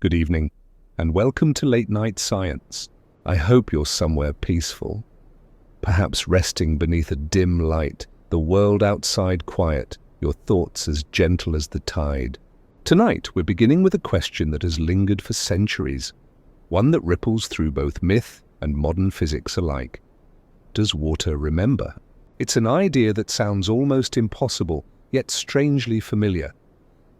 good evening, and welcome to Late Night Science. I hope you're somewhere peaceful, perhaps resting beneath a dim light, the world outside quiet, your thoughts as gentle as the tide. Tonight, we're beginning with a question that has lingered for centuries, one that ripples through both myth and modern physics alike. Does water remember? It's an idea that sounds almost impossible, yet strangely familiar,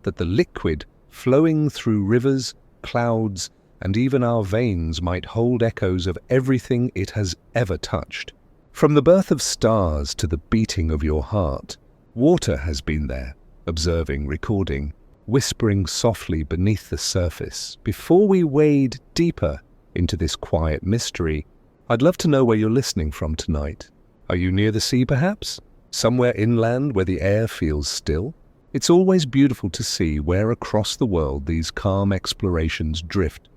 that the liquid flowing through rivers, clouds, and even our veins might hold echoes of everything it has ever touched. From the birth of stars to the beating of your heart, water has been there, observing, recording, whispering softly beneath the surface. Before we wade deeper into this quiet mystery, I'd love to know where you're listening from tonight. Are you near the sea, perhaps? Somewhere inland where the air feels still? It's always beautiful to see where across the world these calm explorations drift.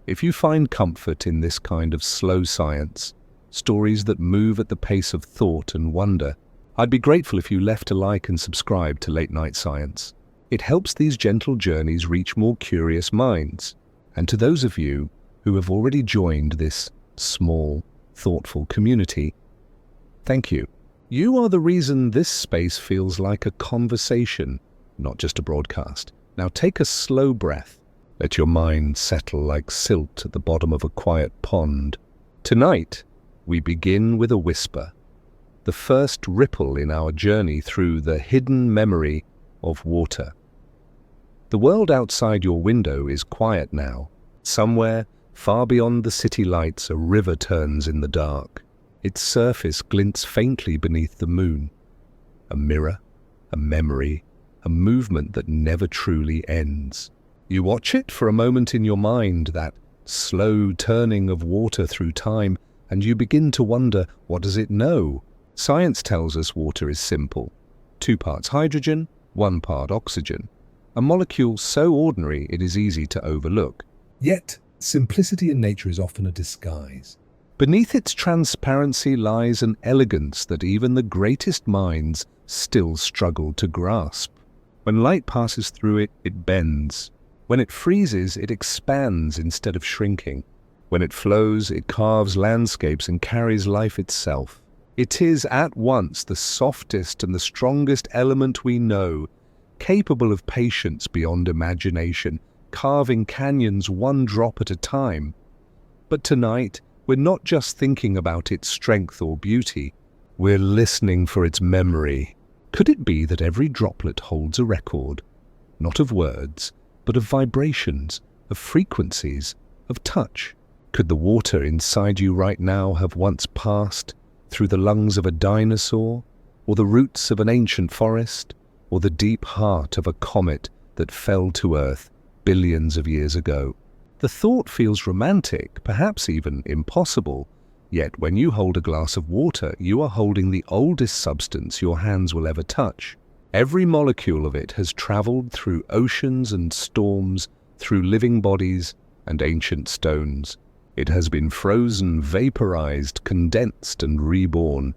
If you find comfort in this kind of slow science, stories that move at the pace of thought and wonder, I'd be grateful if you left a like and subscribe to Late Night Science. It helps these gentle journeys reach more curious minds. And to those of you who have already joined this small, thoughtful community, thank you. You are the reason this space feels like a conversation, not just a broadcast. Now take a slow breath. Let your mind settle like silt at the bottom of a quiet pond. Tonight, we begin with a whisper, the first ripple in our journey through the hidden memory of water. The world outside your window is quiet now. Somewhere, far beyond the city lights, a river turns in the dark. Its surface glints faintly beneath the moon. A mirror, a memory, a movement that never truly ends. You watch it for a moment in your mind, that slow turning of water through time, and you begin to wonder, what does it know? Science tells us water is simple. 2 parts hydrogen, 1 part oxygen. A molecule so ordinary it is easy to overlook. Yet, simplicity in nature is often a disguise. Beneath its transparency lies an elegance that even the greatest minds still struggle to grasp. When light passes through it, it bends. When it freezes, it expands instead of shrinking. When it flows, it carves landscapes and carries life itself. It is at once the softest and the strongest element we know, capable of patience beyond imagination, carving canyons 1 drop at a time. But tonight, we're not just thinking about its strength or beauty, we're listening for its memory. Could it be that every droplet holds a record, not of words, but of vibrations, of frequencies, of touch? Could the water inside you right now have once passed through the lungs of a dinosaur, or the roots of an ancient forest, or the deep heart of a comet that fell to Earth billions of years ago? The thought feels romantic, perhaps even impossible, yet when you hold a glass of water, you are holding the oldest substance your hands will ever touch. Every molecule of it has traveled through oceans and storms, through living bodies and ancient stones. It has been frozen, vaporized, condensed, and reborn,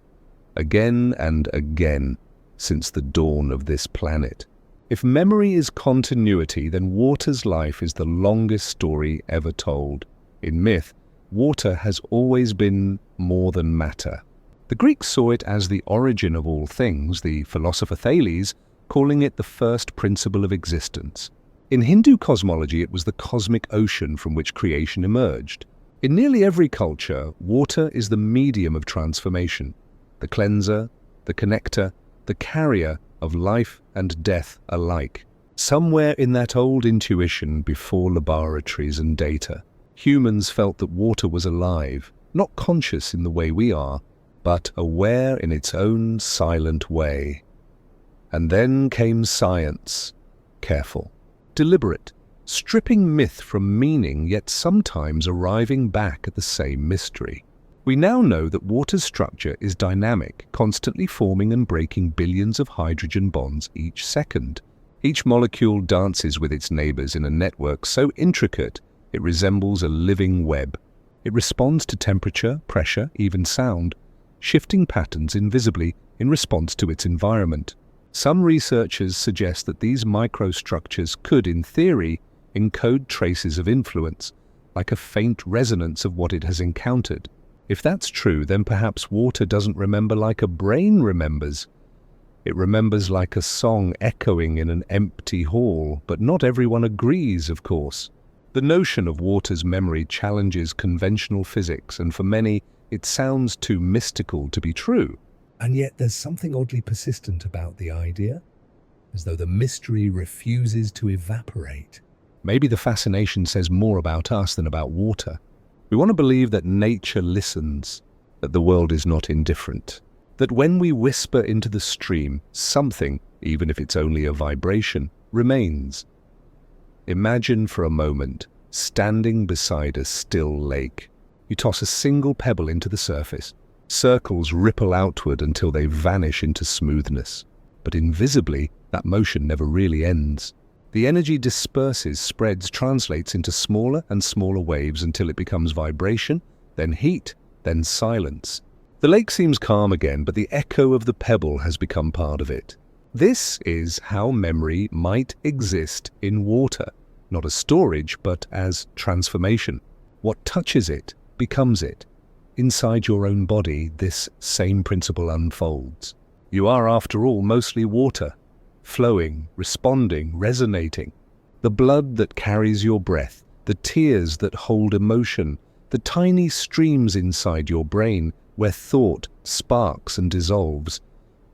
again and again, since the dawn of this planet. If memory is continuity, then water's life is the longest story ever told. In myth, water has always been more than matter. The Greeks saw it as the origin of all things, the philosopher Thales calling it the first principle of existence. In Hindu cosmology, it was the cosmic ocean from which creation emerged. In nearly every culture, water is the medium of transformation, the cleanser, the connector, the carrier of life and death alike. Somewhere in that old intuition before laboratories and data, humans felt that water was alive, not conscious in the way we are, but aware in its own silent way. And then came science, careful, deliberate, stripping myth from meaning, yet sometimes arriving back at the same mystery. We now know that water's structure is dynamic, constantly forming and breaking billions of hydrogen bonds each second. Each molecule dances with its neighbors in a network so intricate it resembles a living web. It responds to temperature, pressure, even sound, shifting patterns invisibly in response to its environment. Some researchers suggest that these microstructures could, in theory, encode traces of influence, like a faint resonance of what it has encountered. If that's true, then perhaps water doesn't remember like a brain remembers. It remembers like a song echoing in an empty hall, but not everyone agrees, of course. The notion of water's memory challenges conventional physics, and for many, it sounds too mystical to be true. And yet there's something oddly persistent about the idea, as though the mystery refuses to evaporate. Maybe the fascination says more about us than about water. We want to believe that nature listens, that the world is not indifferent, that when we whisper into the stream, something, even if it's only a vibration, remains. Imagine for a moment standing beside a still lake. You toss a single pebble into the surface. Circles ripple outward until they vanish into smoothness. But invisibly, that motion never really ends. The energy disperses, spreads, translates into smaller and smaller waves until it becomes vibration, then heat, then silence. The lake seems calm again, but the echo of the pebble has become part of it. This is how memory might exist in water, not as storage, but as transformation. What touches it becomes it. Inside your own body, this same principle unfolds. You are, after all, mostly water, flowing, responding, resonating. The blood that carries your breath, the tears that hold emotion, the tiny streams inside your brain where thought sparks and dissolves.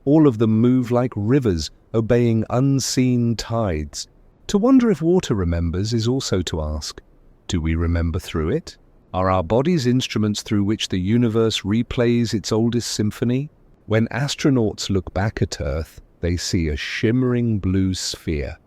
All of them move like rivers, obeying unseen tides. To wonder if water remembers is also to ask, do we remember through it? Are our bodies instruments through which the universe replays its oldest symphony? When astronauts look back at Earth, they see a shimmering blue sphere,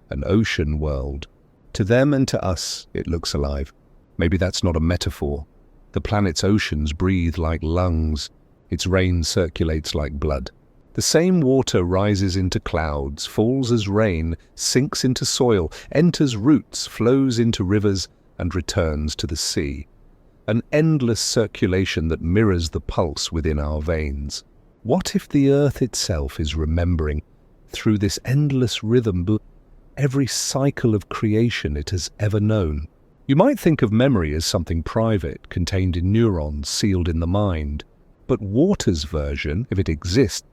an ocean world. To them and to us, it looks alive. Maybe that's not a metaphor. The planet's oceans breathe like lungs. Its rain circulates like blood. The same water rises into clouds, falls as rain, sinks into soil, enters roots, flows into rivers, and returns to the sea. An endless circulation that mirrors the pulse within our veins. What if the earth itself is remembering, through this endless rhythm, every cycle of creation it has ever known? You might think of memory as something private, contained in neurons, sealed in the mind. But water's version, if it exists,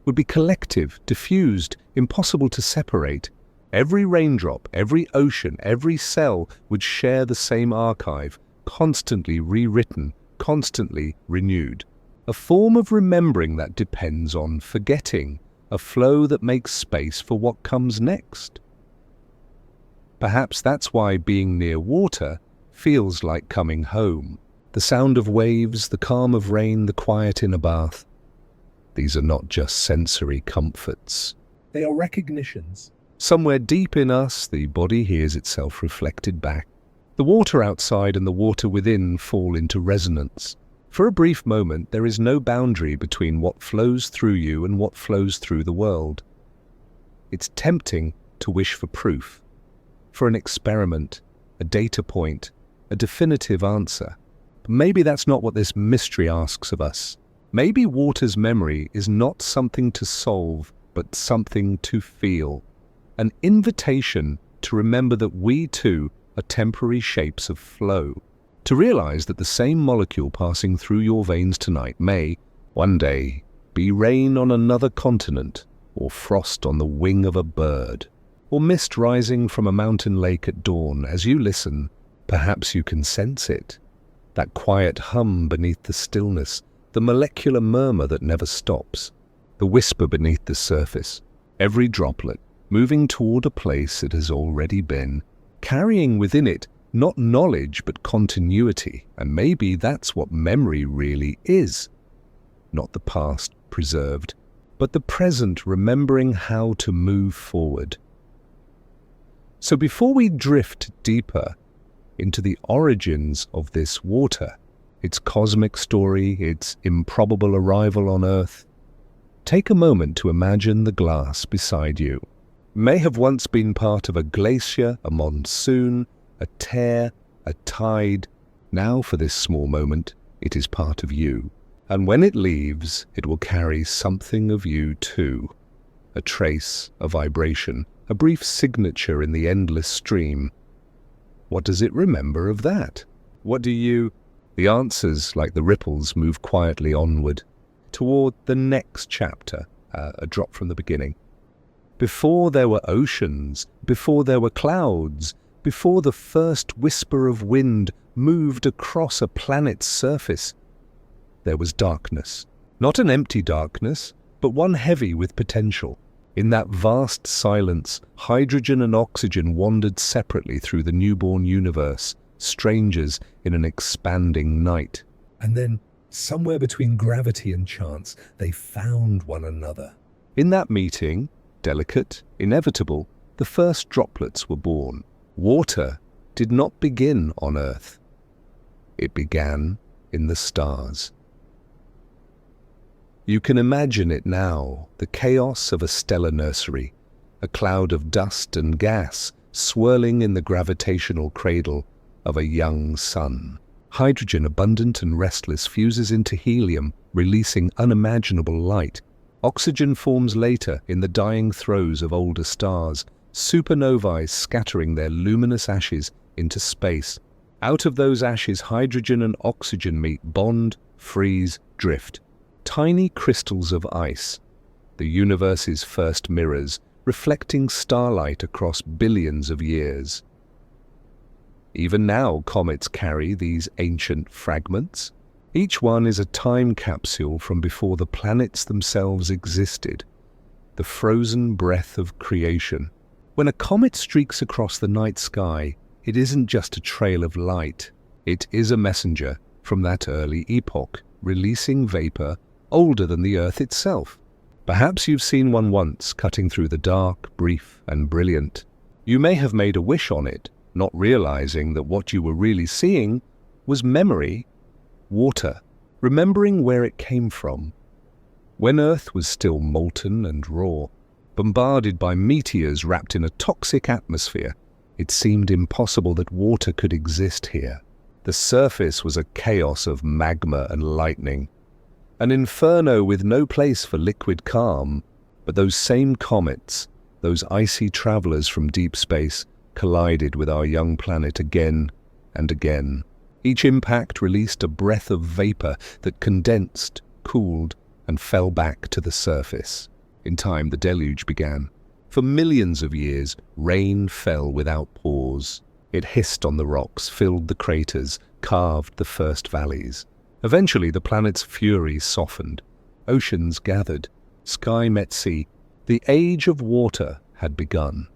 would be collective, diffused, impossible to separate. Every raindrop, every ocean, every cell would share the same archive, constantly rewritten, constantly renewed. A form of remembering that depends on forgetting, a flow that makes space for what comes next. Perhaps that's why being near water feels like coming home. The sound of waves, the calm of rain, the quiet in a bath. These are not just sensory comforts. They are recognitions. Somewhere deep in us, the body hears itself reflected back. The water outside and the water within fall into resonance. For a brief moment, there is no boundary between what flows through you and what flows through the world. It's tempting to wish for proof, for an experiment, a data point, a definitive answer. But maybe that's not what this mystery asks of us. Maybe water's memory is not something to solve, but something to feel. An invitation to remember that we too are temporary shapes of flow. To realize that the same molecule passing through your veins tonight may, one day, be rain on another continent, or frost on the wing of a bird, or mist rising from a mountain lake at dawn. As you listen, perhaps you can sense it. That quiet hum beneath the stillness, the molecular murmur that never stops, the whisper beneath the surface, every droplet moving toward a place it has already been, carrying within it not knowledge but continuity. And maybe that's what memory really is. Not the past preserved, but the present remembering how to move forward. So before we drift deeper into the origins of this water, its cosmic story, its improbable arrival on Earth, take a moment to imagine the glass beside you. It may have once been part of a glacier, a monsoon, a tear, a tide. Now, for this small moment, it is part of you. And when it leaves, it will carry something of you too. A trace, a vibration, a brief signature in the endless stream. What does it remember of that? The answers, like the ripples, move quietly onward, toward the next chapter, a drop from the beginning. Before there were oceans, before there were clouds, before the first whisper of wind moved across a planet's surface, there was darkness. Not an empty darkness, but one heavy with potential. In that vast silence, hydrogen and oxygen wandered separately through the newborn universe, strangers in an expanding night. And then, somewhere between gravity and chance, they found one another. In that meeting, delicate, inevitable, the first droplets were born. Water did not begin on Earth. It began in the stars. You can imagine it now, the chaos of a stellar nursery, a cloud of dust and gas swirling in the gravitational cradle of a young sun. Hydrogen, abundant and restless, fuses into helium, releasing unimaginable light. Oxygen forms later in the dying throes of older stars, supernovae scattering their luminous ashes into space. Out of those ashes, hydrogen and oxygen meet, bond, freeze, drift. Tiny crystals of ice, the universe's first mirrors, reflecting starlight across billions of years. Even now, comets carry these ancient fragments. Each one is a time capsule from before the planets themselves existed, the frozen breath of creation. When a comet streaks across the night sky, it isn't just a trail of light. It is a messenger from that early epoch, releasing vapor older than the Earth itself. Perhaps you've seen one once, cutting through the dark, brief, and brilliant. You may have made a wish on it, not realizing that what you were really seeing was memory, water, remembering where it came from. When Earth was still molten and raw, bombarded by meteors wrapped in a toxic atmosphere, it seemed impossible that water could exist here. The surface was a chaos of magma and lightning, an inferno with no place for liquid calm. But those same comets, those icy travelers from deep space, collided with our young planet again and again. Each impact released a breath of vapor that condensed, cooled, and fell back to the surface. In time, the deluge began. For millions of years, rain fell without pause. It hissed on the rocks, filled the craters, carved the first valleys. Eventually, the planet's fury softened. Oceans gathered. Sky met sea. The age of water had begun.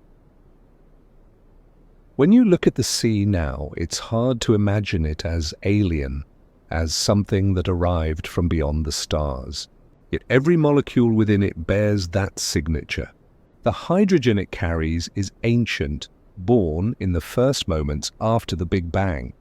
When you look at the sea now, it's hard to imagine it as alien, as something that arrived from beyond the stars. Yet every molecule within it bears that signature. The hydrogen it carries is ancient, born in the first moments after the Big Bang.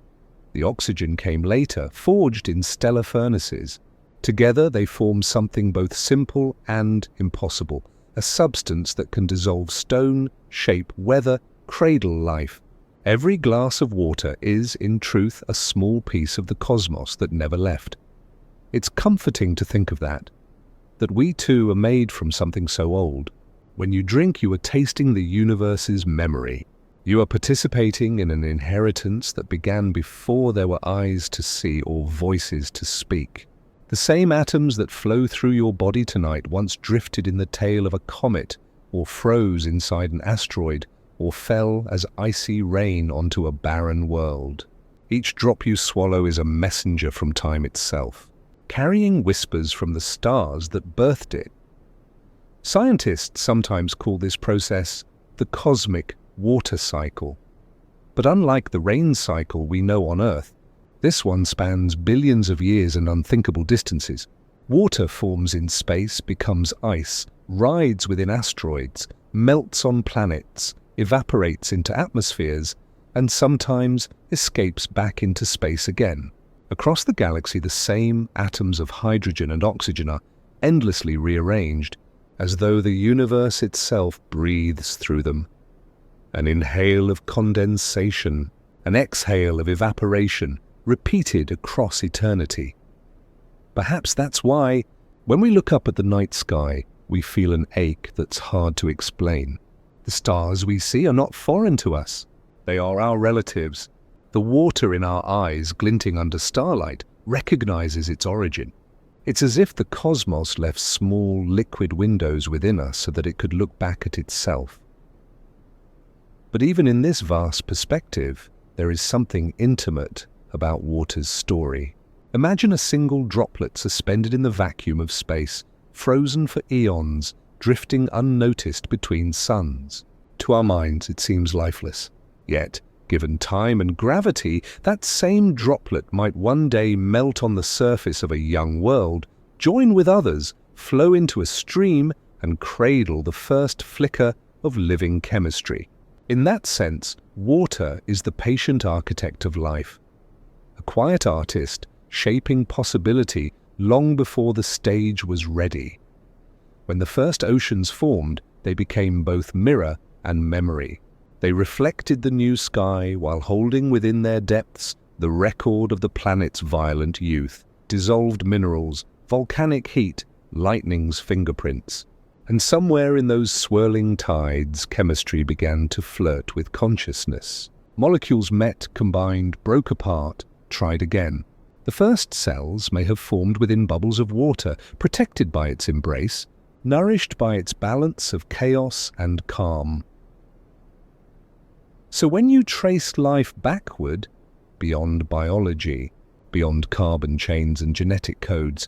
The oxygen came later, forged in stellar furnaces. Together they form something both simple and impossible, a substance that can dissolve stone, shape weather, cradle life. Every glass of water is, in truth, a small piece of the cosmos that never left. It's comforting to think of that we too are made from something so old. When you drink, you are tasting the universe's memory. You are participating in an inheritance that began before there were eyes to see or voices to speak. The same atoms that flow through your body tonight once drifted in the tail of a comet, or froze inside an asteroid, or fell as icy rain onto a barren world. Each drop you swallow is a messenger from time itself, carrying whispers from the stars that birthed it. Scientists sometimes call this process the cosmic water cycle. But unlike the rain cycle we know on Earth, this one spans billions of years and unthinkable distances. Water forms in space, becomes ice, rides within asteroids, melts on planets, evaporates into atmospheres, and sometimes escapes back into space again. Across the galaxy, the same atoms of hydrogen and oxygen are endlessly rearranged, as though the universe itself breathes through them. An inhale of condensation, an exhale of evaporation, repeated across eternity. Perhaps that's why, when we look up at the night sky, we feel an ache that's hard to explain. The stars we see are not foreign to us. They are our relatives. The water in our eyes, glinting under starlight, recognizes its origin. It's as if the cosmos left small, liquid windows within us so that it could look back at itself. But even in this vast perspective, there is something intimate about water's story. Imagine a single droplet suspended in the vacuum of space, frozen for eons, drifting unnoticed between suns. To our minds, it seems lifeless. Yet, given time and gravity, that same droplet might one day melt on the surface of a young world, join with others, flow into a stream, and cradle the first flicker of living chemistry. In that sense, water is the patient architect of life. A quiet artist, shaping possibility long before the stage was ready. When the first oceans formed, they became both mirror and memory. They reflected the new sky while holding within their depths the record of the planet's violent youth, dissolved minerals, volcanic heat, lightning's fingerprints. And somewhere in those swirling tides, chemistry began to flirt with consciousness. Molecules met, combined, broke apart, tried again. The first cells may have formed within bubbles of water, protected by its embrace, nourished by its balance of chaos and calm. So when you trace life backward, beyond biology, beyond carbon chains and genetic codes,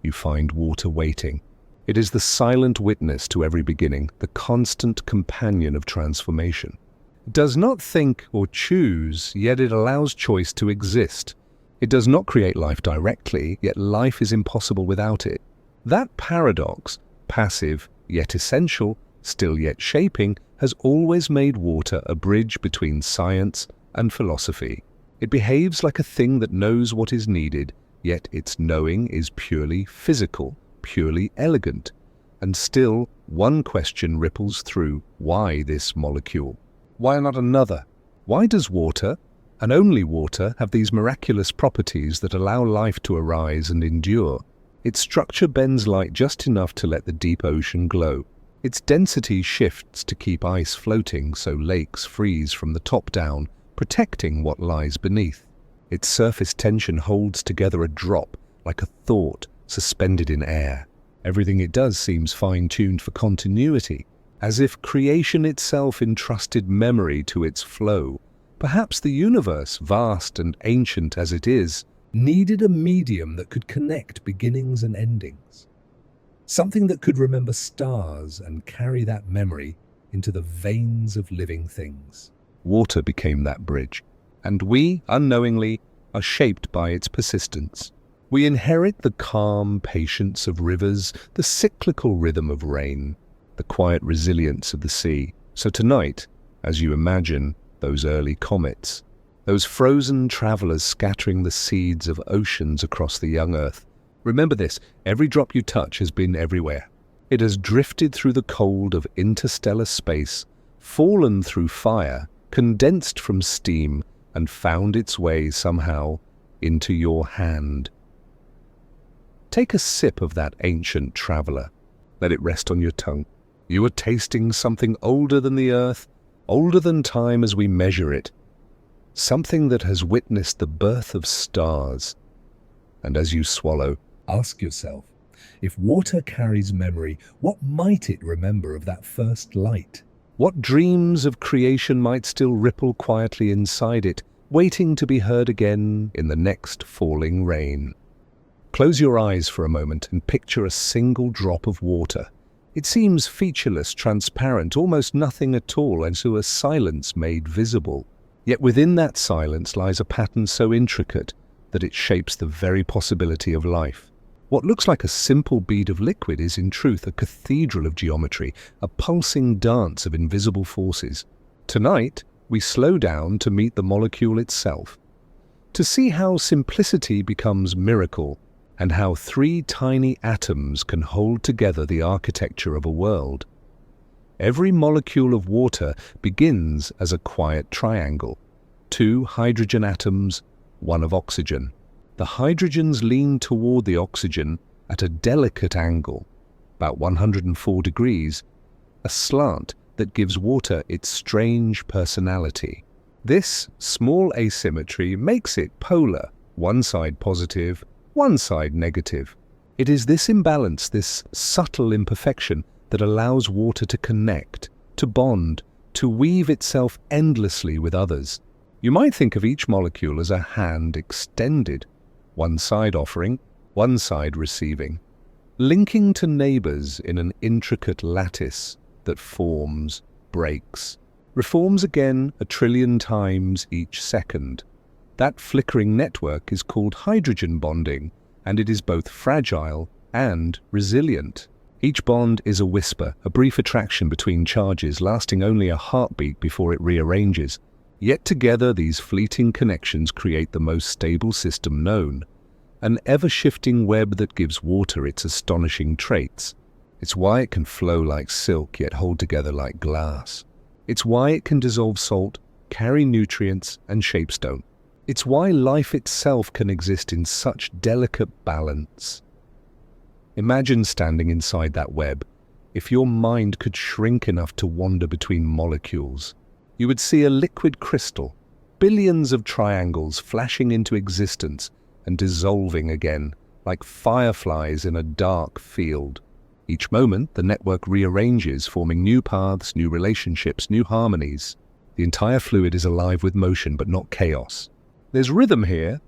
you find water waiting. It is the silent witness to every beginning, the constant companion of transformation. It does not think or choose, yet it allows choice to exist. It does not create life directly, yet life is impossible without it. That paradox, passive yet essential, still yet shaping, has always made water a bridge between science and philosophy. It behaves like a thing that knows what is needed, yet its knowing is purely physical, purely elegant. And still, one question ripples through: why this molecule? Why not another? Why does water, and only water, have these miraculous properties that allow life to arise and endure? Its structure bends light just enough to let the deep ocean glow. Its density shifts to keep ice floating so lakes freeze from the top down, protecting what lies beneath. Its surface tension holds together a drop, like a thought suspended in air. Everything it does seems fine-tuned for continuity, as if creation itself entrusted memory to its flow. Perhaps the universe, vast and ancient as it is, needed a medium that could connect beginnings and endings. Something that could remember stars and carry that memory into the veins of living things. Water became that bridge, and we, unknowingly, are shaped by its persistence. We inherit the calm patience of rivers, the cyclical rhythm of rain, the quiet resilience of the sea. So tonight, as you imagine those early comets, those frozen travelers scattering the seeds of oceans across the young earth, remember this: every drop you touch has been everywhere. It has drifted through the cold of interstellar space, fallen through fire, condensed from steam, and found its way somehow into your hand. Take a sip of that ancient traveler. Let it rest on your tongue. You are tasting something older than the earth, older than time as we measure it, something that has witnessed the birth of stars. And as you swallow, ask yourself, if water carries memory, what might it remember of that first light? What dreams of creation might still ripple quietly inside it, waiting to be heard again in the next falling rain? Close your eyes for a moment and picture a single drop of water. It seems featureless, transparent, almost nothing at all, into a silence made visible. Yet within that silence lies a pattern so intricate that it shapes the very possibility of life. What looks like a simple bead of liquid is in truth a cathedral of geometry, a pulsing dance of invisible forces. Tonight, we slow down to meet the molecule itself, to see how simplicity becomes miracle, and how three tiny atoms can hold together the architecture of a world. Every molecule of water begins as a quiet triangle: 2 hydrogen atoms, 1 of oxygen. The hydrogens lean toward the oxygen at a delicate angle, about 104 degrees, a slant that gives water its strange personality. This small asymmetry makes it polar, one side positive, one side negative. It is this imbalance, this subtle imperfection, that allows water to connect, to bond, to weave itself endlessly with others. You might think of each molecule as a hand extended, one side offering, one side receiving, linking to neighbors in an intricate lattice that forms, breaks, reforms again 1,000,000,000,000 times each second. That flickering network is called hydrogen bonding, and it is both fragile and resilient. Each bond is a whisper, a brief attraction between charges lasting only a heartbeat before it rearranges. Yet together these fleeting connections create the most stable system known, an ever-shifting web that gives water its astonishing traits. It's why it can flow like silk yet hold together like glass. It's why it can dissolve salt, carry nutrients, and shape stone. It's why life itself can exist in such delicate balance. Imagine standing inside that web. If your mind could shrink enough to wander between molecules, you would see a liquid crystal, billions of triangles flashing into existence and dissolving again, like fireflies in a dark field. Each moment, the network rearranges, forming new paths, new relationships, new harmonies. The entire fluid is alive with motion, but not chaos. There's rhythm here,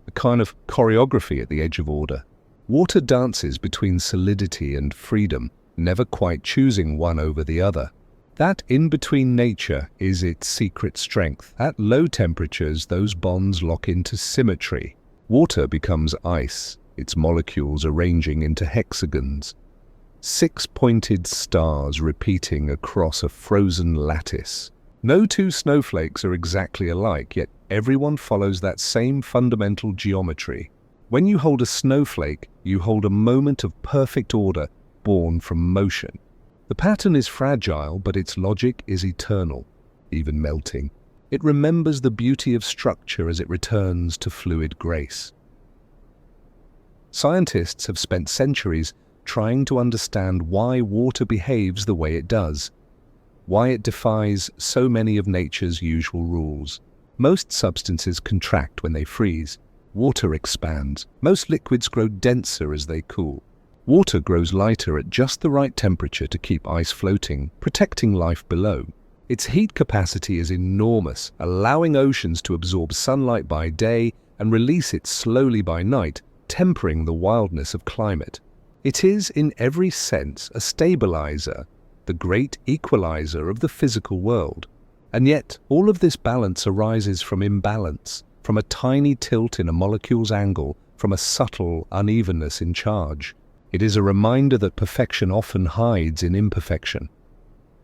a kind of choreography at the edge of order. Water dances between solidity and freedom, never quite choosing one over the other. That in-between nature is its secret strength. At low temperatures, those bonds lock into symmetry. Water becomes ice, its molecules arranging into hexagons. 6-pointed stars repeating across a frozen lattice. No two snowflakes are exactly alike, yet everyone follows that same fundamental geometry. When you hold a snowflake, you hold a moment of perfect order born from motion. The pattern is fragile, but its logic is eternal, even melting. It remembers the beauty of structure as it returns to fluid grace. Scientists have spent centuries trying to understand why water behaves the way it does, why it defies so many of nature's usual rules. Most substances contract when they freeze. Water expands. Most liquids grow denser as they cool. Water grows lighter at just the right temperature to keep ice floating, protecting life below. Its heat capacity is enormous, allowing oceans to absorb sunlight by day and release it slowly by night, tempering the wildness of climate. It is, in every sense, a stabilizer, the great equalizer of the physical world. And yet, all of this balance arises from imbalance, from a tiny tilt in a molecule's angle, from a subtle unevenness in charge. It is a reminder that perfection often hides in imperfection,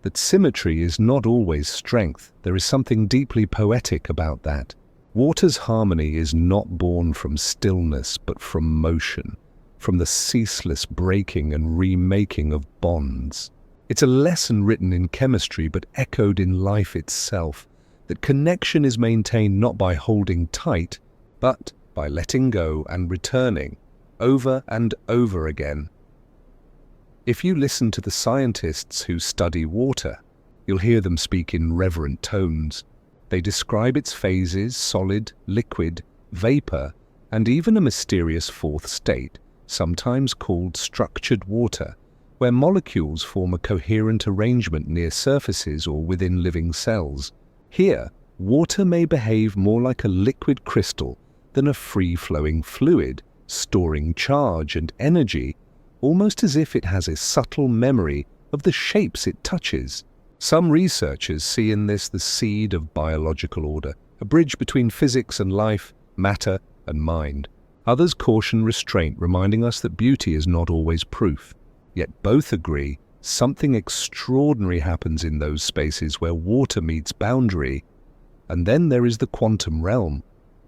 that symmetry is not always strength. There is something deeply poetic about that. Water's harmony is not born from stillness, but from motion, from the ceaseless breaking and remaking of bonds. It's a lesson written in chemistry, but echoed in life itself, that connection is maintained not by holding tight, but by letting go and returning, over and over again. If you listen to the scientists who study water, you'll hear them speak in reverent tones. They describe its phases, solid, liquid, vapor, and even a mysterious fourth state, sometimes called structured water, where molecules form a coherent arrangement near surfaces or within living cells. Here, water may behave more like a liquid crystal than a free-flowing fluid, storing charge and energy, almost as if it has a subtle memory of the shapes it touches. Some researchers see in this the seed of biological order, a bridge between physics and life, matter and mind. Others caution restraint, reminding us that beauty is not always proof. Yet both agree something extraordinary happens in those spaces where water meets boundary. And then there is the quantum realm,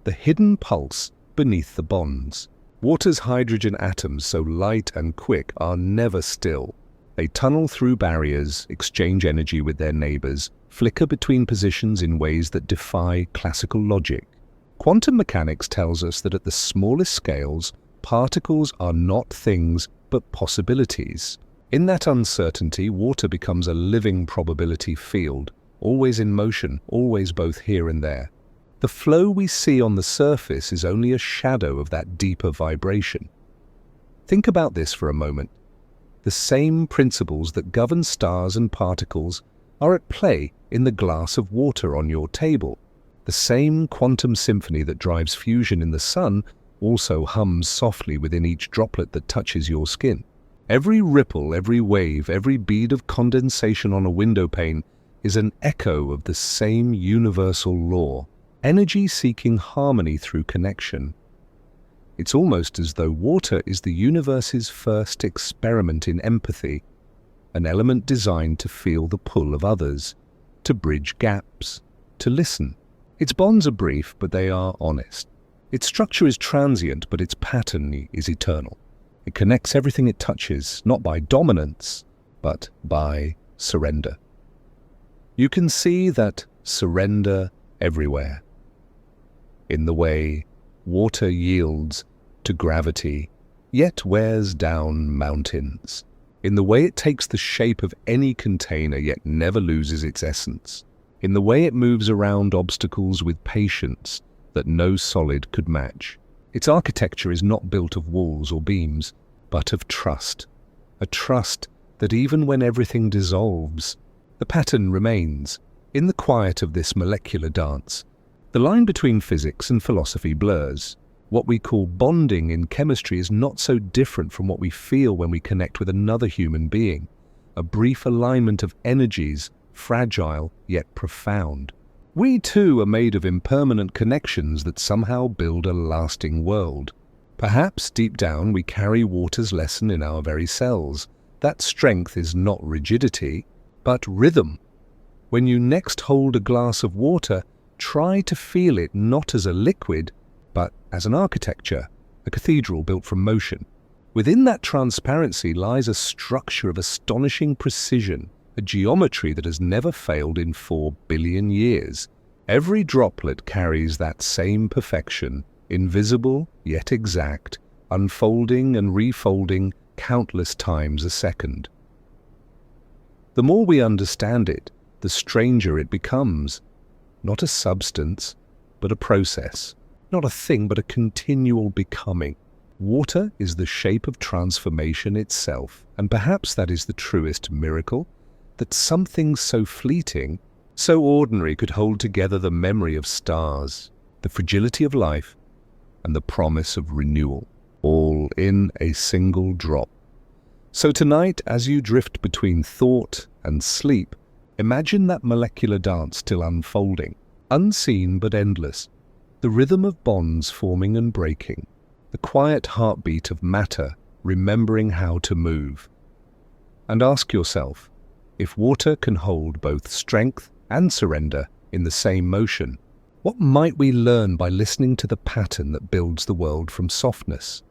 the hidden pulse beneath the bonds. Water's hydrogen atoms, so light and quick, are never still. They tunnel through barriers, exchange energy with their neighbors, flicker between positions in ways that defy classical logic. Quantum mechanics tells us that at the smallest scales, particles are not things but possibilities. In that uncertainty, water becomes a living probability field, always in motion, always both here and there. The flow we see on the surface is only a shadow of that deeper vibration. Think about this for a moment. The same principles that govern stars and particles are at play in the glass of water on your table. The same quantum symphony that drives fusion in the sun also hums softly within each droplet that touches your skin. Every ripple, every wave, every bead of condensation on a window pane is an echo of the same universal law, energy seeking harmony through connection. It's almost as though water is the universe's first experiment in empathy, an element designed to feel the pull of others, to bridge gaps, to listen. Its bonds are brief, but they are honest. Its structure is transient, but its pattern is eternal. It connects everything it touches, not by dominance, but by surrender. You can see that surrender everywhere. In the way water yields to gravity, yet wears down mountains. In the way it takes the shape of any container, yet never loses its essence. In the way it moves around obstacles with patience that no solid could match. Its architecture is not built of walls or beams, but of trust. A trust that even when everything dissolves, the pattern remains. In the quiet of this molecular dance, the line between physics and philosophy blurs. What we call bonding in chemistry is not so different from what we feel when we connect with another human being. A brief alignment of energies, fragile yet profound. We too are made of impermanent connections that somehow build a lasting world. Perhaps deep down we carry water's lesson in our very cells. That strength is not rigidity, but rhythm. When you next hold a glass of water, try to feel it not as a liquid, but as an architecture, a cathedral built from motion. Within that transparency lies a structure of astonishing precision, a geometry that has never failed in 4 billion years. Every droplet carries that same perfection, invisible yet exact, unfolding and refolding countless times a second. The more we understand it, the stranger it becomes. Not a substance, but a process. Not a thing, but a continual becoming. Water is the shape of transformation itself, and perhaps that is the truest miracle, that something so fleeting, so ordinary could hold together the memory of stars, the fragility of life, and the promise of renewal, all in a single drop. So tonight, as you drift between thought and sleep, imagine that molecular dance still unfolding, unseen but endless, the rhythm of bonds forming and breaking, the quiet heartbeat of matter remembering how to move. And ask yourself, if water can hold both strength and surrender in the same motion, what might we learn by listening to the pattern that builds the world from softness?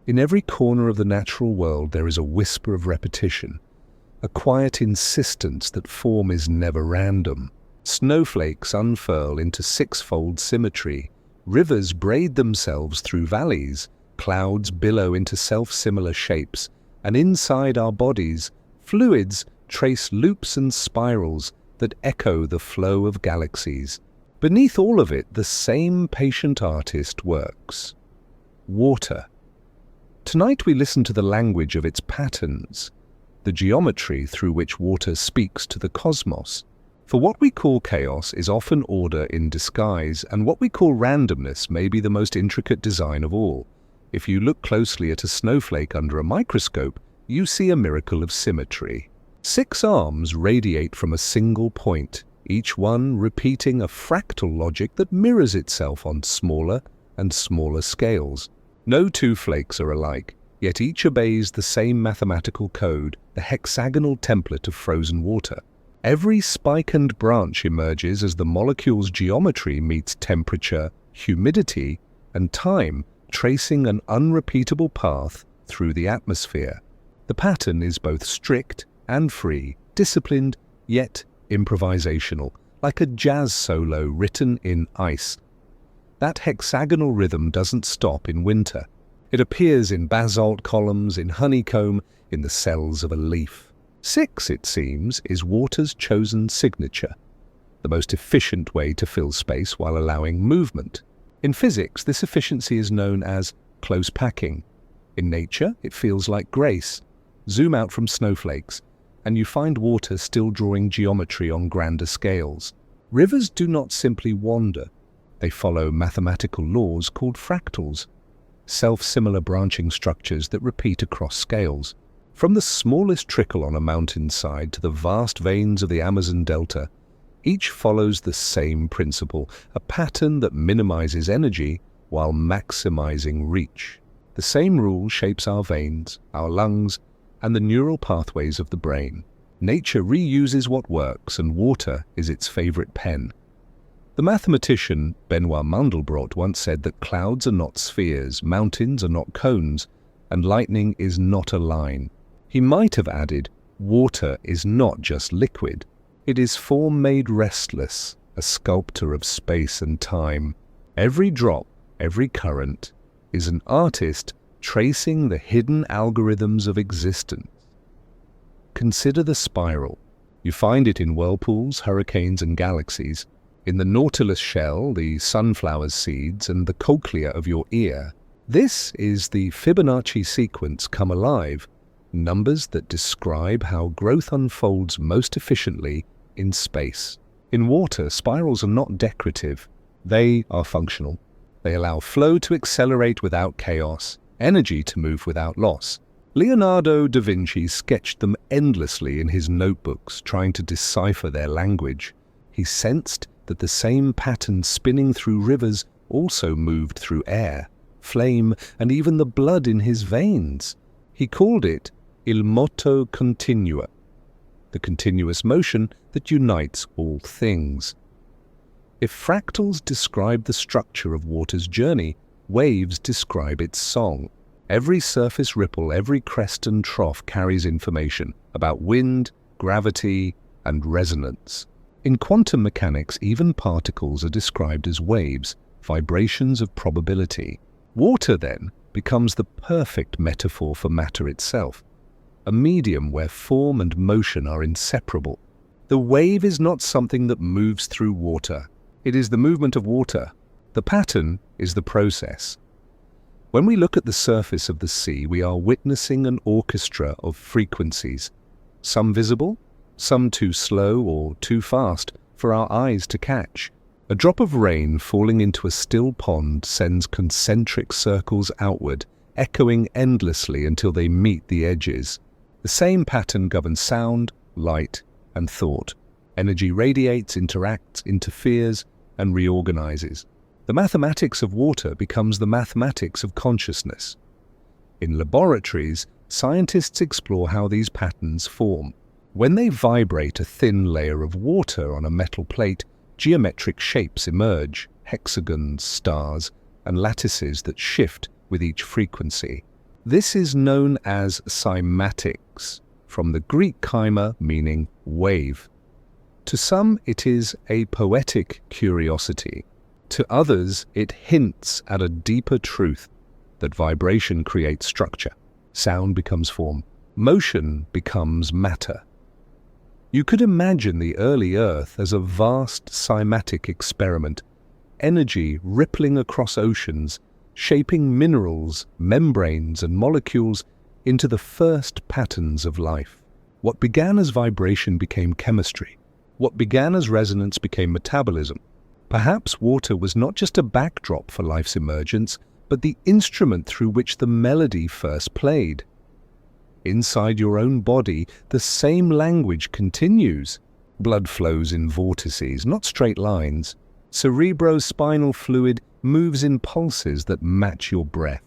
In every corner of the natural world there is a whisper of repetition, a quiet insistence that form is never random. Snowflakes unfurl into six-fold symmetry, rivers braid themselves through valleys, clouds billow into self-similar shapes, and inside our bodies, fluids trace loops and spirals that echo the flow of galaxies. Beneath all of it, the same patient artist works. Water. Tonight we listen to the language of its patterns, the geometry through which water speaks to the cosmos. For what we call chaos is often order in disguise, and what we call randomness may be the most intricate design of all. If you look closely at a snowflake under a microscope, you see a miracle of symmetry. 6 arms radiate from a single point, each one repeating a fractal logic that mirrors itself on smaller and smaller scales. No 2 flakes are alike, yet each obeys the same mathematical code, the hexagonal template of frozen water. Every spike and branch emerges as the molecule's geometry meets temperature, humidity, and time, tracing an unrepeatable path through the atmosphere. The pattern is both strict and free, disciplined yet improvisational, like a jazz solo written in ice. That hexagonal rhythm doesn't stop in winter. It appears in basalt columns, in honeycomb, in the cells of a leaf. 6, it seems, is water's chosen signature, the most efficient way to fill space while allowing movement. In physics, this efficiency is known as close packing. In nature, it feels like grace. Zoom out from snowflakes, and you find water still drawing geometry on grander scales. Rivers do not simply wander. They follow mathematical laws called fractals, self-similar branching structures that repeat across scales. From the smallest trickle on a mountainside to the vast veins of the Amazon Delta, each follows the same principle, a pattern that minimizes energy while maximizing reach. The same rule shapes our veins, our lungs, and the neural pathways of the brain. Nature reuses what works, and water is its favorite pen. The mathematician Benoit Mandelbrot once said that clouds are not spheres, mountains are not cones, and lightning is not a line. He might have added, water is not just liquid. It is form made restless, a sculptor of space and time. Every drop, every current, is an artist tracing the hidden algorithms of existence. Consider the spiral. You find it in whirlpools, hurricanes, and galaxies. In the nautilus shell, the sunflower's seeds, and the cochlea of your ear. This is the Fibonacci sequence come alive, numbers that describe how growth unfolds most efficiently in space. In water, spirals are not decorative. They are functional. They allow flow to accelerate without chaos, energy to move without loss. Leonardo da Vinci sketched them endlessly in his notebooks, trying to decipher their language. He sensed that the same pattern spinning through rivers also moved through air, flame, and even the blood in his veins. He called it il moto continuo, the continuous motion that unites all things. If fractals describe the structure of water's journey, waves describe its song. Every surface ripple, every crest and trough carries information about wind, gravity, and resonance. In quantum mechanics, even particles are described as waves, vibrations of probability. Water, then, becomes the perfect metaphor for matter itself, a medium where form and motion are inseparable. The wave is not something that moves through water. It is the movement of water. The pattern is the process. When we look at the surface of the sea, we are witnessing an orchestra of frequencies, some visible, some too slow or too fast for our eyes to catch. A drop of rain falling into a still pond sends concentric circles outward, echoing endlessly until they meet the edges. The same pattern governs sound, light, and thought. Energy radiates, interacts, interferes, and reorganizes. The mathematics of water becomes the mathematics of consciousness. In laboratories, scientists explore how these patterns form. When they vibrate a thin layer of water on a metal plate, geometric shapes emerge, hexagons, stars, and lattices that shift with each frequency. This is known as cymatics, from the Greek chyma meaning wave. To some, it is a poetic curiosity. To others, it hints at a deeper truth, that vibration creates structure, sound becomes form, motion becomes matter. You could imagine the early Earth as a vast cymatic experiment, energy rippling across oceans, shaping minerals, membranes, and molecules into the first patterns of life. What began as vibration became chemistry. What began as resonance became metabolism. Perhaps water was not just a backdrop for life's emergence, but the instrument through which the melody first played. Inside your own body, the same language continues. Blood flows in vortices, not straight lines. Cerebrospinal fluid moves in pulses that match your breath.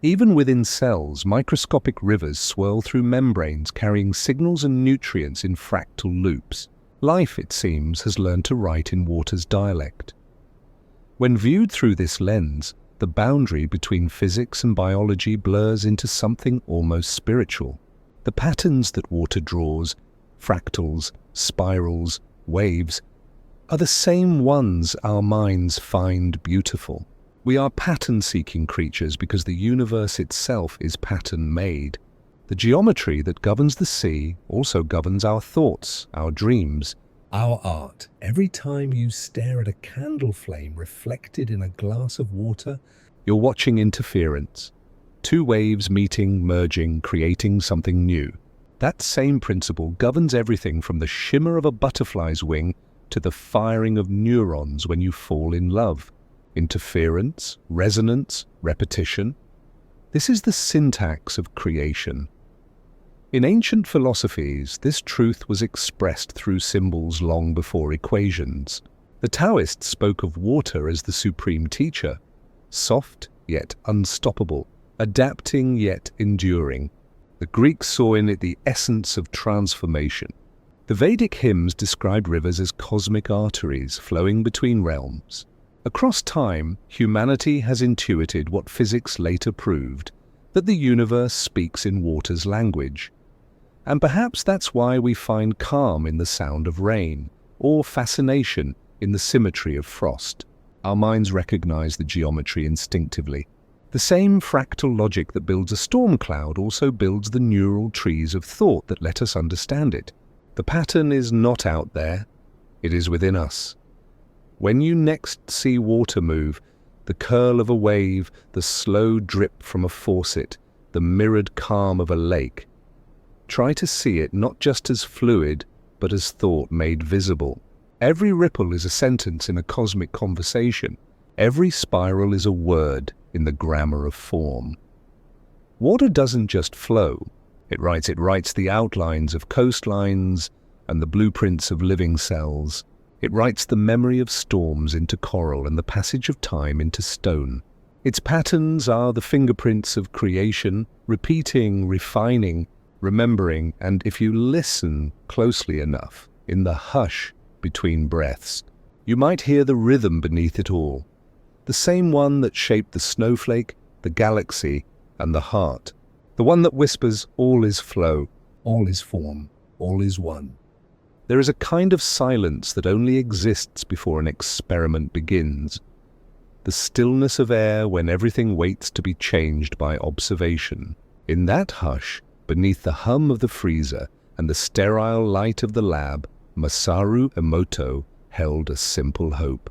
Even within cells, microscopic rivers swirl through membranes carrying signals and nutrients in fractal loops. Life, it seems, has learned to write in water's dialect. When viewed through this lens, the boundary between physics and biology blurs into something almost spiritual. The patterns that water draws, fractals, spirals, waves, are the same ones our minds find beautiful. We are pattern-seeking creatures because the universe itself is pattern-made. The geometry that governs the sea also governs our thoughts, our dreams, Our art. Every time you stare at a candle flame reflected in a glass of water, you're watching interference. Two waves meeting, merging, creating something new. That same principle governs everything from the shimmer of a butterfly's wing to the firing of neurons when you fall in love. Interference, resonance, repetition. This is the syntax of creation. In ancient philosophies, this truth was expressed through symbols long before equations. The Taoists spoke of water as the supreme teacher, soft yet unstoppable, adapting yet enduring. The Greeks saw in it the essence of transformation. The Vedic hymns described rivers as cosmic arteries flowing between realms. Across time, humanity has intuited what physics later proved, that the universe speaks in water's language. And perhaps that's why we find calm in the sound of rain, or fascination in the symmetry of frost. Our minds recognize the geometry instinctively. The same fractal logic that builds a storm cloud also builds the neural trees of thought that let us understand it. The pattern is not out there, it is within us. When you next see water move, the curl of a wave, the slow drip from a faucet, the mirrored calm of a lake, try to see it not just as fluid, but as thought made visible. Every ripple is a sentence in a cosmic conversation. Every spiral is a word in the grammar of form. Water doesn't just flow. It writes the outlines of coastlines and the blueprints of living cells. It writes the memory of storms into coral and the passage of time into stone. Its patterns are the fingerprints of creation, repeating, refining, remembering, and if you listen closely enough, in the hush between breaths, you might hear the rhythm beneath it all, the same one that shaped the snowflake, the galaxy, and the heart, the one that whispers, all is flow, all is form, all is one. There is a kind of silence that only exists before an experiment begins, the stillness of air when everything waits to be changed by observation. In that hush, beneath the hum of the freezer and the sterile light of the lab, Masaru Emoto held a simple hope.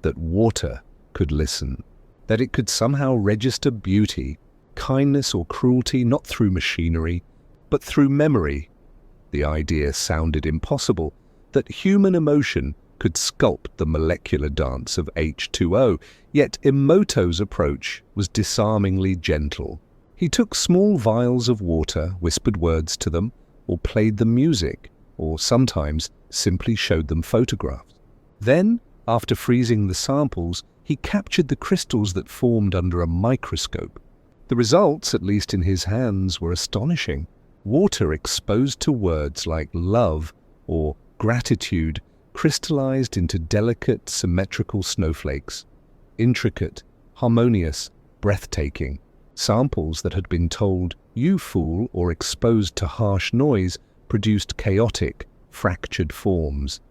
That water could listen. That it could somehow register beauty, kindness or cruelty not through machinery, but through memory. The idea sounded impossible, that human emotion could sculpt the molecular dance of H2O, yet Emoto's approach was disarmingly gentle. He took small vials of water, whispered words to them, or played them music, or sometimes simply showed them photographs. Then, after freezing the samples, he captured the crystals that formed under a microscope. The results, at least in his hands, were astonishing. Water exposed to words like love or gratitude crystallized into delicate, symmetrical snowflakes. Intricate, harmonious, breathtaking. Samples that had been told, "You fool," or exposed to harsh noise, produced chaotic, fractured forms.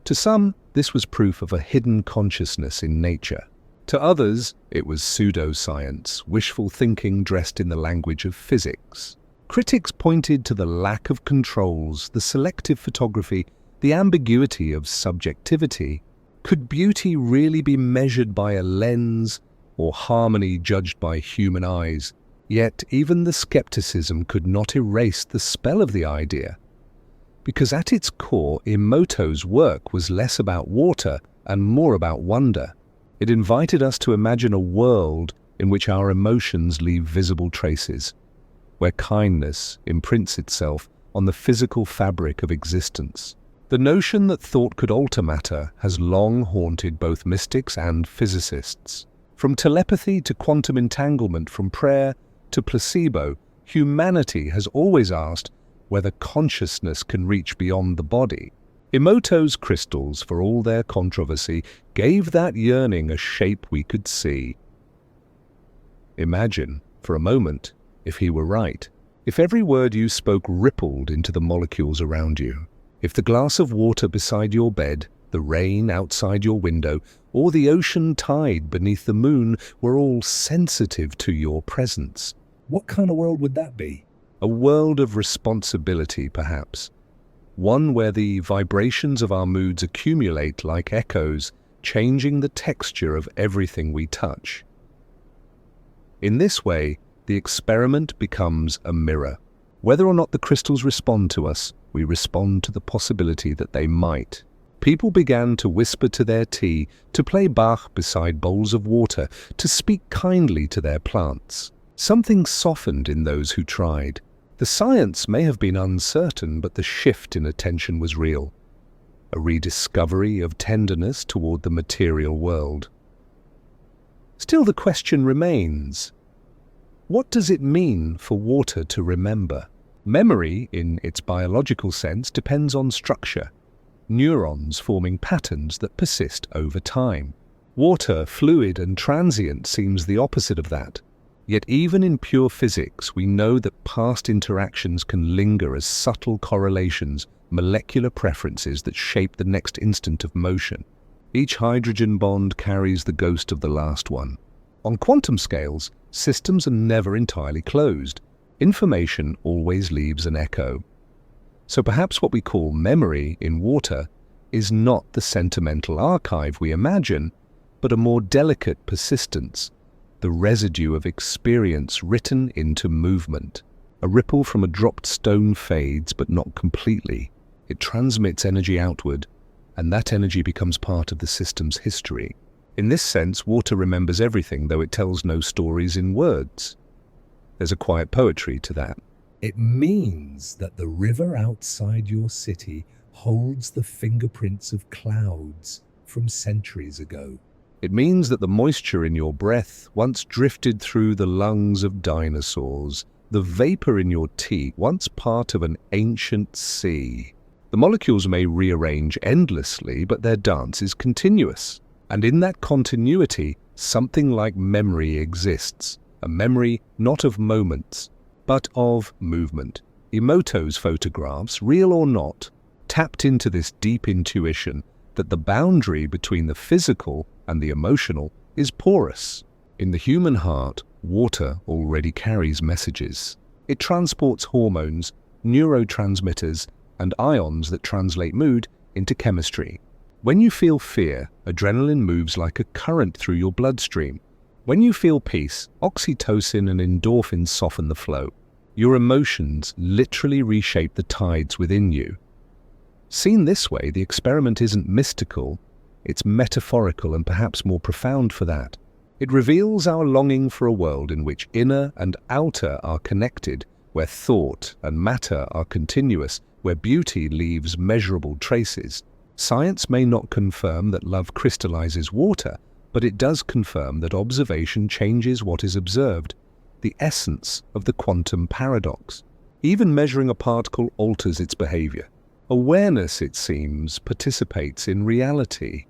To some, this was proof of a hidden consciousness in nature. To others, it was pseudoscience, wishful thinking dressed in the language of physics. Critics pointed to the lack of controls, the selective photography, the ambiguity of subjectivity. Could beauty really be measured by a lens, or harmony judged by human eyes? Yet even the skepticism could not erase the spell of the idea, because at its core, Emoto's work was less about water and more about wonder. It invited us to imagine a world in which our emotions leave visible traces, where kindness imprints itself on the physical fabric of existence. The notion that thought could alter matter has long haunted both mystics and physicists. From telepathy to quantum entanglement, from prayer to placebo, humanity has always asked whether consciousness can reach beyond the body. Emoto's crystals, for all their controversy, gave that yearning a shape we could see. Imagine, for a moment, if he were right. If every word you spoke rippled into the molecules around you. If the glass of water beside your bed, the rain outside your window, or the ocean tide beneath the moon were all sensitive to your presence. What kind of world would that be? A world of responsibility, perhaps. one where the vibrations of our moods accumulate like echoes, changing the texture of everything we touch. In this way, the experiment becomes a mirror. Whether or not the crystals respond to us, we respond to the possibility that they might. People began to whisper to their tea, to play Bach beside bowls of water, to speak kindly to their plants. Something softened in those who tried. The science may have been uncertain, but the shift in attention was real. A rediscovery of tenderness toward the material world. Still, the question remains: what does it mean for water to remember? Memory, in its biological sense, depends on structure. Neurons forming patterns that persist over time. Water, fluid and transient, seems the opposite of that. Yet even in pure physics, we know that past interactions can linger as subtle correlations, molecular preferences that shape the next instant of motion. Each hydrogen bond carries the ghost of the last one. On quantum scales, systems are never entirely closed. Information always leaves an echo. So perhaps what we call memory in water is not the sentimental archive we imagine, but a more delicate persistence, the residue of experience written into movement. A ripple from a dropped stone fades, but not completely. It transmits energy outward, and that energy becomes part of the system's history. In this sense, water remembers everything, though it tells no stories in words. There's a quiet poetry to that. It means that the river outside your city holds the fingerprints of clouds from centuries ago. It means that the moisture in your breath once drifted through the lungs of dinosaurs, the vapor in your tea once part of an ancient sea. The molecules may rearrange endlessly, but their dance is continuous. And in that continuity, something like memory exists. A memory not of moments, but of movement. Emoto's photographs, real or not, tapped into this deep intuition that the boundary between the physical and the emotional is porous. In the human heart, water already carries messages. It transports hormones, neurotransmitters, and ions that translate mood into chemistry. When you feel fear, adrenaline moves like a current through your bloodstream. When you feel peace, oxytocin and endorphins soften the flow. Your emotions literally reshape the tides within you. Seen this way, the experiment isn't mystical, it's metaphorical and perhaps more profound for that. It reveals our longing for a world in which inner and outer are connected, where thought and matter are continuous, where beauty leaves measurable traces. Science may not confirm that love crystallizes water, but it does confirm that observation changes what is observed, the essence of the quantum paradox. Even measuring a particle alters its behavior. Awareness, it seems, participates in reality.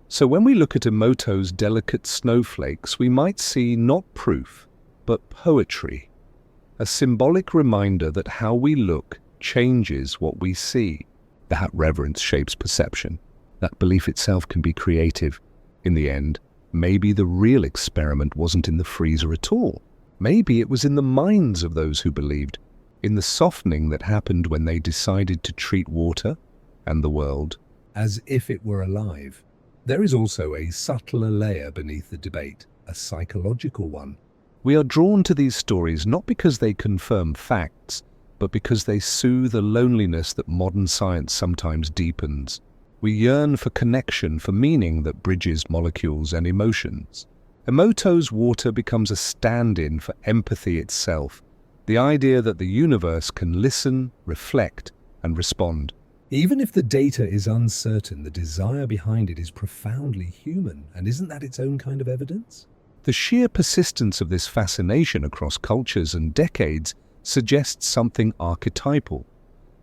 So when we look at Emoto's delicate snowflakes, we might see not proof, but poetry, a symbolic reminder that how we look changes what we see. That reverence shapes perception. That belief itself can be creative. In the end, maybe the real experiment wasn't in the freezer at all. Maybe it was in the minds of those who believed, in the softening that happened when they decided to treat water and the world as if it were alive. There is also a subtler layer beneath the debate, a psychological one. We are drawn to these stories not because they confirm facts, but because they soothe a loneliness that modern science sometimes deepens. We yearn for connection, for meaning that bridges molecules and emotions. Emoto's water becomes a stand-in for empathy itself, the idea that the universe can listen, reflect, and respond. Even if the data is uncertain, the desire behind it is profoundly human, and isn't that its own kind of evidence? The sheer persistence of this fascination across cultures and decades suggests something archetypal,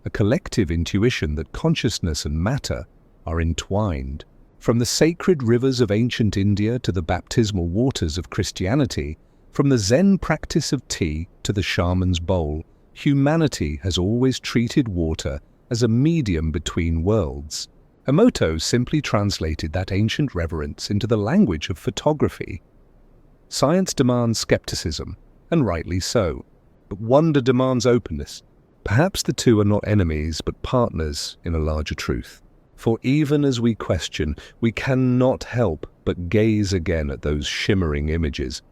a collective intuition that consciousness and matter are entwined. From the sacred rivers of ancient India to the baptismal waters of Christianity, from the Zen practice of tea to the shaman's bowl, humanity has always treated water as a medium between worlds. Emoto simply translated that ancient reverence into the language of photography. Science demands skepticism, and rightly so, but wonder demands openness. Perhaps the two are not enemies, but partners in a larger truth. For even as we question, we cannot help but gaze again at those shimmering images,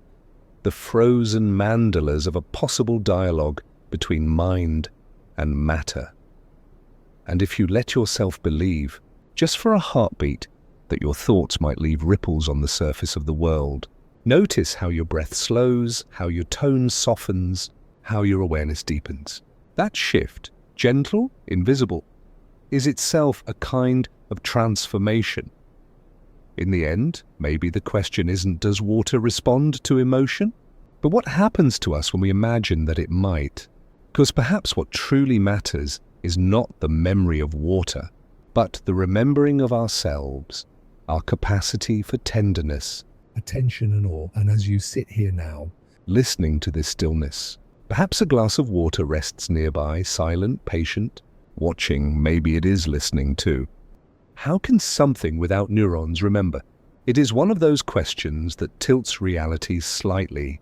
the frozen mandalas of a possible dialogue between mind and matter. And if you let yourself believe, just for a heartbeat, that your thoughts might leave ripples on the surface of the world, notice how your breath slows, how your tone softens, how your awareness deepens. That shift, gentle, invisible, is itself a kind of transformation. In the end, maybe the question isn't, does water respond to emotion? But what happens to us when we imagine that it might? Because perhaps what truly matters is not the memory of water, but the remembering of ourselves, our capacity for tenderness, Attention and awe, and as you sit here now, listening to this stillness. Perhaps a glass of water rests nearby, silent, patient, watching, maybe it is listening too. How can something without neurons remember? It is one of those questions that tilts reality slightly.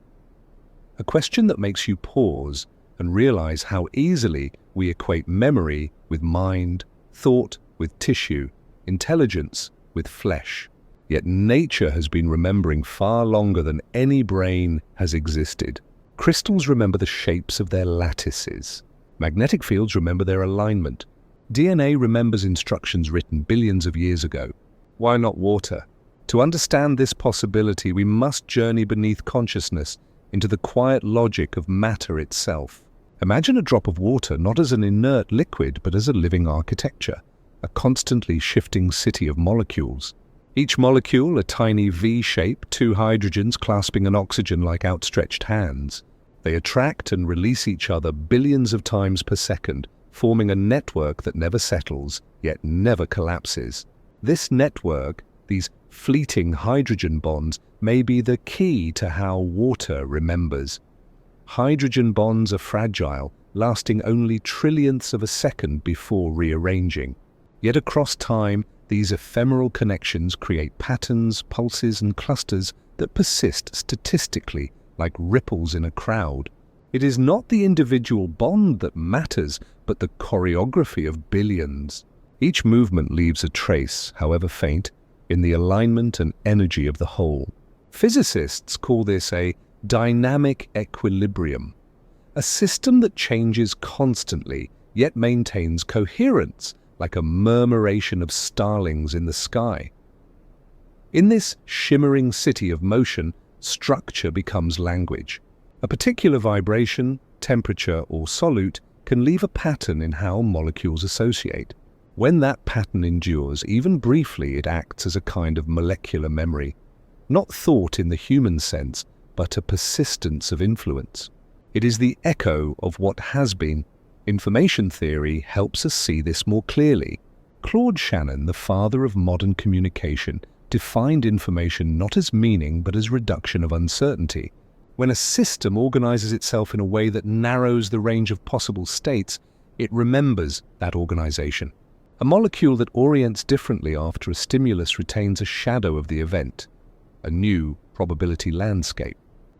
A question that makes you pause and realize how easily we equate memory with mind, thought with tissue, intelligence with flesh. Yet nature has been remembering far longer than any brain has existed. Crystals remember the shapes of their lattices. Magnetic fields remember their alignment. DNA remembers instructions written billions of years ago. Why not water? To understand this possibility, we must journey beneath consciousness into the quiet logic of matter itself. Imagine a drop of water not as an inert liquid, but as a living architecture, a constantly shifting city of molecules. Each molecule a tiny V shape, two hydrogens clasping an oxygen like outstretched hands. They attract and release each other billions of times per second, forming a network that never settles, yet never collapses. This network, these fleeting hydrogen bonds, may be the key to how water remembers. Hydrogen bonds are fragile, lasting only trillionths of a second before rearranging. Yet across time, these ephemeral connections create patterns, pulses, and clusters that persist statistically like ripples in a crowd. It is not the individual bond that matters, but the choreography of billions. Each movement leaves a trace, however faint, in the alignment and energy of the whole. Physicists call this a dynamic equilibrium, a system that changes constantly, yet maintains coherence, like a murmuration of starlings in the sky. In this shimmering city of motion, structure becomes language. A particular vibration, temperature, or solute can leave a pattern in how molecules associate. When that pattern endures, even briefly, it acts as a kind of molecular memory. Not thought in the human sense, but a persistence of influence. It is the echo of what has been. Information theory helps us see this more clearly. Claude Shannon, the father of modern communication, defined information not as meaning but as reduction of uncertainty. When a system organizes itself in a way that narrows the range of possible states, it remembers that organization. A molecule that orients differently after a stimulus retains a shadow of the event, a new probability landscape.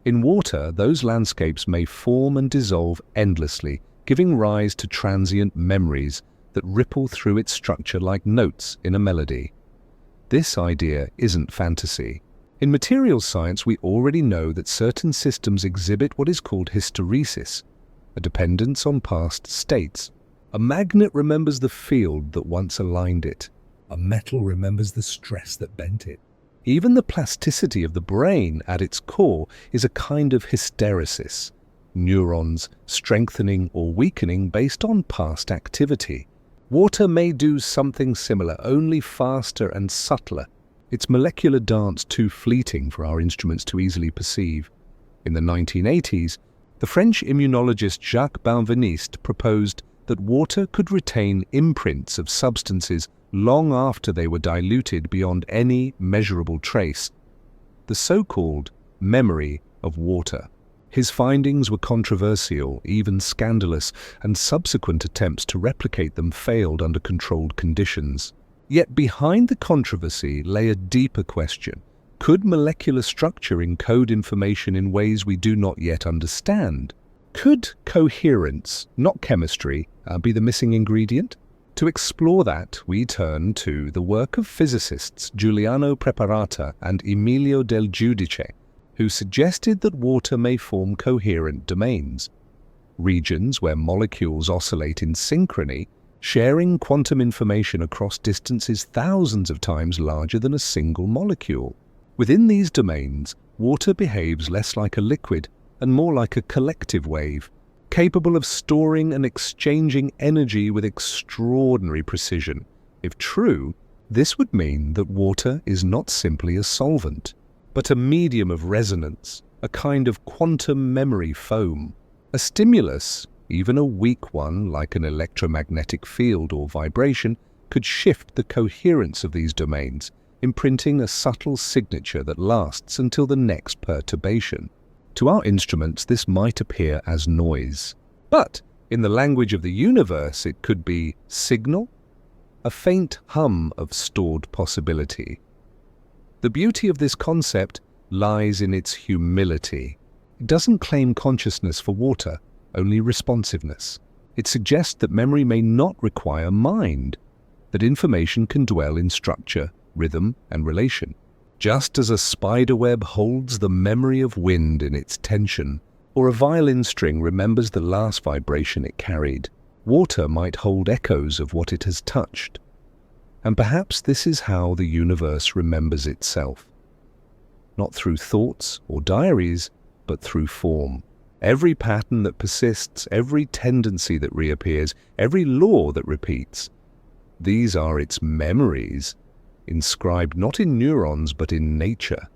In water, those landscapes may form and dissolve endlessly, giving rise to transient memories that ripple through its structure like notes in a melody. This idea isn't fantasy. In materials science, we already know that certain systems exhibit what is called hysteresis, a dependence on past states. A magnet remembers the field that once aligned it. a metal remembers the stress that bent it. Even the plasticity of the brain at its core is a kind of hysteresis, neurons strengthening or weakening based on past activity. Water may do something similar, only faster and subtler, its molecular dance too fleeting for our instruments to easily perceive. In the 1980s, the French immunologist Jacques Benveniste proposed that water could retain imprints of substances long after they were diluted beyond any measurable trace, the so-called memory of water. His findings were controversial, even scandalous, and subsequent attempts to replicate them failed under controlled conditions. Yet behind the controversy lay a deeper question. Could molecular structure encode information in ways we do not yet understand? Could coherence, not chemistry, be the missing ingredient? To explore that, we turn to the work of physicists Giuliano Preparata and Emilio Del Giudice, who suggested that water may form coherent domains, regions where molecules oscillate in synchrony, sharing quantum information across distances thousands of times larger than a single molecule. Within these domains, water behaves less like a liquid and more like a collective wave, capable of storing and exchanging energy with extraordinary precision. If true, this would mean that water is not simply a solvent, but a medium of resonance, a kind of quantum memory foam. A stimulus, even a weak one like an electromagnetic field or vibration, could shift the coherence of these domains, imprinting a subtle signature that lasts until the next perturbation. To our instruments, this might appear as noise. But in the language of the universe, it could be signal, a faint hum of stored possibility. The beauty of this concept lies in its humility. It doesn't claim consciousness for water, only responsiveness. It suggests that memory may not require mind, that information can dwell in structure, rhythm, and relation. Just as a spiderweb holds the memory of wind in its tension, or a violin string remembers the last vibration it carried, water might hold echoes of what it has touched. And perhaps this is how the universe remembers itself. Not through thoughts or diaries, but through form. Every pattern that persists, every tendency that reappears, every law that repeats. These are its memories, inscribed not in neurons but in nature.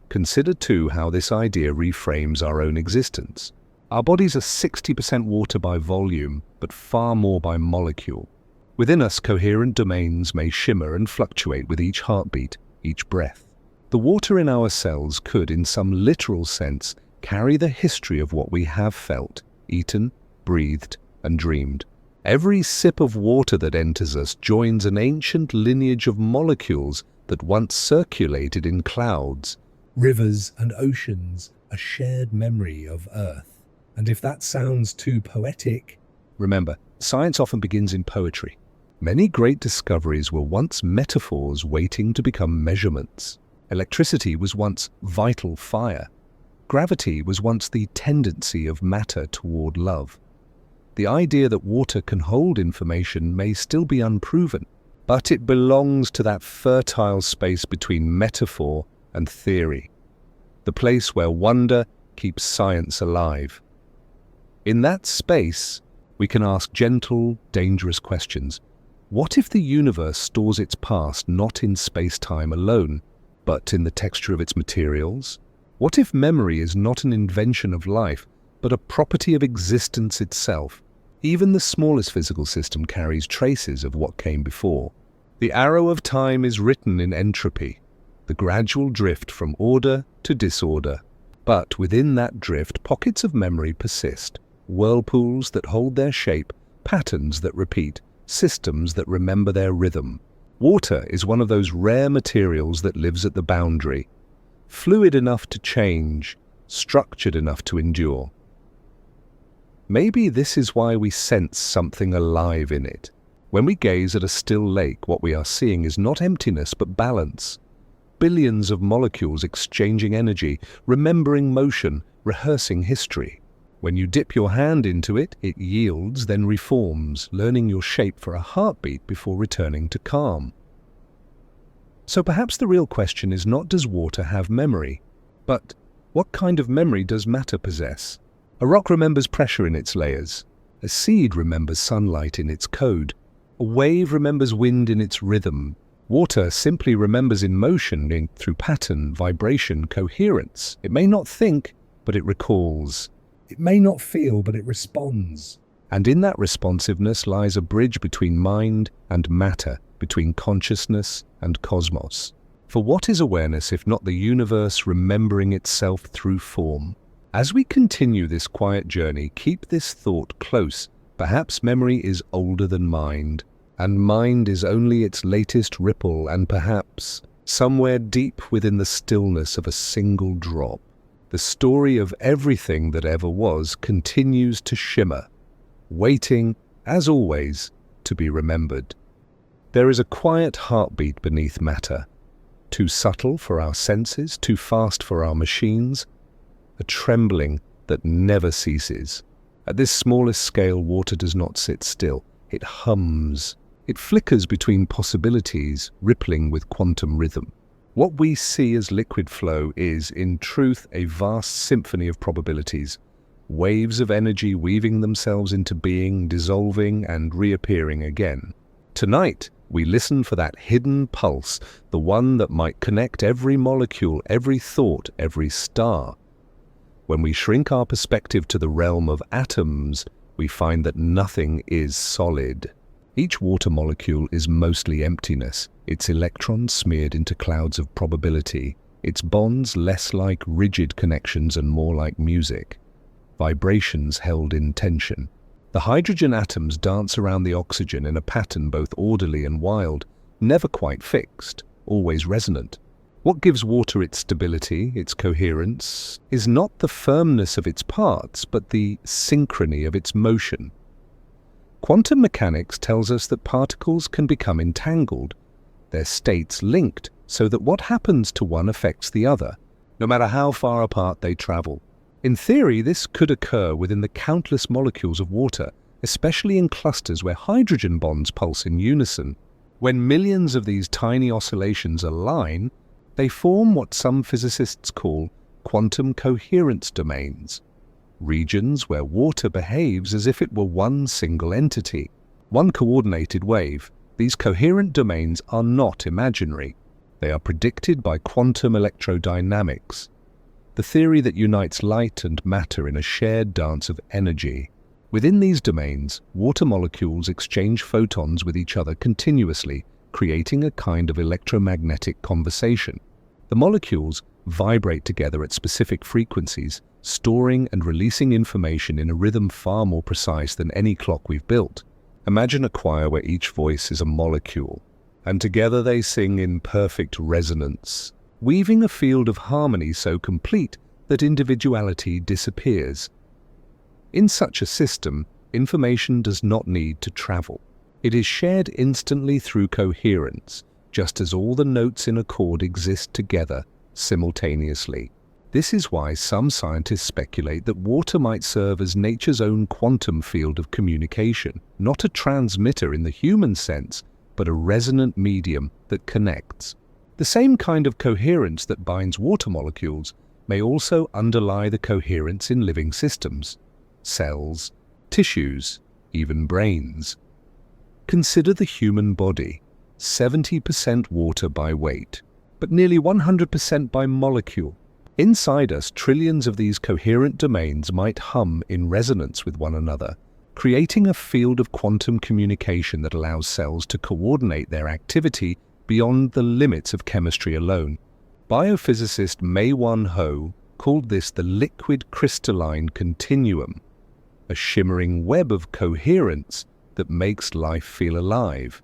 Consider too how this idea reframes our own existence. Our bodies are 60% water by volume, but far more by molecule. Within us, coherent domains may shimmer and fluctuate with each heartbeat, each breath. The water in our cells could, in some literal sense, carry the history of what we have felt, eaten, breathed, and dreamed. Every sip of water that enters us joins an ancient lineage of molecules that once circulated in clouds. Rivers and oceans, a shared memory of Earth. And if that sounds too poetic... Remember, science often begins in poetry. Many great discoveries were once metaphors waiting to become measurements. Electricity was once vital fire. Gravity was once the tendency of matter toward love. The idea that water can hold information may still be unproven, but it belongs to that fertile space between metaphor and theory, the place where wonder keeps science alive. In that space, we can ask gentle, dangerous questions. What if the universe stores its past not in space-time alone, but in the texture of its materials? What if memory is not an invention of life, but a property of existence itself? Even the smallest physical system carries traces of what came before. The arrow of time is written in entropy, the gradual drift from order to disorder. But within that drift, pockets of memory persist, whirlpools that hold their shape, patterns that repeat, systems that remember their rhythm. Water is one of those rare materials that lives at the boundary, fluid enough to change, structured enough to endure. Maybe this is why we sense something alive in it. When we gaze at a still lake, what we are seeing is not emptiness but balance. Billions of molecules exchanging energy, remembering motion, rehearsing history. When you dip your hand into it, it yields, then reforms, learning your shape for a heartbeat before returning to calm. So perhaps the real question is not does water have memory, but what kind of memory does matter possess? A rock remembers pressure in its layers. A seed remembers sunlight in its code. A wave remembers wind in its rhythm. Water simply remembers in motion through pattern, vibration, coherence. It may not think, but it recalls. It may not feel, but it responds. And in that responsiveness lies a bridge between mind and matter, between consciousness and cosmos. For what is awareness if not the universe remembering itself through form? As we continue this quiet journey, keep this thought close. Perhaps memory is older than mind, and mind is only its latest ripple, and perhaps, somewhere deep within the stillness of a single drop, The story of everything that ever was continues to shimmer, waiting, as always, to be remembered. There is a quiet heartbeat beneath matter, too subtle for our senses, too fast for our machines, a trembling that never ceases. At this smallest scale, water does not sit still. It hums. It flickers between possibilities, rippling with quantum rhythm. What we see as liquid flow is, in truth, a vast symphony of probabilities, waves of energy weaving themselves into being, dissolving and reappearing again. Tonight, we listen for that hidden pulse, the one that might connect every molecule, every thought, every star. When we shrink our perspective to the realm of atoms, we find that nothing is solid. Each water molecule is mostly emptiness, its electrons smeared into clouds of probability, its bonds less like rigid connections and more like music, vibrations held in tension. The hydrogen atoms dance around the oxygen in a pattern both orderly and wild, never quite fixed, always resonant. What gives water its stability, its coherence, is not the firmness of its parts, but the synchrony of its motion. Quantum mechanics tells us that particles can become entangled, their states linked, so that what happens to one affects the other, no matter how far apart they travel. In theory, this could occur within the countless molecules of water, especially in clusters where hydrogen bonds pulse in unison. When millions of these tiny oscillations align, they form what some physicists call quantum coherence domains, regions where water behaves as if it were one single entity, one coordinated wave. These coherent domains are not imaginary. They are predicted by quantum electrodynamics, the theory that unites light and matter in a shared dance of energy. Within these domains, water molecules exchange photons with each other continuously, creating a kind of electromagnetic conversation. The molecules vibrate together at specific frequencies, storing and releasing information in a rhythm far more precise than any clock we've built. Imagine a choir where each voice is a molecule, and together they sing in perfect resonance, weaving a field of harmony so complete that individuality disappears. In such a system, information does not need to travel. It is shared instantly through coherence, just as all the notes in a chord exist together simultaneously. This is why some scientists speculate that water might serve as nature's own quantum field of communication, not a transmitter in the human sense, but a resonant medium that connects. The same kind of coherence that binds water molecules may also underlie the coherence in living systems, cells, tissues, even brains. Consider the human body, 70% water by weight, but nearly 100% by molecule. Inside us, trillions of these coherent domains might hum in resonance with one another, creating a field of quantum communication that allows cells to coordinate their activity beyond the limits of chemistry alone. Biophysicist Mei-Wan Ho called this the liquid crystalline continuum, a shimmering web of coherence that makes life feel alive.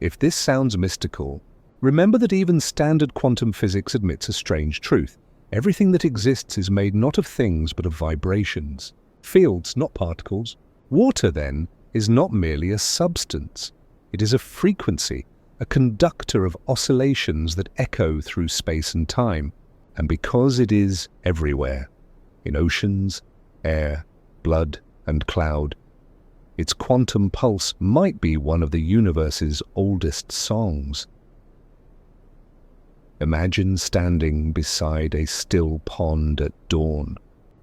If this sounds mystical, remember that even standard quantum physics admits a strange truth. Everything that exists is made not of things but of vibrations, fields, not particles. Water, then, is not merely a substance. It is a frequency, a conductor of oscillations that echo through space and time. And because it is everywhere, in oceans, air, blood, and cloud, its quantum pulse might be one of the universe's oldest songs. Imagine standing beside a still pond at dawn.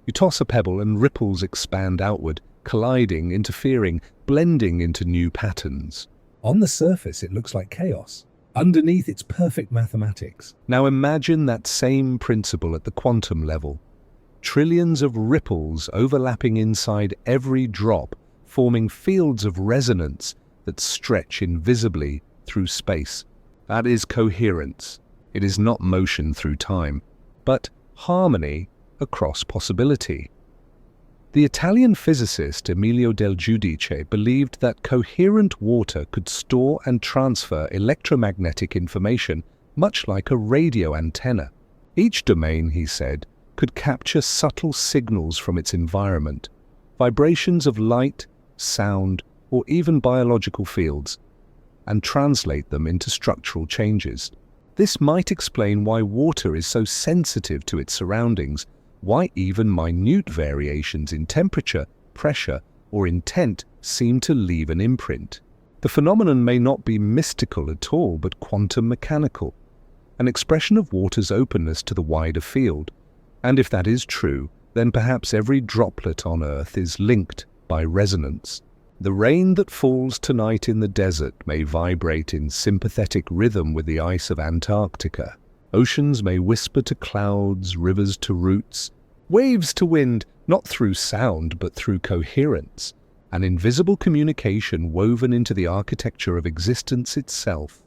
You toss a pebble and ripples expand outward, colliding, interfering, blending into new patterns. On the surface, it looks like chaos. Underneath, it's perfect mathematics. Now imagine that same principle at the quantum level. Trillions of ripples overlapping inside every drop, forming fields of resonance that stretch invisibly through space. That is coherence. It is not motion through time, but harmony across possibility. The Italian physicist Emilio del Giudice believed that coherent water could store and transfer electromagnetic information much like a radio antenna. Each domain, he said, could capture subtle signals from its environment, vibrations of light, sound, or even biological fields, and translate them into structural changes. This might explain why water is so sensitive to its surroundings, why even minute variations in temperature, pressure, or intent seem to leave an imprint. The phenomenon may not be mystical at all, but quantum mechanical, an expression of water's openness to the wider field. And if that is true, then perhaps every droplet on Earth is linked by resonance. The rain that falls tonight in the desert may vibrate in sympathetic rhythm with the ice of Antarctica. Oceans may whisper to clouds, rivers to roots, waves to wind, not through sound but through coherence, an invisible communication woven into the architecture of existence itself.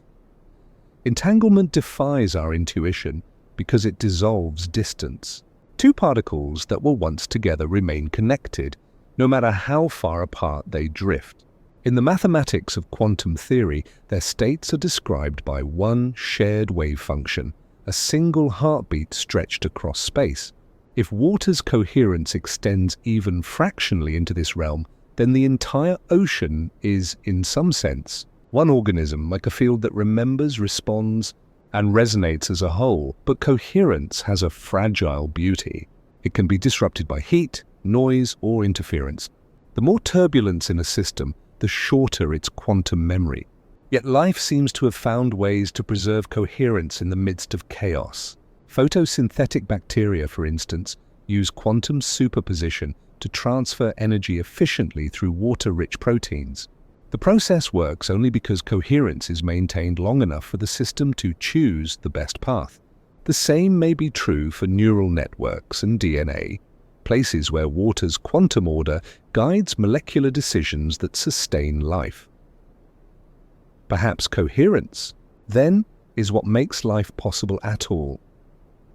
Entanglement defies our intuition because it dissolves distance. Two particles that were once together remain connected, no matter how far apart they drift. In the mathematics of quantum theory, their states are described by one shared wave function, a single heartbeat stretched across space. If water's coherence extends even fractionally into this realm, then the entire ocean is, in some sense, one organism, like a field that remembers, responds, and resonates as a whole. But coherence has a fragile beauty. It can be disrupted by heat, noise, or interference. The more turbulence in a system, the shorter its quantum memory. Yet life seems to have found ways to preserve coherence in the midst of chaos. Photosynthetic bacteria, for instance, use quantum superposition to transfer energy efficiently through water-rich proteins. The process works only because coherence is maintained long enough for the system to choose the best path. The same may be true for neural networks and DNA, places where water's quantum order guides molecular decisions that sustain life. Perhaps coherence, then, is what makes life possible at all.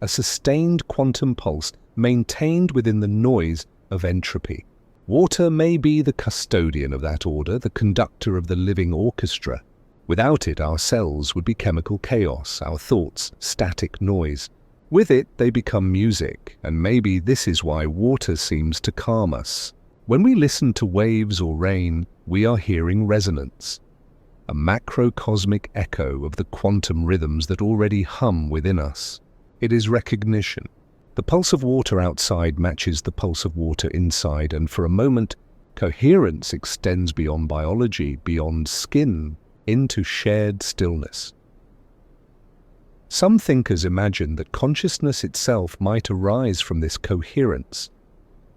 A sustained quantum pulse maintained within the noise of entropy. Water may be the custodian of that order, the conductor of the living orchestra. Without it, our cells would be chemical chaos, our thoughts static noise. With it, they become music, and maybe this is why water seems to calm us. When we listen to waves or rain, we are hearing resonance, a macrocosmic echo of the quantum rhythms that already hum within us. It is recognition. The pulse of water outside matches the pulse of water inside, and for a moment, coherence extends beyond biology, beyond skin, into shared stillness. Some thinkers imagine that consciousness itself might arise from this coherence,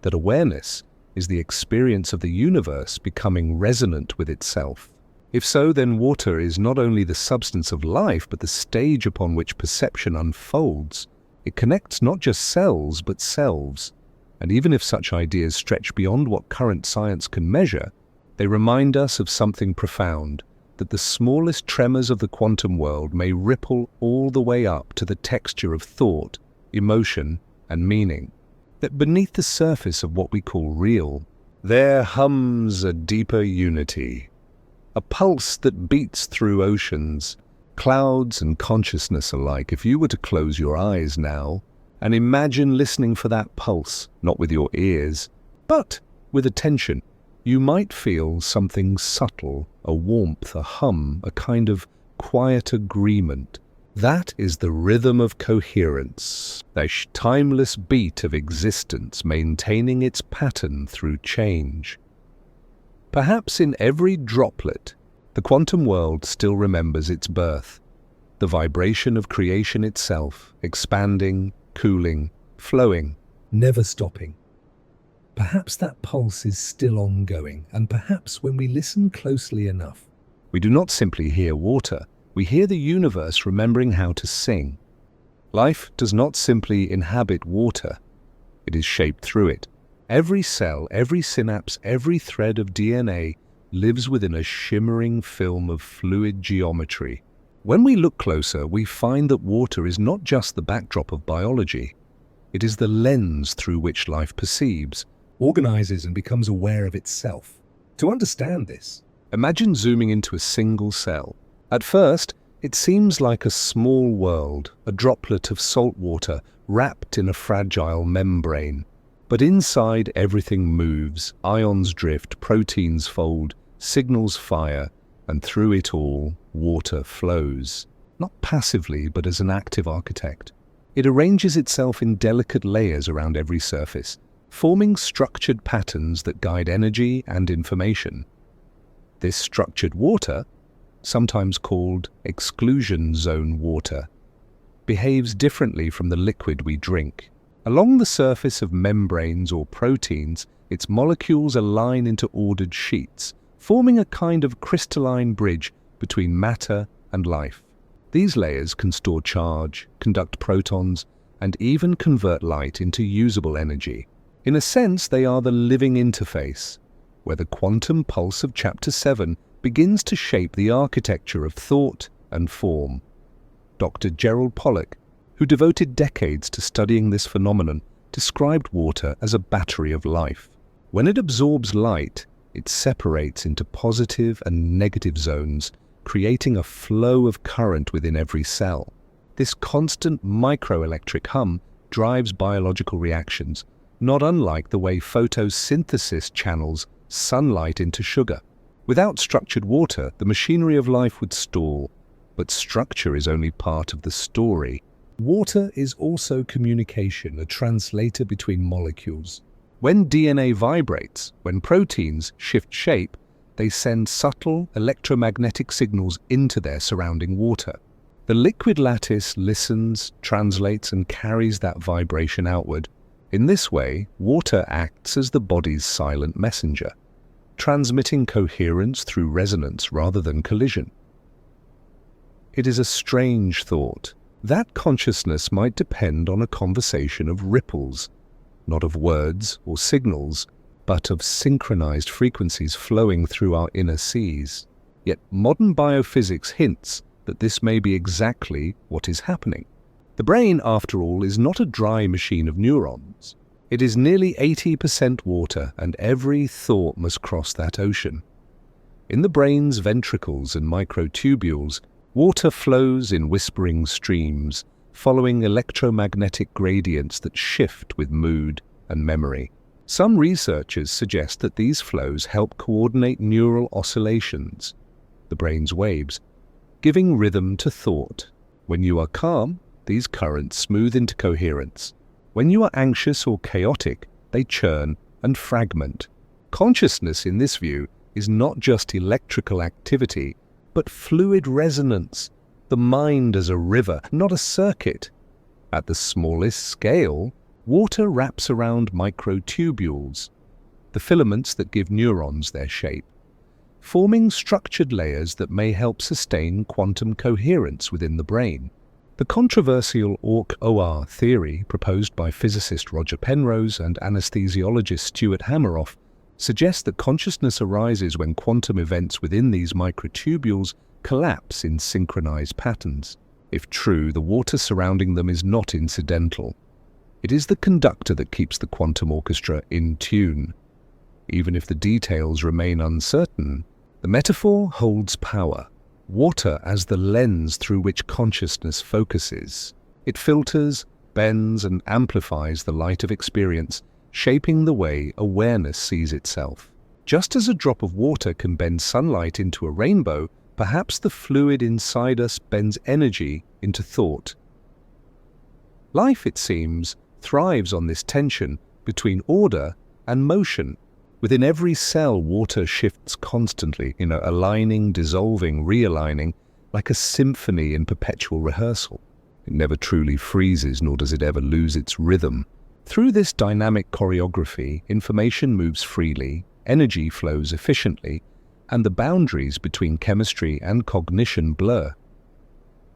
that awareness is the experience of the universe becoming resonant with itself. If so, then water is not only the substance of life, but the stage upon which perception unfolds. It connects not just cells, but selves. And even if such ideas stretch beyond what current science can measure, they remind us of something profound, that the smallest tremors of the quantum world may ripple all the way up to the texture of thought, emotion, and meaning. That beneath the surface of what we call real, there hums a deeper unity, a pulse that beats through oceans, clouds and consciousness alike. If you were to close your eyes now and imagine listening for that pulse, not with your ears, but with attention, you might feel something subtle, a warmth, a hum, a kind of quiet agreement. That is the rhythm of coherence, the timeless beat of existence maintaining its pattern through change. Perhaps in every droplet, the quantum world still remembers its birth, the vibration of creation itself, expanding, cooling, flowing, never stopping. Perhaps that pulse is still ongoing, and perhaps when we listen closely enough, we do not simply hear water, we hear the universe remembering how to sing. Life does not simply inhabit water, it is shaped through it. Every cell, every synapse, every thread of DNA lives within a shimmering film of fluid geometry. When we look closer, we find that water is not just the backdrop of biology. It is the lens through which life perceives, organizes, and becomes aware of itself. To understand this, imagine zooming into a single cell. At first, It seems like a small world, a droplet of salt water wrapped in a fragile membrane. But inside everything moves, ions drift, proteins fold, signals fire, and through it all, water flows. Not passively, but as an active architect. It arranges itself in delicate layers around every surface, forming structured patterns that guide energy and information. This structured water, sometimes called exclusion zone water, behaves differently from the liquid we drink. Along the surface of membranes or proteins, its molecules align into ordered sheets, forming a kind of crystalline bridge between matter and life. These layers can store charge, conduct protons, and even convert light into usable energy. In a sense, they are the living interface, where the quantum pulse of Chapter 7 begins to shape the architecture of thought and form. Dr. Gerald Pollack, who devoted decades to studying this phenomenon, described water as a battery of life. When it absorbs light, it separates into positive and negative zones, creating a flow of current within every cell. This constant microelectric hum drives biological reactions, not unlike the way photosynthesis channels sunlight into sugar. Without structured water, the machinery of life would stall, but structure is only part of the story. Water is also communication, a translator between molecules. When DNA vibrates, when proteins shift shape, they send subtle electromagnetic signals into their surrounding water. The liquid lattice listens, translates, and carries that vibration outward. In this way, water acts as the body's silent messenger, transmitting coherence through resonance rather than collision. It is a strange thought. That consciousness might depend on a conversation of ripples, not of words or signals, but of synchronized frequencies flowing through our inner seas. Yet modern biophysics hints that this may be exactly what is happening. The brain, after all, is not a dry machine of neurons. It is nearly 80% water, and every thought must cross that ocean. In the brain's ventricles and microtubules, water flows in whispering streams, following electromagnetic gradients that shift with mood and memory. Some researchers suggest that these flows help coordinate neural oscillations, the brain's waves, giving rhythm to thought. When you are calm, these currents smooth into coherence. When you are anxious or chaotic, they churn and fragment. Consciousness, in this view, is not just electrical activity, but fluid resonance, the mind as a river, not a circuit. At the smallest scale, water wraps around microtubules, the filaments that give neurons their shape, forming structured layers that may help sustain quantum coherence within the brain. The controversial OR theory, proposed by physicist Roger Penrose and anesthesiologist Stuart Hameroff, suggests that consciousness arises when quantum events within these microtubules collapse in synchronized patterns. If true, the water surrounding them is not incidental. It is the conductor that keeps the quantum orchestra in tune. Even if the details remain uncertain, the metaphor holds power. Water as the lens through which consciousness focuses. It filters, bends, and amplifies the light of experience, shaping the way awareness sees itself. Just as a drop of water can bend sunlight into a rainbow, perhaps the fluid inside us bends energy into thought. Life, it seems, thrives on this tension between order and motion. Within every cell, water shifts constantly, aligning, dissolving, realigning, like a symphony in perpetual rehearsal. It never truly freezes, nor does it ever lose its rhythm. Through this dynamic choreography, information moves freely, energy flows efficiently, and the boundaries between chemistry and cognition blur.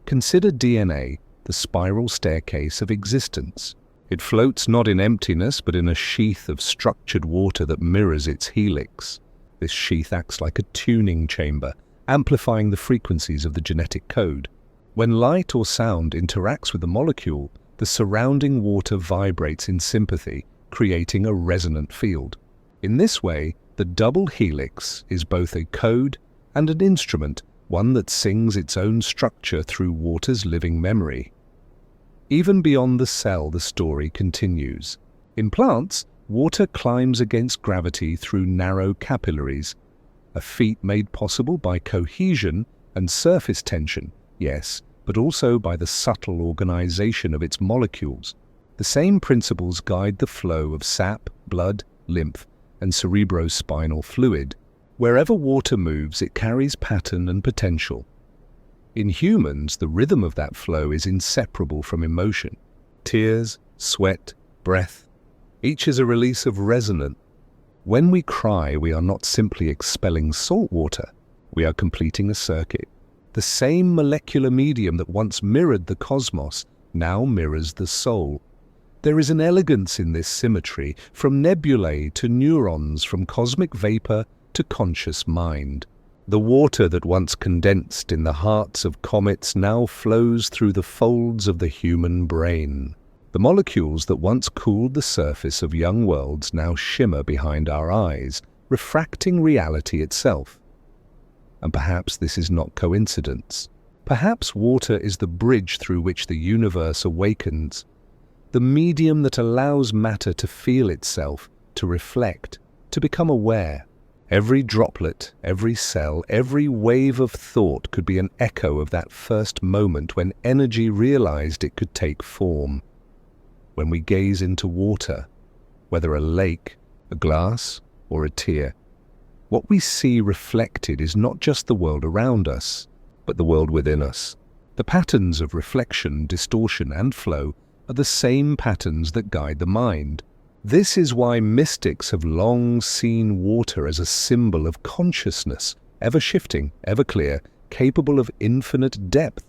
Consider DNA, the spiral staircase of existence. It floats not in emptiness, but in a sheath of structured water that mirrors its helix. This sheath acts like a tuning chamber, amplifying the frequencies of the genetic code. When light or sound interacts with the molecule, the surrounding water vibrates in sympathy, creating a resonant field. In this way, the double helix is both a code and an instrument one that sings its own structure through water's living memory. Even beyond the cell, the story continues. In plants, water climbs against gravity through narrow capillaries, a feat made possible by cohesion and surface tension, yes, but also by the subtle organization of its molecules. The same principles guide the flow of sap, blood, lymph, and cerebrospinal fluid. Wherever water moves, it carries pattern and potential. In humans, the rhythm of that flow is inseparable from emotion. Tears, sweat, breath, each is a release of resonance. When we cry, we are not simply expelling salt water, we are completing a circuit. The same molecular medium that once mirrored the cosmos now mirrors the soul. There is an elegance in this symmetry, from nebulae to neurons, from cosmic vapor to conscious mind. The water that once condensed in the hearts of comets now flows through the folds of the human brain. The molecules that once cooled the surface of young worlds now shimmer behind our eyes, refracting reality itself. And perhaps this is not coincidence. Perhaps water is the bridge through which the universe awakens, the medium that allows matter to feel itself, to reflect, to become aware. Every droplet, every cell, every wave of thought could be an echo of that first moment when energy realized it could take form. When we gaze into water, whether a lake, a glass, or a tear, what we see reflected is not just the world around us, but the world within us. The patterns of reflection, distortion, and flow are the same patterns that guide the mind. This is why mystics have long seen water as a symbol of consciousness, ever shifting, ever clear, capable of infinite depth.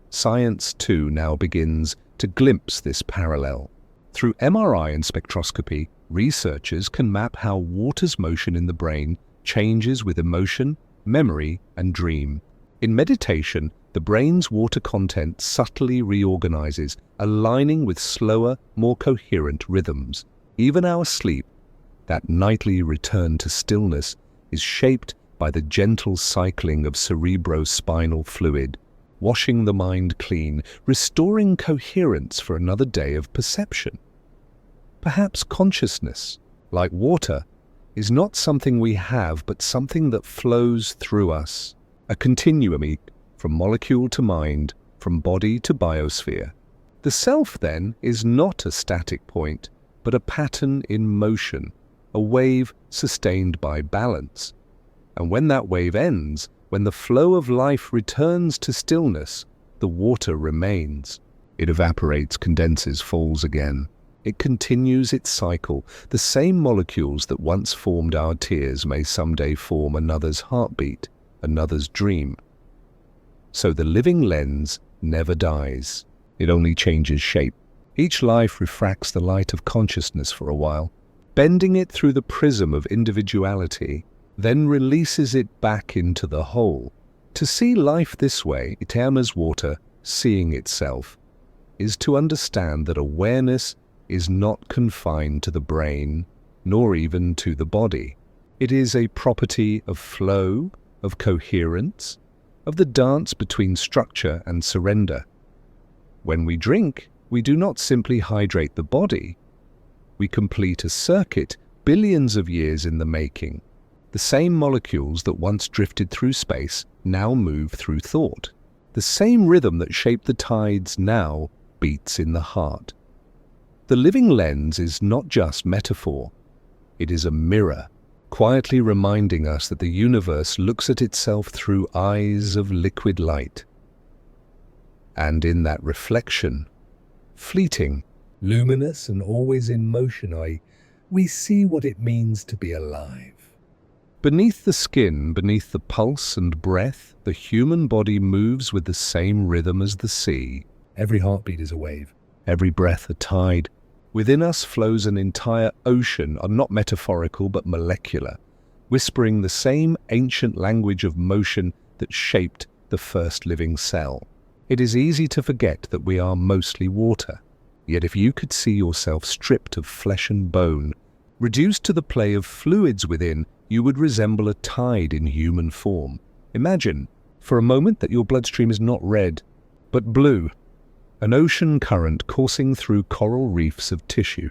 Science, too, now begins to glimpse this parallel. Through MRI and spectroscopy, researchers can map how water's motion in the brain changes with emotion, memory, and dream. In meditation, the brain's water content subtly reorganizes, aligning with slower, more coherent rhythms. Even our sleep, that nightly return to stillness, is shaped by the gentle cycling of cerebrospinal fluid, washing the mind clean, restoring coherence for another day of perception. Perhaps consciousness, like water, is not something we have, but something that flows through us, a continuum from molecule to mind, from body to biosphere. The self, then, is not a static point, but a pattern in motion, a wave sustained by balance. And when that wave ends, when the flow of life returns to stillness, the water remains. It evaporates, condenses, falls again. It continues its cycle. The same molecules that once formed our tears may someday form another's heartbeat, another's dream. So the living lens never dies. It only changes shape. Each life refracts the light of consciousness for a while, bending it through the prism of individuality, then releases it back into the whole. To see life this way, Iterma's water, seeing itself, is to understand that awareness is not confined to the brain, nor even to the body. It is a property of flow, of coherence, of the dance between structure and surrender. When we drink, we do not simply hydrate the body. We complete a circuit billions of years in the making. The same molecules that once drifted through space now move through thought. The same rhythm that shaped the tides now beats in the heart. The living lens is not just metaphor. It is a mirror, quietly reminding us that the universe looks at itself through eyes of liquid light. And in that reflection, fleeting, luminous and always in motion, we see what it means to be alive. Beneath the skin, beneath the pulse and breath, the human body moves with the same rhythm as the sea. Every heartbeat is a wave. Every breath a tide. Within us flows an entire ocean, not metaphorical but molecular, whispering the same ancient language of motion that shaped the first living cell. It is easy to forget that we are mostly water. Yet if you could see yourself stripped of flesh and bone, reduced to the play of fluids within, you would resemble a tide in human form. Imagine for a moment that your bloodstream is not red, but blue, an ocean current coursing through coral reefs of tissue.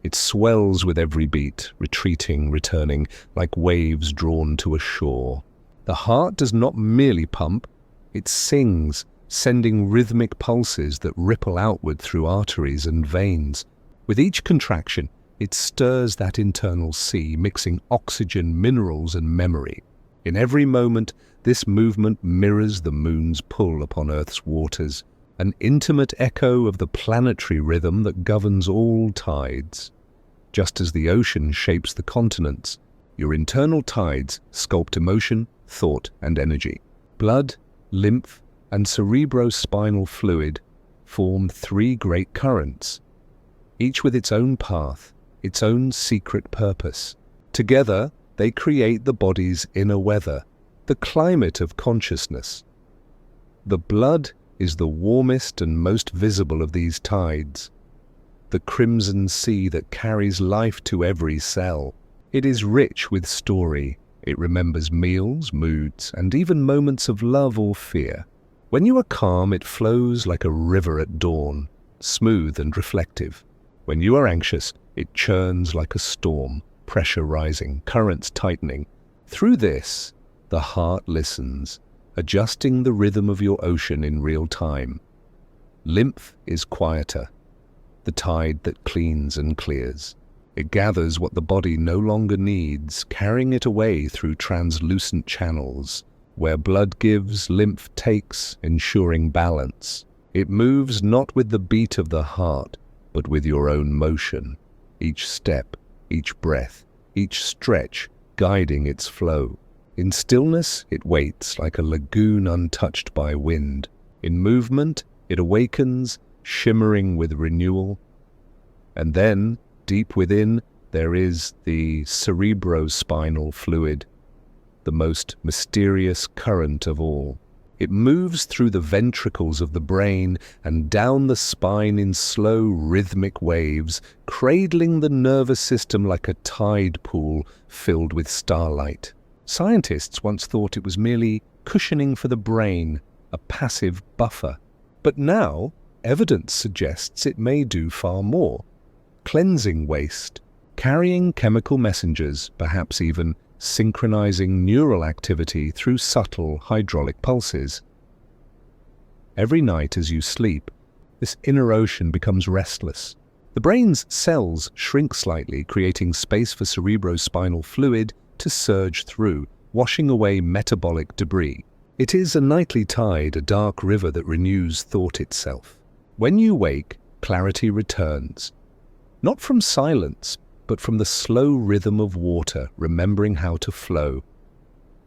It swells with every beat, retreating, returning, like waves drawn to a shore. The heart does not merely pump, it sings, sending rhythmic pulses that ripple outward through arteries and veins. With each contraction, it stirs that internal sea, mixing oxygen, minerals, and memory. In every moment, this movement mirrors the moon's pull upon Earth's waters, an intimate echo of the planetary rhythm that governs all tides. Just as the ocean shapes the continents, your internal tides sculpt emotion, thought, and energy. Blood, lymph, and cerebrospinal fluid form three great currents, each with its own path, its own secret purpose. Together, they create the body's inner weather, the climate of consciousness. The blood is the warmest and most visible of these tides, the crimson sea that carries life to every cell. It is rich with story. It remembers meals, moods, and even moments of love or fear. When you are calm, it flows like a river at dawn, smooth and reflective. When you are anxious, it churns like a storm, pressure rising, currents tightening. Through this, the heart listens, adjusting the rhythm of your ocean in real time. Lymph is quieter, the tide that cleans and clears. It gathers what the body no longer needs, carrying it away through translucent channels. Where blood gives, lymph takes, ensuring balance. It moves not with the beat of the heart, but with your own motion. Each step, each breath, each stretch, guiding its flow. In stillness, it waits like a lagoon untouched by wind. In movement, it awakens, shimmering with renewal. And then, deep within, there is the cerebrospinal fluid, the most mysterious current of all. It moves through the ventricles of the brain and down the spine in slow, rhythmic waves, cradling the nervous system like a tide pool filled with starlight. Scientists once thought it was merely cushioning for the brain, a passive buffer. But now, evidence suggests it may do far more. Cleansing waste, carrying chemical messengers, perhaps even synchronizing neural activity through subtle hydraulic pulses. Every night as you sleep, this inner ocean becomes restless. The brain's cells shrink slightly, creating space for cerebrospinal fluid to surge through, washing away metabolic debris. It is a nightly tide, a dark river that renews thought itself. When you wake, clarity returns. Not from silence, but from the slow rhythm of water, remembering how to flow.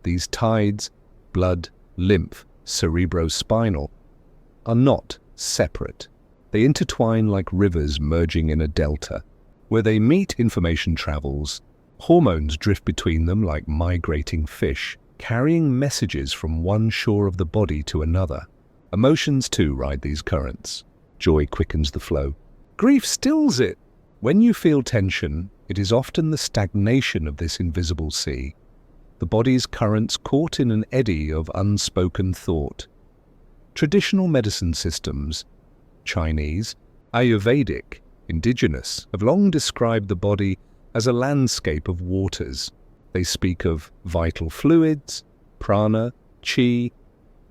These tides, blood, lymph, cerebrospinal, are not separate. They intertwine like rivers merging in a delta. Where they meet, information travels. Hormones drift between them like migrating fish, carrying messages from one shore of the body to another. Emotions too ride these currents. Joy quickens the flow. Grief stills it. When you feel tension, it is often the stagnation of this invisible sea, the body's currents caught in an eddy of unspoken thought. Traditional medicine systems, Chinese, Ayurvedic, indigenous, have long described the body as a landscape of waters. They speak of vital fluids, prana, chi,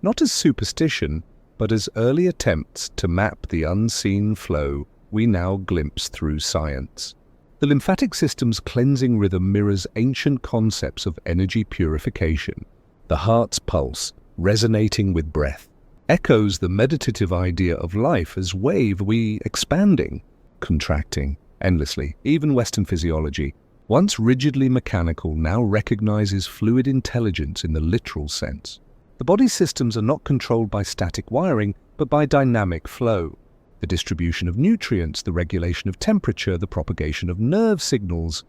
not as superstition, but as early attempts to map the unseen flow we now glimpse through science. The lymphatic system's cleansing rhythm mirrors ancient concepts of energy purification. The heart's pulse, resonating with breath, echoes the meditative idea of life as wave expanding, contracting endlessly. Even Western physiology, once rigidly mechanical, now recognizes fluid intelligence in the literal sense. The body's systems are not controlled by static wiring, but by dynamic flow. The distribution of nutrients, the regulation of temperature, the propagation of nerve signals,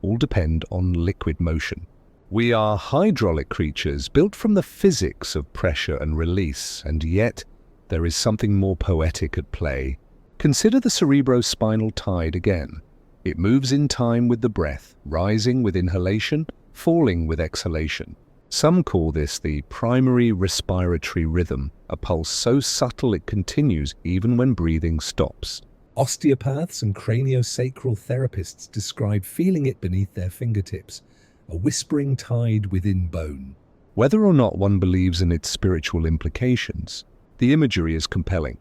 all depend on liquid motion. We are hydraulic creatures built from the physics of pressure and release, and yet there is something more poetic at play. Consider the cerebrospinal tide again. It moves in time with the breath, rising with inhalation, falling with exhalation. Some call this the primary respiratory rhythm, a pulse so subtle it continues even when breathing stops. Osteopaths and craniosacral therapists describe feeling it beneath their fingertips, a whispering tide within bone. Whether or not one believes in its spiritual implications, the imagery is compelling.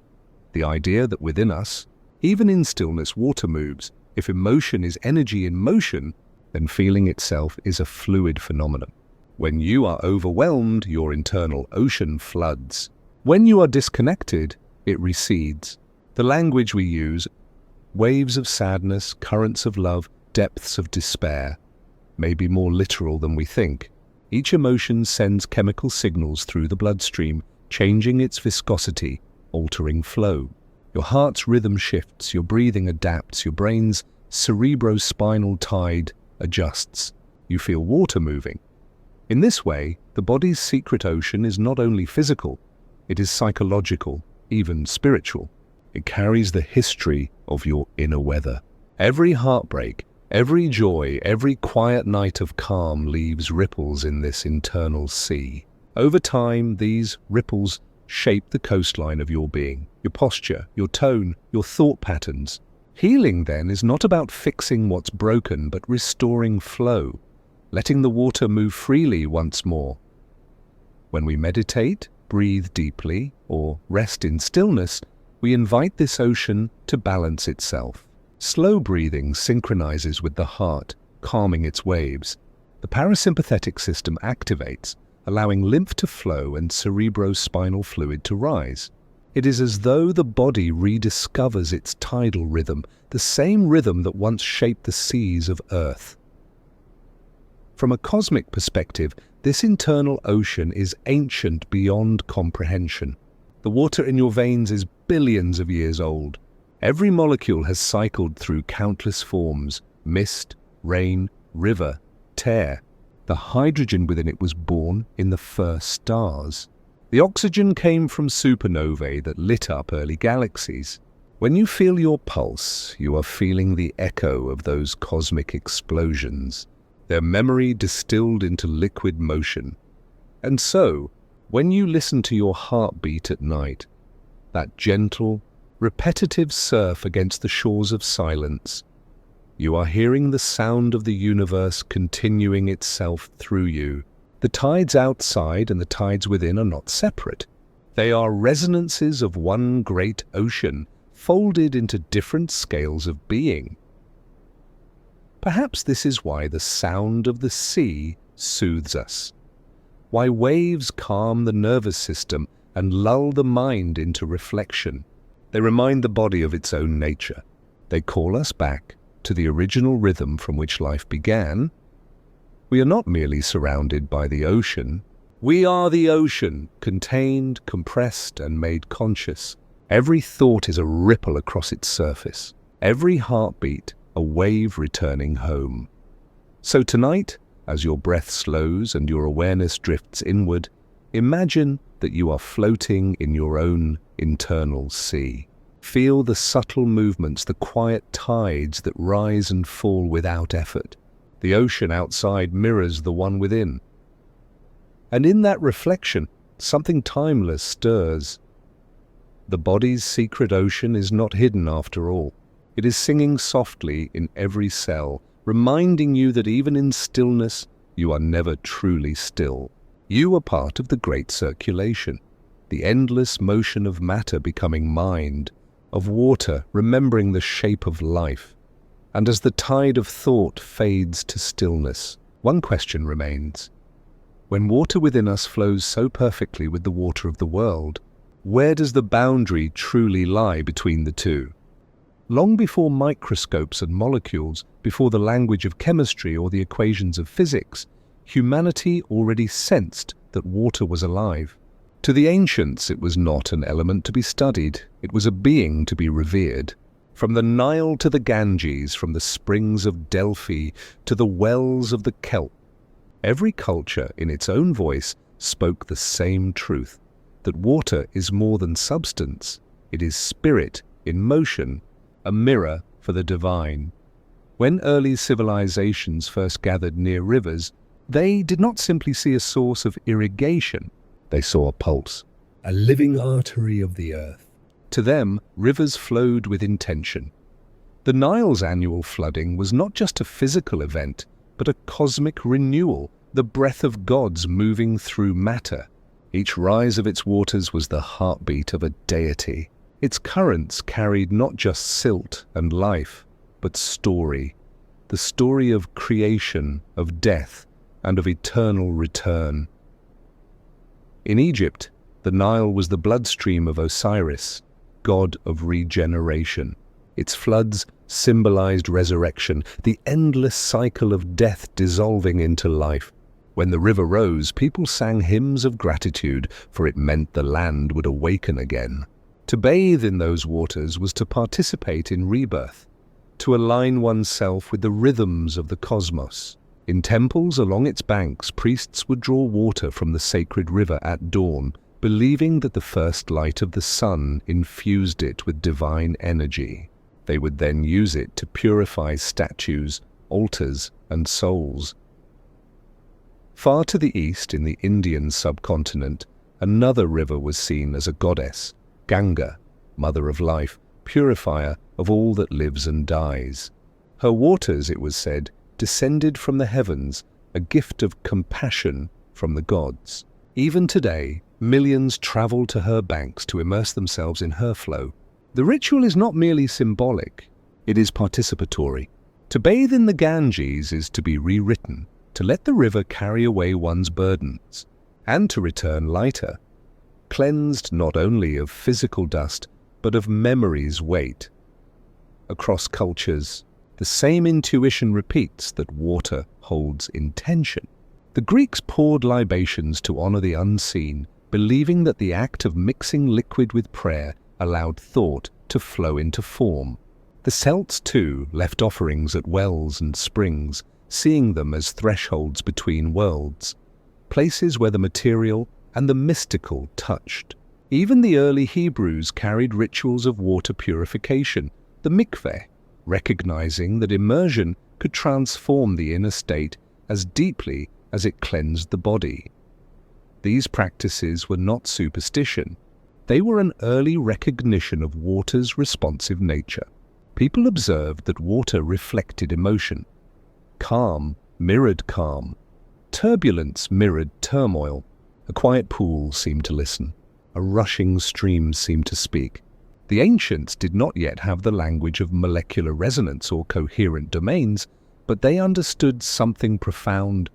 The idea that within us, even in stillness, water moves. If emotion is energy in motion, then feeling itself is a fluid phenomenon. When you are overwhelmed, your internal ocean floods. When you are disconnected, it recedes. The language we use, waves of sadness, currents of love, depths of despair, may be more literal than we think. Each emotion sends chemical signals through the bloodstream, changing its viscosity, altering flow. Your heart's rhythm shifts, your breathing adapts, your brain's cerebrospinal tide adjusts. You feel water moving. In this way, the body's secret ocean is not only physical, it is psychological, even spiritual. It carries the history of your inner weather. Every heartbreak, every joy, every quiet night of calm leaves ripples in this internal sea. Over time, these ripples shape the coastline of your being, your posture, your tone, your thought patterns. Healing, then, is not about fixing what's broken, but restoring flow, letting the water move freely once more. When we meditate, breathe deeply, or rest in stillness, we invite this ocean to balance itself. Slow breathing synchronizes with the heart, calming its waves. The parasympathetic system activates, allowing lymph to flow and cerebrospinal fluid to rise. It is as though the body rediscovers its tidal rhythm, the same rhythm that once shaped the seas of Earth. From a cosmic perspective, this internal ocean is ancient beyond comprehension. The water in your veins is billions of years old. Every molecule has cycled through countless forms: mist, rain, river, tear. The hydrogen within it was born in the first stars. The oxygen came from supernovae that lit up early galaxies. When you feel your pulse, you are feeling the echo of those cosmic explosions, their memory distilled into liquid motion. And so, when you listen to your heartbeat at night, that gentle, repetitive surf against the shores of silence, you are hearing the sound of the universe continuing itself through you. The tides outside and the tides within are not separate. They are resonances of one great ocean, folded into different scales of being. Perhaps this is why the sound of the sea soothes us, why waves calm the nervous system and lull the mind into reflection. They remind the body of its own nature. They call us back to the original rhythm from which life began. We are not merely surrounded by the ocean. We are the ocean, contained, compressed, and made conscious. Every thought is a ripple across its surface. Every heartbeat, a wave returning home. So tonight, as your breath slows and your awareness drifts inward, imagine that you are floating in your own internal sea. Feel the subtle movements, the quiet tides that rise and fall without effort. The ocean outside mirrors the one within. And in that reflection, something timeless stirs. The body's secret ocean is not hidden after all. It is singing softly in every cell, reminding you that even in stillness, you are never truly still. You are part of the great circulation, the endless motion of matter becoming mind, of water remembering the shape of life. And as the tide of thought fades to stillness, one question remains. When water within us flows so perfectly with the water of the world, where does the boundary truly lie between the two? Long before microscopes and molecules, before the language of chemistry or the equations of physics, humanity already sensed that water was alive. To the ancients, it was not an element to be studied. It was a being to be revered. From the Nile to the Ganges, from the springs of Delphi to the wells of the Kelp, every culture in its own voice spoke the same truth, that water is more than substance. It is spirit in motion, a mirror for the divine. When early civilizations first gathered near rivers, They did not simply see a source of irrigation, they saw a pulse. A living artery of the earth. To them, rivers flowed with intention. The Nile's annual flooding was not just a physical event, but a cosmic renewal, the breath of gods moving through matter. Each rise of its waters was the heartbeat of a deity. Its currents carried not just silt and life, but story. The story of creation, of death, and of eternal return. In Egypt, the Nile was the bloodstream of Osiris, god of regeneration. Its floods symbolized resurrection, the endless cycle of death dissolving into life. When the river rose, people sang hymns of gratitude, for it meant the land would awaken again. To bathe in those waters was to participate in rebirth, to align oneself with the rhythms of the cosmos. In temples along its banks, priests would draw water from the sacred river at dawn, believing that the first light of the sun infused it with divine energy. They would then use it to purify statues, altars, and souls. Far to the east, in the Indian subcontinent, another river was seen as a goddess, Ganga, mother of life, purifier of all that lives and dies. Her waters, it was said, descended from the heavens, a gift of compassion from the gods. Even today, millions travel to her banks to immerse themselves in her flow. The ritual is not merely symbolic, it is participatory. To bathe in the Ganges is to be rewritten, to let the river carry away one's burdens, and to return lighter, cleansed not only of physical dust, but of memory's weight. Across cultures, the same intuition repeats that water holds intention. The Greeks poured libations to honor the unseen, believing that the act of mixing liquid with prayer allowed thought to flow into form. The Celts, too, left offerings at wells and springs, seeing them as thresholds between worlds, places where the material and the mystical touched. Even the early Hebrews carried rituals of water purification, the mikveh, recognizing that immersion could transform the inner state as deeply as it cleansed the body. These practices were not superstition. They were an early recognition of water's responsive nature. People observed that water reflected emotion. Calm mirrored calm. Turbulence mirrored turmoil. A quiet pool seemed to listen. A rushing stream seemed to speak. The ancients did not yet have the language of molecular resonance or coherent domains, but they understood something profound,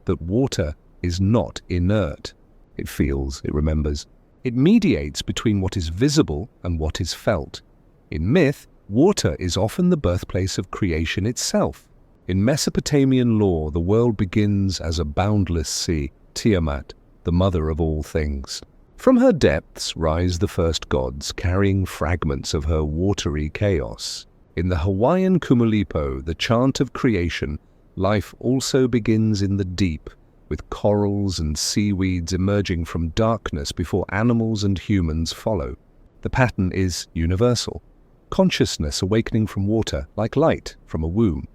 that water is not inert. It feels, it remembers. It mediates between what is visible and what is felt. In myth, water is often the birthplace of creation itself. In Mesopotamian lore, the world begins as a boundless sea, Tiamat, the mother of all things. From her depths rise the first gods, carrying fragments of her watery chaos. In the Hawaiian Kumulipo, the chant of creation, life also begins in the deep, with corals and seaweeds emerging from darkness before animals and humans follow. The pattern is universal. Consciousness awakening from water, like light from a womb.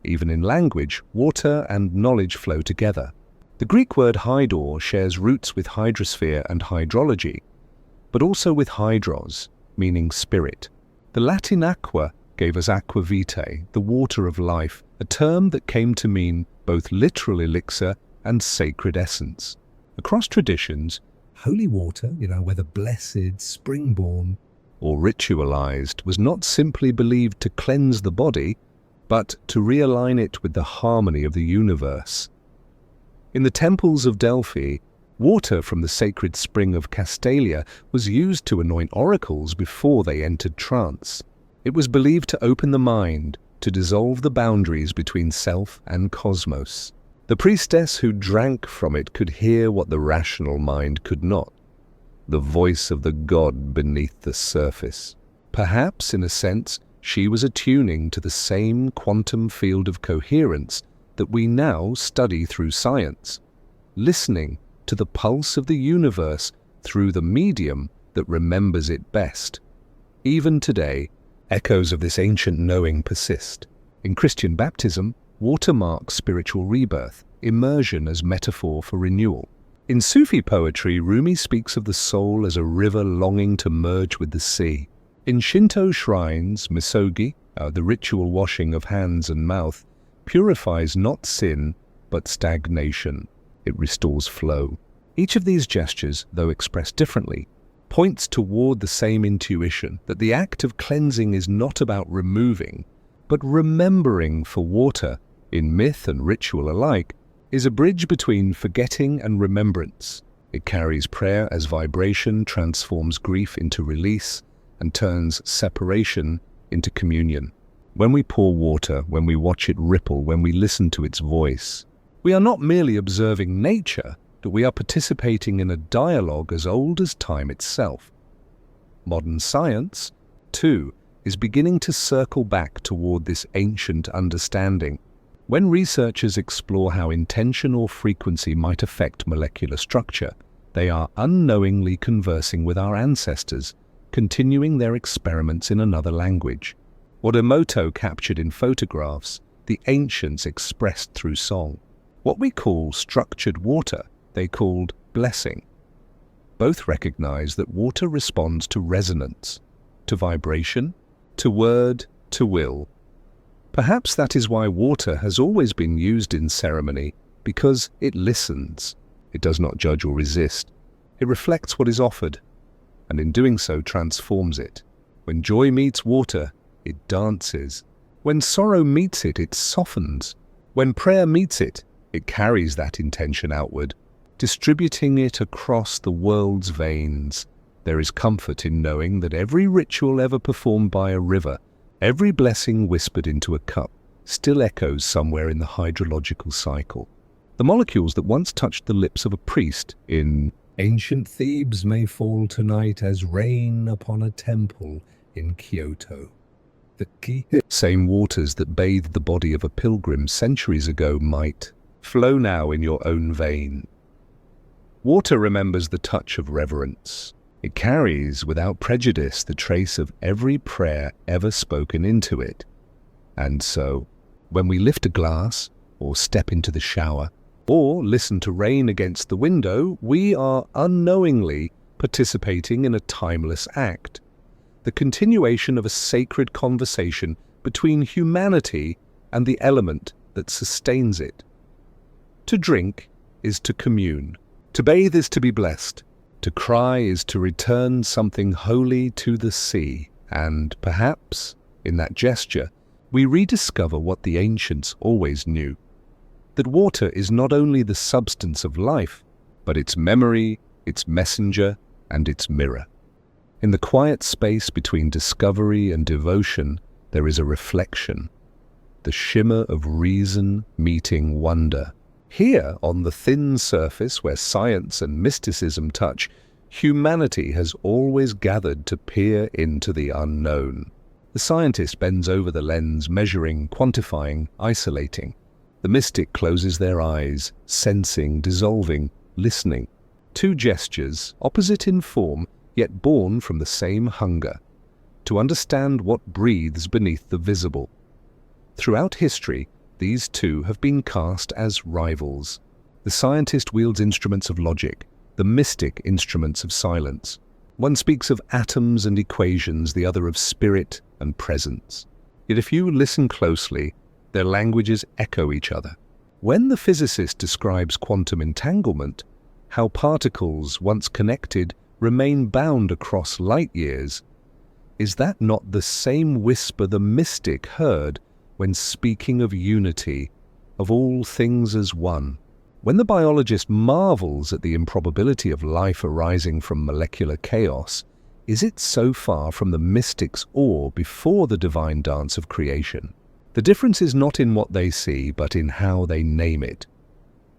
Even in language, water and knowledge flow together. The Greek word hydor shares roots with hydrosphere and hydrology, but also with hydros, meaning spirit. The Latin aqua gave us aqua vitae, the water of life, a term that came to mean both literal elixir and sacred essence. Across traditions, Holy water, whether blessed, springborn, or ritualized, was not simply believed to cleanse the body, but to realign it with the harmony of the universe. In the temples of Delphi, water from the sacred spring of Castalia was used to anoint oracles before they entered trance. It was believed to open the mind, to dissolve the boundaries between self and cosmos. The priestess who drank from it could hear what the rational mind could not, the voice of the god beneath the surface. Perhaps, in a sense, she was attuning to the same quantum field of coherence that we now study through science, listening to the pulse of the universe through the medium that remembers it best. Even today, echoes of this ancient knowing persist. In Christian baptism, water marks spiritual rebirth. immersion as metaphor for renewal. In Sufi poetry, Rumi speaks of the soul as a river longing to merge with the sea. In Shinto shrines, misogi, the ritual washing of hands and mouth, purifies not sin, but stagnation. It restores flow. Each of these gestures, though expressed differently, points toward the same intuition that the act of cleansing is not about removing, but remembering. For water, in myth and ritual alike, is a bridge between forgetting and remembrance. It carries prayer as vibration, transforms grief into release, and turns separation into communion. When we pour water, when we watch it ripple, when we listen to its voice, we are not merely observing nature, but we are participating in a dialogue as old as time itself. Modern science, too, is beginning to circle back toward this ancient understanding. When researchers explore how intention or frequency might affect molecular structure, they are unknowingly conversing with our ancestors, continuing their experiments in another language. What Emoto captured in photographs, the ancients expressed through song. What we call structured water, they called blessing. Both recognize that water responds to resonance, to vibration, to word, to will. Perhaps that is why water has always been used in ceremony, because it listens. It does not judge or resist. It reflects what is offered, and in doing so transforms it. When joy meets water, it dances. When sorrow meets it, it softens. When prayer meets it, it carries that intention outward, distributing it across the world's veins. There is comfort in knowing that every ritual ever performed by a river, every blessing whispered into a cup, still echoes somewhere in the hydrological cycle. The molecules that once touched the lips of a priest in Ancient Thebes may fall tonight as rain upon a temple in Kyoto. The same waters that bathed the body of a pilgrim centuries ago might flow now in your own vein. Water remembers the touch of reverence. It carries, without prejudice, the trace of every prayer ever spoken into it. And so, when we lift a glass, or step into the shower, or listen to rain against the window, we are unknowingly participating in a timeless act, the continuation of a sacred conversation between humanity and the element that sustains it. To drink is to commune. To bathe is to be blessed. To cry is to return something holy to the sea. And perhaps, in that gesture, we rediscover what the ancients always knew, that water is not only the substance of life, but its memory, its messenger, and its mirror. In the quiet space between discovery and devotion, there is a reflection, the shimmer of reason meeting wonder. Here, on the thin surface where science and mysticism touch, humanity has always gathered to peer into the unknown. The scientist bends over the lens, measuring, quantifying, isolating. The mystic closes their eyes, sensing, dissolving, listening. Two gestures, opposite in form, yet born from the same hunger, to understand what breathes beneath the visible. Throughout history, these two have been cast as rivals. The scientist wields instruments of logic, the mystic instruments of silence. One speaks of atoms and equations, the other of spirit and presence. Yet if you listen closely, their languages echo each other. When the physicist describes quantum entanglement, how particles, once connected, remain bound across light years, is that not the same whisper the mystic heard when speaking of unity, of all things as one? When the biologist marvels at the improbability of life arising from molecular chaos, is it so far from the mystic's awe before the divine dance of creation? The difference is not in what they see, but in how they name it.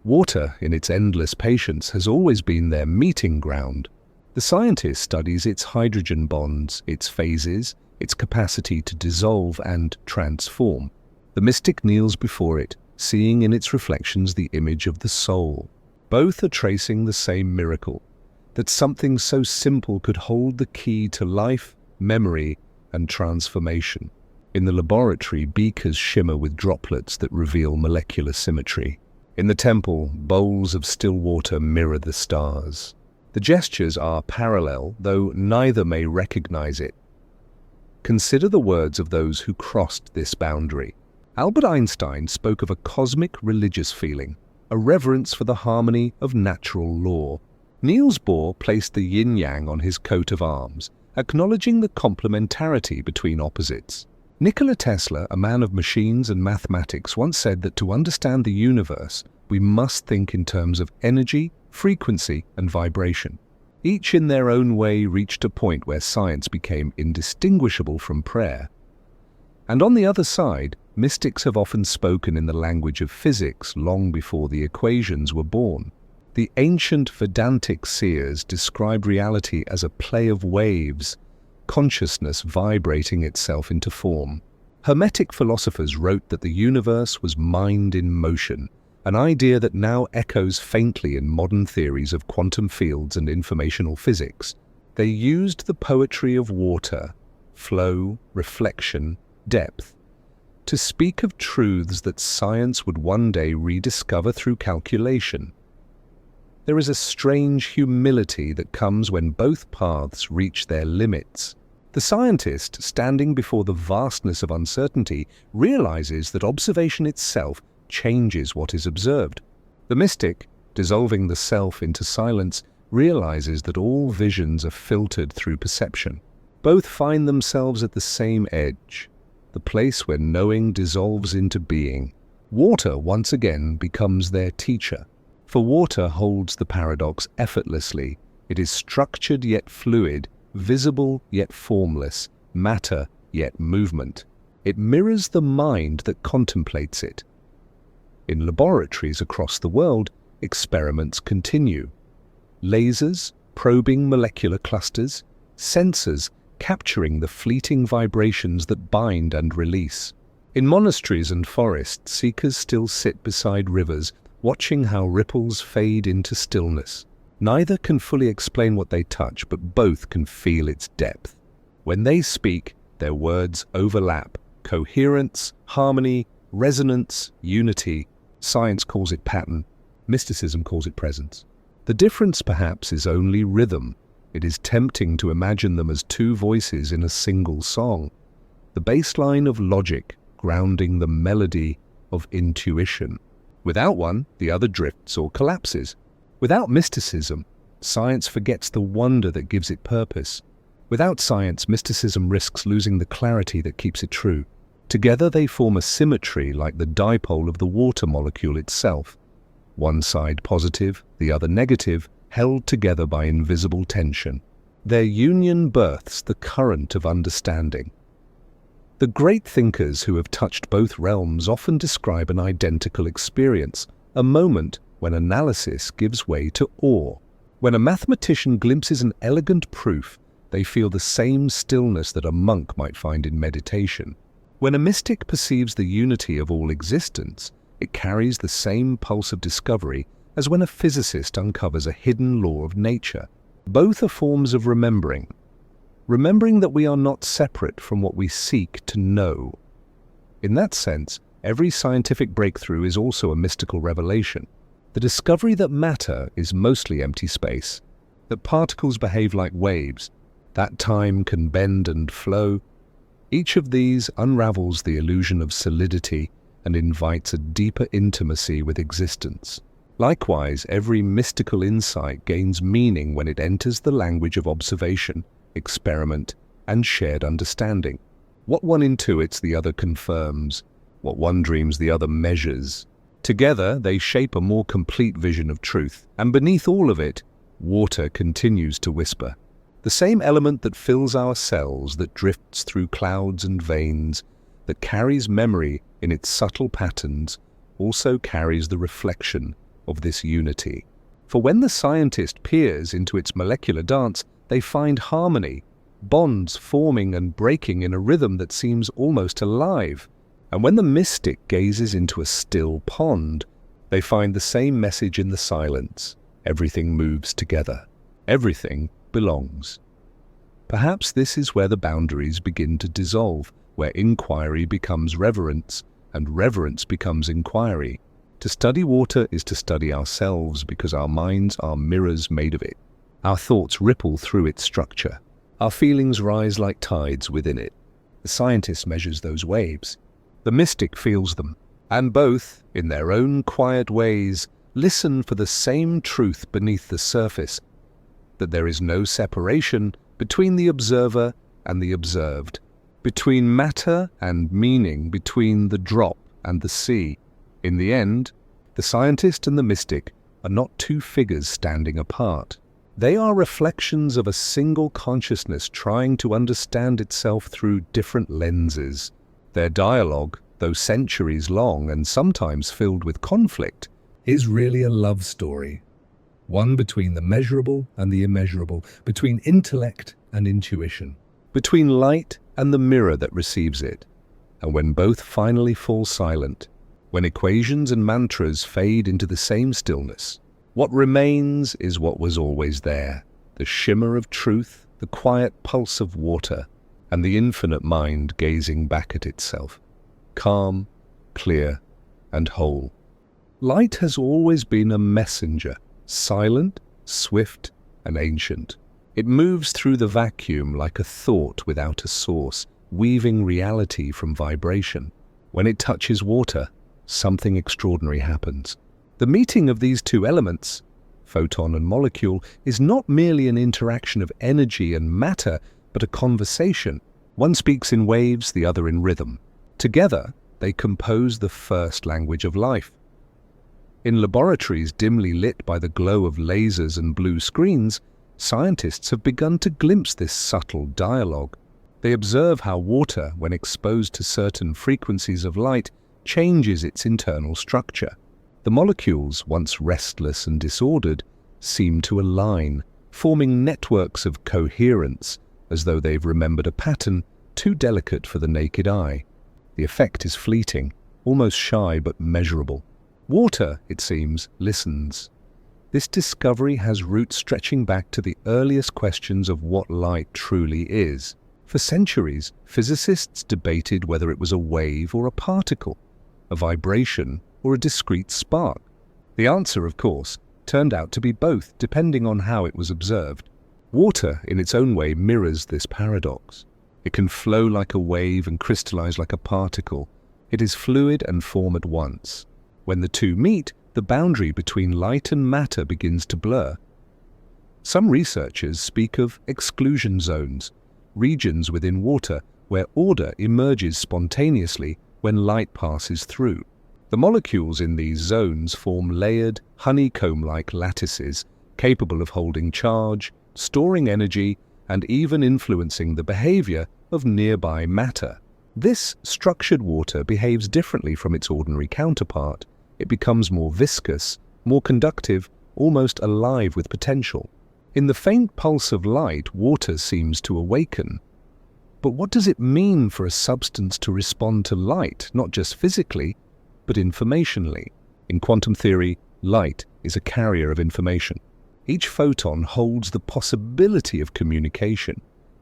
Water, in its endless patience, has always been their meeting ground. The scientist studies its hydrogen bonds, its phases, its capacity to dissolve and transform. The mystic kneels before it, seeing in its reflections the image of the soul. Both are tracing the same miracle, that something so simple could hold the key to life, memory, and transformation. In the laboratory, beakers shimmer with droplets that reveal molecular symmetry. In the temple, bowls of still water mirror the stars. The gestures are parallel, though neither may recognize it. Consider the words of those who crossed this boundary. Albert Einstein spoke of a cosmic religious feeling, a reverence for the harmony of natural law. Niels Bohr placed the yin-yang on his coat of arms, acknowledging the complementarity between opposites. Nikola Tesla, a man of machines and mathematics, once said that to understand the universe, we must think in terms of energy, frequency, and vibration. Each in their own way reached a point where science became indistinguishable from prayer. And on the other side, mystics have often spoken in the language of physics long before the equations were born. The ancient Vedantic seers described reality as a play of waves, consciousness vibrating itself into form. Hermetic philosophers wrote that the universe was mind in motion, an idea that now echoes faintly in modern theories of quantum fields and informational physics. They used the poetry of water, flow, reflection, depth, to speak of truths that science would one day rediscover through calculation. There is a strange humility that comes when both paths reach their limits. The scientist, standing before the vastness of uncertainty, realizes that observation itself changes what is observed. The mystic, dissolving the self into silence, realizes that all visions are filtered through perception. Both find themselves at the same edge, the place where knowing dissolves into being. Water once again becomes their teacher. For water holds the paradox effortlessly. It is structured yet fluid, visible yet formless, matter yet movement. It mirrors the mind that contemplates it. In laboratories across the world, experiments continue. Lasers probing molecular clusters, sensors capturing the fleeting vibrations that bind and release. In monasteries and forests, seekers still sit beside rivers, watching how ripples fade into stillness. Neither can fully explain what they touch, but both can feel its depth. When they speak, their words overlap. Coherence, harmony, resonance, unity. Science calls it pattern. Mysticism calls it presence. The difference, perhaps, is only rhythm. It is tempting to imagine them as two voices in a single song. The bass line of logic grounding the melody of intuition. Without one, the other drifts or collapses. Without mysticism, science forgets the wonder that gives it purpose. Without science, mysticism risks losing the clarity that keeps it true. Together they form a symmetry like the dipole of the water molecule itself. One side positive, the other negative, held together by invisible tension. Their union births the current of understanding. The great thinkers who have touched both realms often describe an identical experience, a moment when analysis gives way to awe. When a mathematician glimpses an elegant proof, they feel the same stillness that a monk might find in meditation. When a mystic perceives the unity of all existence, it carries the same pulse of discovery as when a physicist uncovers a hidden law of nature. Both are forms of remembering that we are not separate from what we seek to know. In that sense, every scientific breakthrough is also a mystical revelation. The discovery that matter is mostly empty space, that particles behave like waves, that time can bend and flow. Each of these unravels the illusion of solidity and invites a deeper intimacy with existence. Likewise, every mystical insight gains meaning when it enters the language of observation, experiment, and shared understanding. What one intuits, the other confirms. What one dreams, the other measures. Together, they shape a more complete vision of truth. And beneath all of it, water continues to whisper. The same element that fills our cells, that drifts through clouds and veins, that carries memory in its subtle patterns, also carries the reflection of this unity. For when the scientist peers into its molecular dance, they find harmony, bonds forming and breaking in a rhythm that seems almost alive. And when the mystic gazes into a still pond, they find the same message in the silence. Everything moves together. Everything belongs. Perhaps this is where the boundaries begin to dissolve, where inquiry becomes reverence, and reverence becomes inquiry. To study water is to study ourselves because our minds are mirrors made of it. Our thoughts ripple through its structure. Our feelings rise like tides within it. The scientist measures those waves. The mystic feels them. And both, in their own quiet ways, listen for the same truth beneath the surface, that there is no separation between the observer and the observed, between matter and meaning, between the drop and the sea. In the end, the scientist and the mystic are not two figures standing apart. They are reflections of a single consciousness trying to understand itself through different lenses. Their dialogue, though centuries long and sometimes filled with conflict, is really a love story. One between the measurable and the immeasurable, between intellect and intuition, between light and the mirror that receives it. And when both finally fall silent, when equations and mantras fade into the same stillness, what remains is what was always there, the shimmer of truth, the quiet pulse of water, and the infinite mind gazing back at itself, calm, clear, and whole. Light has always been a messenger, silent, swift, and ancient. It moves through the vacuum like a thought without a source, weaving reality from vibration. When it touches water, something extraordinary happens. The meeting of these two elements, photon and molecule, is not merely an interaction of energy and matter, but a conversation. One speaks in waves, the other in rhythm. Together, they compose the first language of life. In laboratories dimly lit by the glow of lasers and blue screens, scientists have begun to glimpse this subtle dialogue. They observe how water, when exposed to certain frequencies of light, changes its internal structure. The molecules, once restless and disordered, seem to align, forming networks of coherence, as though they've remembered a pattern too delicate for the naked eye. The effect is fleeting, almost shy but measurable. Water, it seems, listens. This discovery has roots stretching back to the earliest questions of what light truly is. For centuries, physicists debated whether it was a wave or a particle, a vibration or a discrete spark. The answer, of course, turned out to be both, depending on how it was observed. Water, in its own way, mirrors this paradox. It can flow like a wave and crystallize like a particle. It is fluid and form at once. When the two meet, the boundary between light and matter begins to blur. Some researchers speak of exclusion zones, regions within water where order emerges spontaneously when light passes through. The molecules in these zones form layered, honeycomb-like lattices capable of holding charge, storing energy, and even influencing the behavior of nearby matter. This structured water behaves differently from its ordinary counterpart. It becomes more viscous, more conductive, almost alive with potential. In the faint pulse of light, water seems to awaken. But what does it mean for a substance to respond to light, not just physically, but informationally? In quantum theory, light is a carrier of information. Each photon holds the possibility of communication,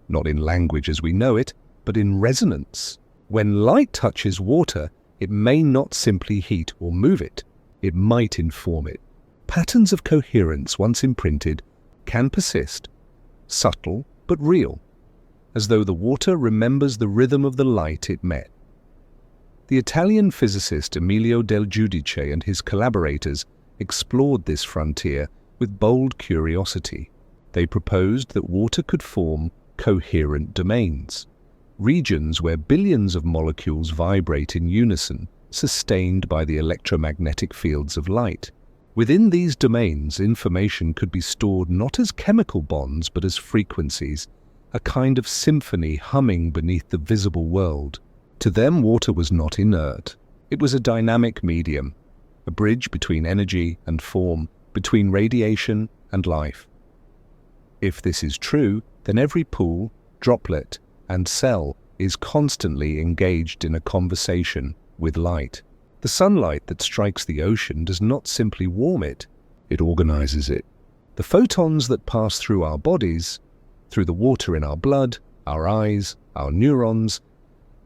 not in language as we know it, but in resonance. When light touches water, it may not simply heat or move it. It might inform it. Patterns of coherence, once imprinted, can persist, subtle but real, as though the water remembers the rhythm of the light it met. The Italian physicist Emilio del Giudice and his collaborators explored this frontier with bold curiosity. They proposed that water could form coherent domains, regions where billions of molecules vibrate in unison, sustained by the electromagnetic fields of light. Within these domains, information could be stored not as chemical bonds but as frequencies, a kind of symphony humming beneath the visible world. To them, water was not inert. It was a dynamic medium, a bridge between energy and form, between radiation and life. If this is true, then every pool, droplet, and cell is constantly engaged in a conversation with light. The sunlight that strikes the ocean does not simply warm it, it organizes it. The photons that pass through our bodies, through the water in our blood, our eyes, our neurons,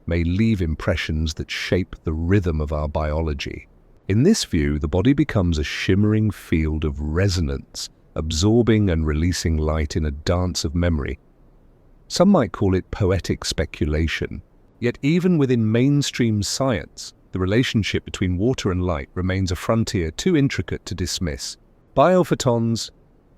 may leave impressions that shape the rhythm of our biology. In this view, the body becomes a shimmering field of resonance, absorbing and releasing light in a dance of memory. Some might call it poetic speculation. Yet even within mainstream science, the relationship between water and light remains a frontier too intricate to dismiss. Biophotons,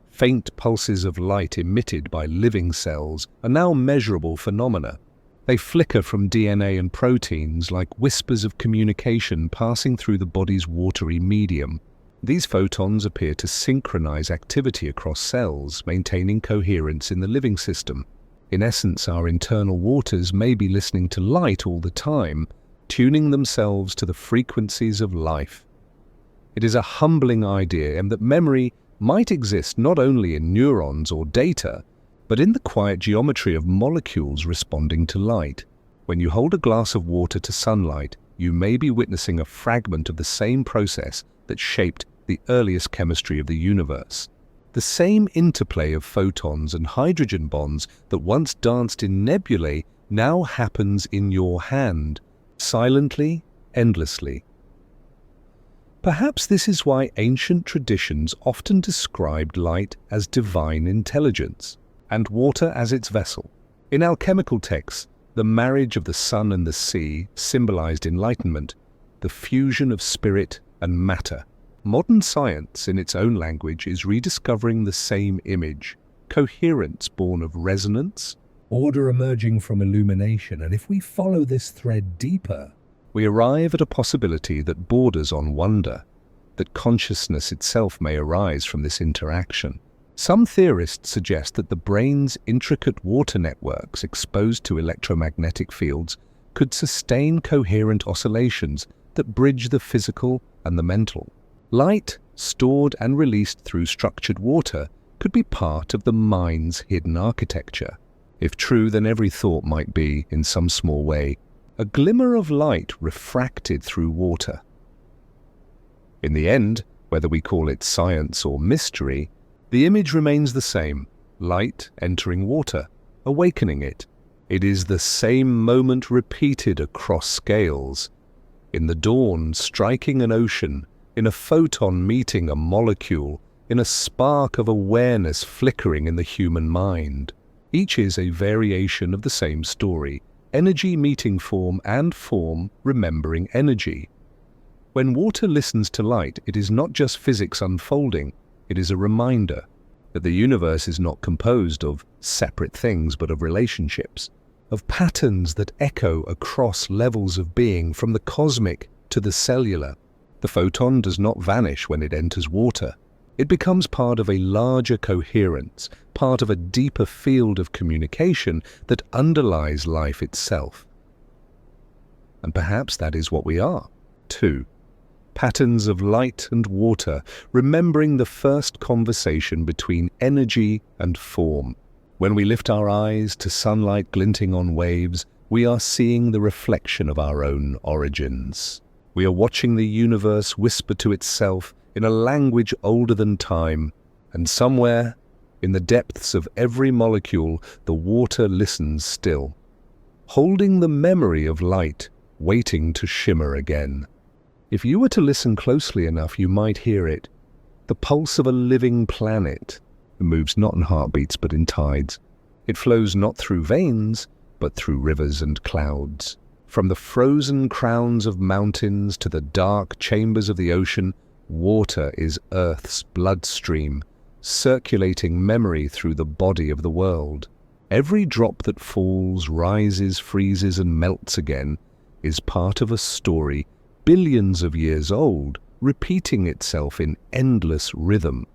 faint pulses of light emitted by living cells, are now measurable phenomena. They flicker from DNA and proteins like whispers of communication passing through the body's watery medium. These photons appear to synchronize activity across cells, maintaining coherence in the living system. In essence, our internal waters may be listening to light all the time, tuning themselves to the frequencies of life. It is a humbling idea that memory might exist not only in neurons or data, but in the quiet geometry of molecules responding to light. When you hold a glass of water to sunlight, you may be witnessing a fragment of the same process that shaped the earliest chemistry of the universe. The same interplay of photons and hydrogen bonds that once danced in nebulae now happens in your hand, silently, endlessly. Perhaps this is why ancient traditions often described light as divine intelligence, and water as its vessel. In alchemical texts, the marriage of the sun and the sea symbolized enlightenment, the fusion of spirit and matter. Modern science, in its own language, is rediscovering the same image, coherence born of resonance, Order emerging from illumination, and if we follow this thread deeper, we arrive at a possibility that borders on wonder, that consciousness itself may arise from this interaction. Some theorists suggest that the brain's intricate water networks exposed to electromagnetic fields could sustain coherent oscillations that bridge the physical and the mental. Light, stored and released through structured water, could be part of the mind's hidden architecture. If true, then every thought might be, in some small way, a glimmer of light refracted through water. In the end, whether we call it science or mystery, the image remains the same: light entering water, awakening it. It is the same moment repeated across scales. In the dawn, striking an ocean, in a photon meeting a molecule, in a spark of awareness flickering in the human mind. Each is a variation of the same story, energy meeting form and form remembering energy. When water listens to light, it is not just physics unfolding, it is a reminder that the universe is not composed of separate things but of relationships, of patterns that echo across levels of being, from the cosmic to the cellular. The photon does not vanish when it enters water. It becomes part of a larger coherence, part of a deeper field of communication that underlies life itself. And perhaps that is what we are, too. Patterns of light and water, remembering the first conversation between energy and form. When we lift our eyes to sunlight glinting on waves, we are seeing the reflection of our own origins. We are watching the universe whisper to itself in a language older than time, and somewhere, in the depths of every molecule, the water listens still, holding the memory of light, waiting to shimmer again. If you were to listen closely enough, you might hear it, the pulse of a living planet. It moves not in heartbeats but in tides. It flows not through veins, but through rivers and clouds. From the frozen crowns of mountains to the dark chambers of the ocean, water is Earth's bloodstream, circulating memory through the body of the world. Every drop that falls, rises, freezes, and melts again is part of a story billions of years old, repeating itself in endless rhythm.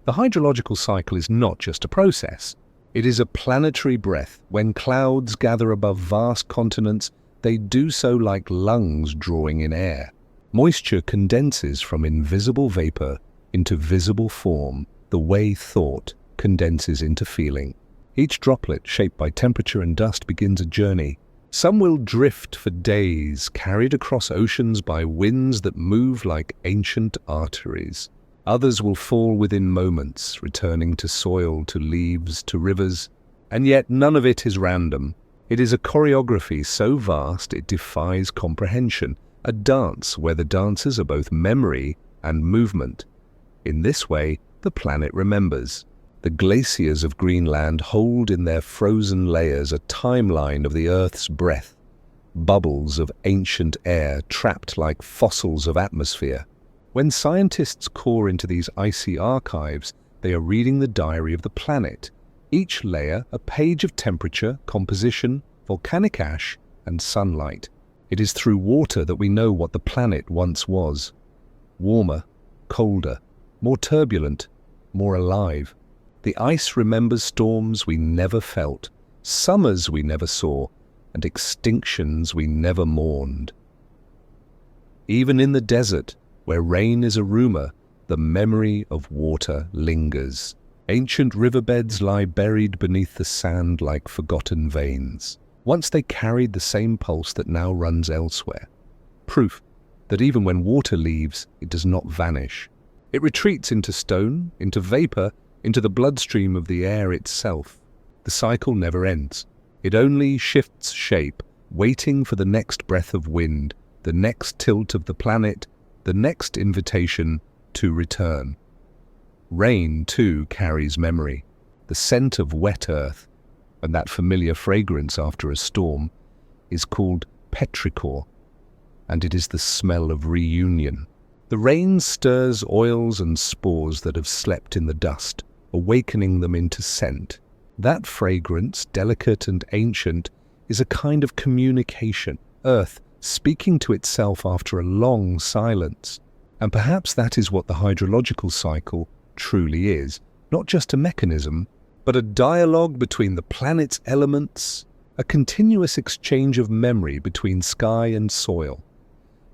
The hydrological cycle is not just a process. It is a planetary breath. When clouds gather above vast continents, they do so like lungs drawing in air. Moisture condenses from invisible vapor into visible form, the way thought condenses into feeling. Each droplet, shaped by temperature and dust, begins a journey. Some will drift for days, carried across oceans by winds that move like ancient arteries. Others will fall within moments, returning to soil, to leaves, to rivers. And yet none of it is random. It is a choreography so vast it defies comprehension, a dance where the dancers are both memory and movement. In this way, the planet remembers. The glaciers of Greenland hold in their frozen layers a timeline of the Earth's breath, bubbles of ancient air trapped like fossils of atmosphere. When scientists core into these icy archives, they are reading the diary of the planet, each layer a page of temperature, composition, volcanic ash, and sunlight. It is through water that we know what the planet once was. Warmer, colder, more turbulent, more alive. The ice remembers storms we never felt, summers we never saw, and extinctions we never mourned. Even in the desert, where rain is a rumor, the memory of water lingers. Ancient riverbeds lie buried beneath the sand like forgotten veins. Once they carried the same pulse that now runs elsewhere. Proof that even when water leaves, it does not vanish. It retreats into stone, into vapor, into the bloodstream of the air itself. The cycle never ends. It only shifts shape, waiting for the next breath of wind, the next tilt of the planet, the next invitation to return. Rain, too, carries memory. The scent of wet earth, and that familiar fragrance after a storm, is called petrichor, and it is the smell of reunion. The rain stirs oils and spores that have slept in the dust, awakening them into scent. That fragrance, delicate and ancient, is a kind of communication, earth speaking to itself after a long silence. And perhaps that is what the hydrological cycle truly is, not just a mechanism, but a dialogue between the planet's elements, a continuous exchange of memory between sky and soil.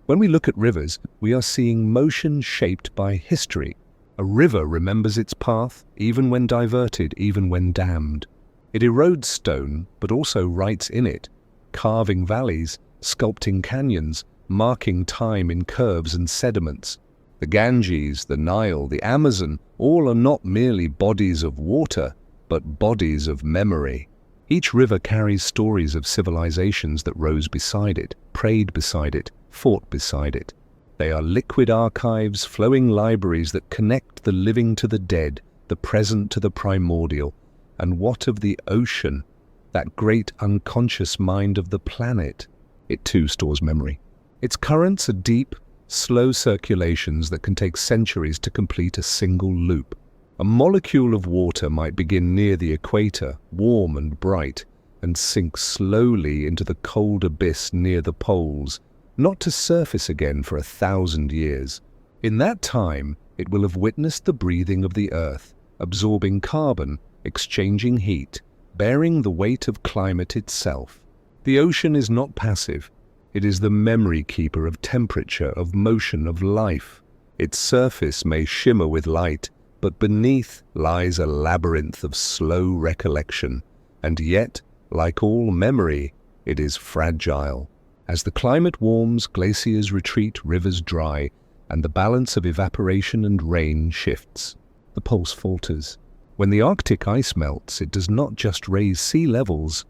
When we look at rivers, we are seeing motion shaped by history. A river remembers its path, even when diverted, even when dammed. It erodes stone, but also writes in it, carving valleys, sculpting canyons, marking time in curves and sediments. The Ganges, the Nile, the Amazon, all are not merely bodies of water, but bodies of memory. Each river carries stories of civilizations that rose beside it, prayed beside it, fought beside it. They are liquid archives, flowing libraries that connect the living to the dead, the present to the primordial. And what of the ocean, that great unconscious mind of the planet? It too stores memory. Its currents are deep, slow circulations that can take centuries to complete a single loop. A molecule of water might begin near the equator, warm and bright, and sink slowly into the cold abyss near the poles, not to surface again for 1,000 years. In that time, it will have witnessed the breathing of the earth, absorbing carbon, exchanging heat, bearing the weight of climate itself. The ocean is not passive. It is the memory keeper of temperature, of motion, of life. Its surface may shimmer with light, but beneath lies a labyrinth of slow recollection. And yet, like all memory, it is fragile. As the climate warms, glaciers retreat, rivers dry, and the balance of evaporation and rain shifts. The pulse falters. When the Arctic ice melts, it does not just raise sea levels,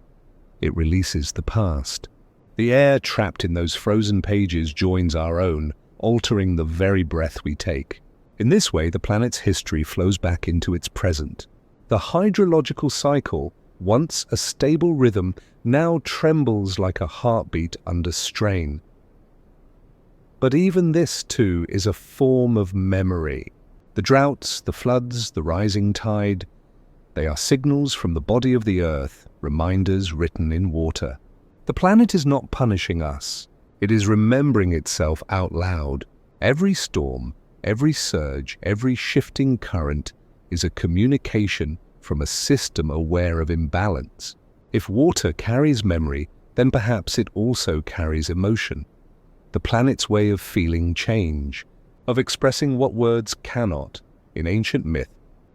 it releases the past. The air trapped in those frozen pages joins our own, altering the very breath we take. In this way, the planet's history flows back into its present. The hydrological cycle, once a stable rhythm, now trembles like a heartbeat under strain. But even this, too, is a form of memory. The droughts, the floods, the rising tide, they are signals from the body of the earth, reminders written in water. The planet is not punishing us. It is remembering itself out loud. Every storm, every surge, every shifting current is a communication from a system aware of imbalance. If water carries memory, then perhaps it also carries emotion. The planet's way of feeling change, of expressing what words cannot. In ancient myth,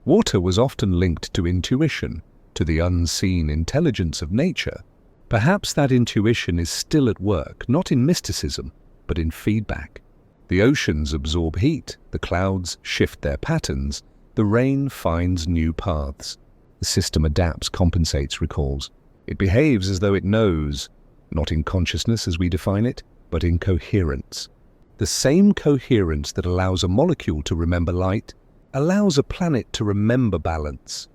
water was often linked to intuition, to the unseen intelligence of nature. Perhaps that intuition is still at work, not in mysticism, but in feedback. The oceans absorb heat, the clouds shift their patterns, the rain finds new paths. The system adapts, compensates, recalls. It behaves as though it knows, not in consciousness as we define it, but in coherence. The same coherence that allows a molecule to remember light allows a planet to remember balance.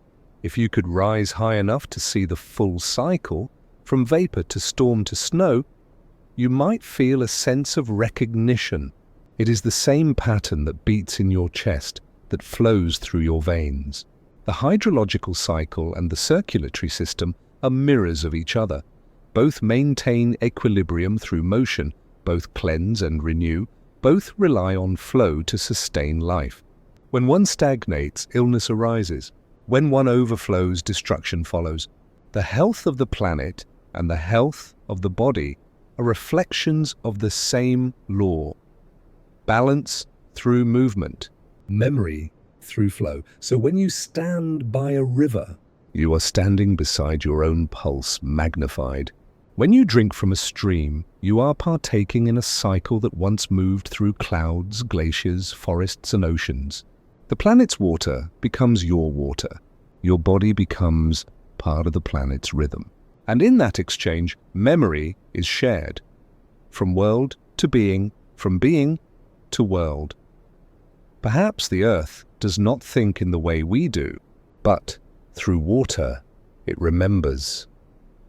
If you could rise high enough to see the full cycle, from vapor to storm to snow, you might feel a sense of recognition. It is the same pattern that beats in your chest, that flows through your veins. The hydrological cycle and the circulatory system are mirrors of each other. Both maintain equilibrium through motion, both cleanse and renew, both rely on flow to sustain life. When one stagnates, illness arises. When one overflows, destruction follows. The health of the planet and the health of the body are reflections of the same law. Balance through movement. Memory through flow. So when you stand by a river, You are standing beside your own pulse, magnified. When you drink from a stream, you are partaking in a cycle that once moved through clouds, glaciers, forests, and oceans. The planet's water becomes your water. Your body becomes part of the planet's rhythm. And in that exchange, memory is shared. From world to being, from being to world. Perhaps the Earth does not think in the way we do, but through water it remembers.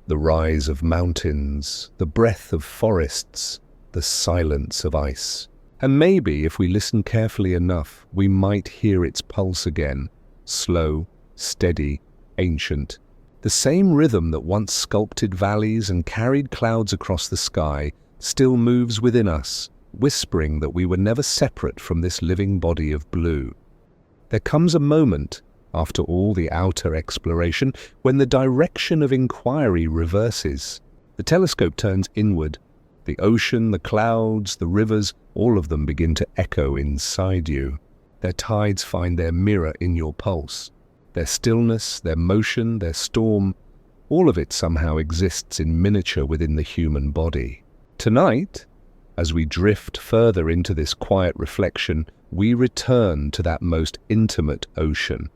The rise of mountains, the breath of forests, the silence of ice. And maybe if we listen carefully enough, we might hear its pulse again, slow, steady, ancient. The same rhythm that once sculpted valleys and carried clouds across the sky still moves within us, whispering that we were never separate from this living body of blue. There comes a moment, after all the outer exploration, when the direction of inquiry reverses. The telescope turns inward. The ocean, the clouds, the rivers, all of them begin to echo inside you. Their tides find their mirror in your pulse. Their stillness, their motion, their storm, all of it somehow exists in miniature within the human body. Tonight, as we drift further into this quiet reflection, we return to that most intimate ocean,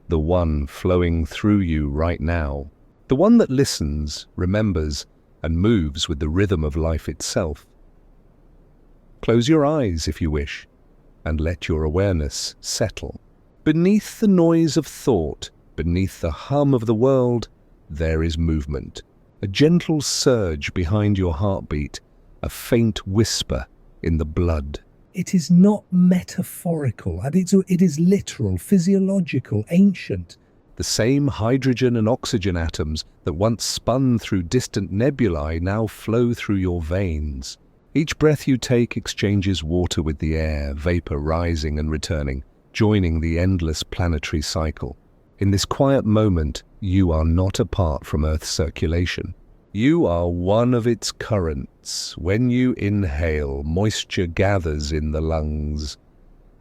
the one flowing through you right now, the one that listens, remembers, and moves with the rhythm of life itself. Close your eyes if you wish, and let your awareness settle. Beneath the noise of thought, beneath the hum of the world, there is movement, a gentle surge behind your heartbeat, a faint whisper in the blood. it is not metaphorical, and it is literal, physiological, ancient. The same hydrogen and oxygen atoms that once spun through distant nebulae now flow through your veins. Each breath you take exchanges water with the air, vapor rising and returning, joining the endless planetary cycle. In this quiet moment, you are not apart from Earth's circulation. You are one of its currents. When you inhale, moisture gathers in the lungs,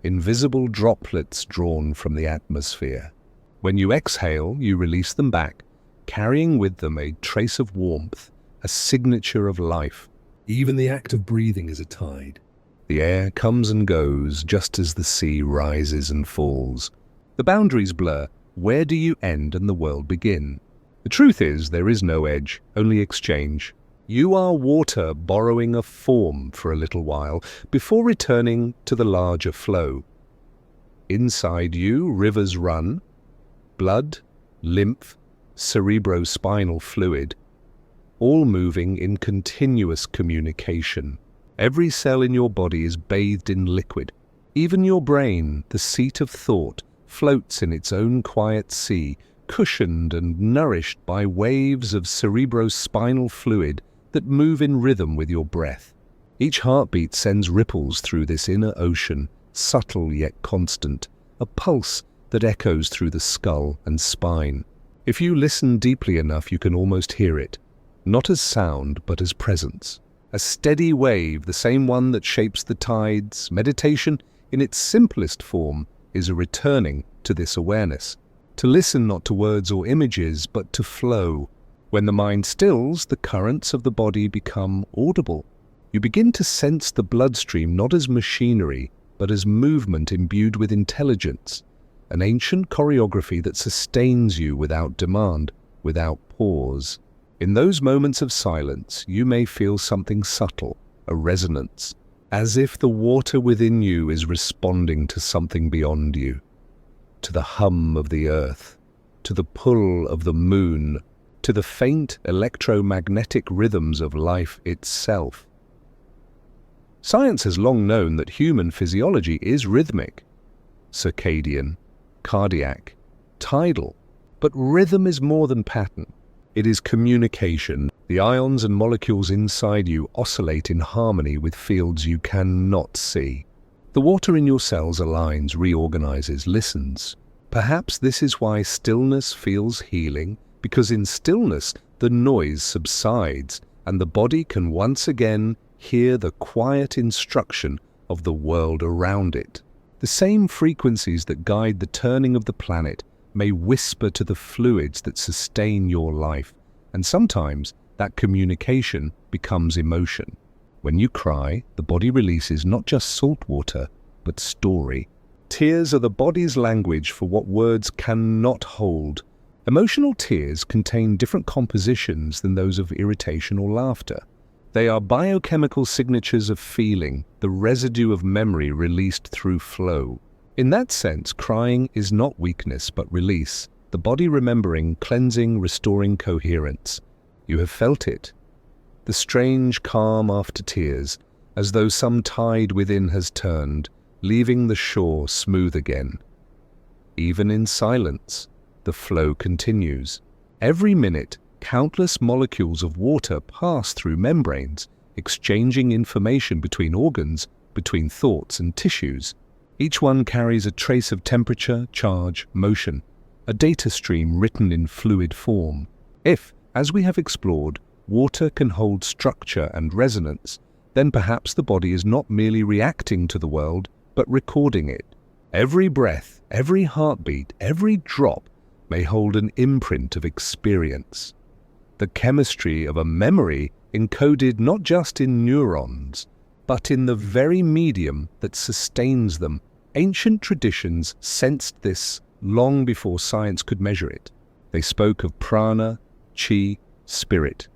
invisible droplets drawn from the atmosphere. When you exhale, you release them back, carrying with them a trace of warmth, a signature of life. Even the act of breathing is a tide. The air comes and goes just as the sea rises and falls. The boundaries blur. Where do you end and the world begin? The truth is, there is no edge, only exchange. You are water borrowing a form for a little while before returning to the larger flow. Inside you, rivers run. Blood, lymph, cerebrospinal fluid, all moving in continuous communication. Every cell in your body is bathed in liquid. Even your brain, the seat of thought, floats in its own quiet sea, cushioned and nourished by waves of cerebrospinal fluid that move in rhythm with your breath. Each heartbeat sends ripples through this inner ocean, subtle yet constant, a pulse that echoes through the skull and spine. If you listen deeply enough, you can almost hear it, not as sound, but as presence. A steady wave, the same one that shapes the tides. Meditation, in its simplest form, is a returning to this awareness. To listen not to words or images, but to flow. When the mind stills, the currents of the body become audible. You begin to sense the bloodstream not as machinery, but as movement imbued with intelligence. An ancient choreography that sustains you without demand, without pause. In those moments of silence, you may feel something subtle, a resonance, as if the water within you is responding to something beyond you, to the hum of the earth, to the pull of the moon, to the faint electromagnetic rhythms of life itself. Science has long known that human physiology is rhythmic, circadian, cardiac, tidal, but rhythm is more than pattern. It is communication. The ions and molecules inside you oscillate in harmony with fields you cannot see. The water in your cells aligns, reorganizes, listens. Perhaps this is why stillness feels healing, because in stillness the noise subsides and the body can once again hear the quiet instruction of the world around it. The same frequencies that guide the turning of the planet may whisper to the fluids that sustain your life, and sometimes that communication becomes emotion. When you cry, the body releases not just salt water, but story. Tears are the body's language for what words cannot hold. Emotional tears contain different compositions than those of irritation or laughter. They are biochemical signatures of feeling, the residue of memory released through flow. In that sense, crying is not weakness but release, the body remembering, cleansing, restoring coherence. You have felt it. The strange calm after tears, as though some tide within has turned, leaving the shore smooth again. Even in silence, the flow continues. Every minute, countless molecules of water pass through membranes, exchanging information between organs, between thoughts and tissues. Each one carries a trace of temperature, charge, motion, a data stream written in fluid form. If, as we have explored, water can hold structure and resonance, then perhaps the body is not merely reacting to the world, but recording it. Every breath, every heartbeat, every drop may hold an imprint of experience. The chemistry of a memory encoded not just in neurons, but in the very medium that sustains them. Ancient traditions sensed this long before science could measure it. They spoke of prana, chi, spirit,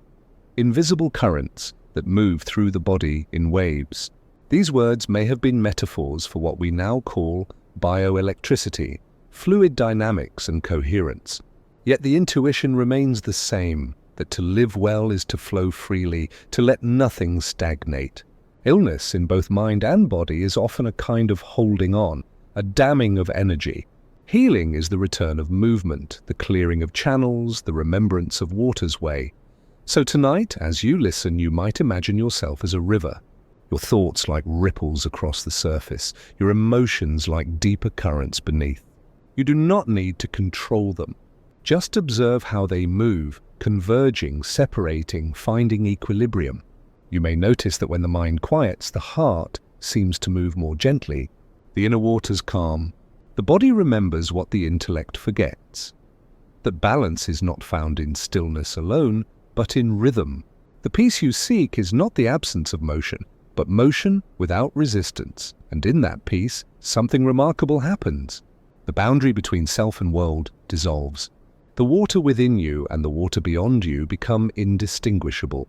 invisible currents that move through the body in waves. These words may have been metaphors for what we now call bioelectricity, fluid dynamics and coherence. Yet the intuition remains the same, that to live well is to flow freely, to let nothing stagnate. Illness in both mind and body is often a kind of holding on, a damming of energy. Healing is the return of movement, the clearing of channels, the remembrance of water's way. So tonight, as you listen, you might imagine yourself as a river. Your thoughts like ripples across the surface, your emotions like deeper currents beneath. You do not need to control them. Just observe how they move, converging, separating, finding equilibrium. You may notice that when the mind quiets, the heart seems to move more gently. The inner waters calm. The body remembers what the intellect forgets. That balance is not found in stillness alone, but in rhythm. The peace you seek is not the absence of motion, but motion without resistance. And in that peace, something remarkable happens. The boundary between self and world dissolves. The water within you and the water beyond you become indistinguishable.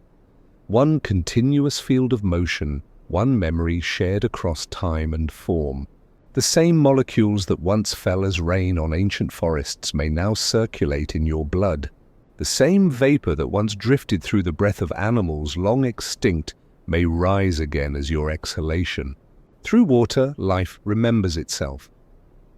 One continuous field of motion, one memory shared across time and form. The same molecules that once fell as rain on ancient forests may now circulate in your blood. The same vapor that once drifted through the breath of animals long extinct may rise again as your exhalation. Through water, life remembers itself.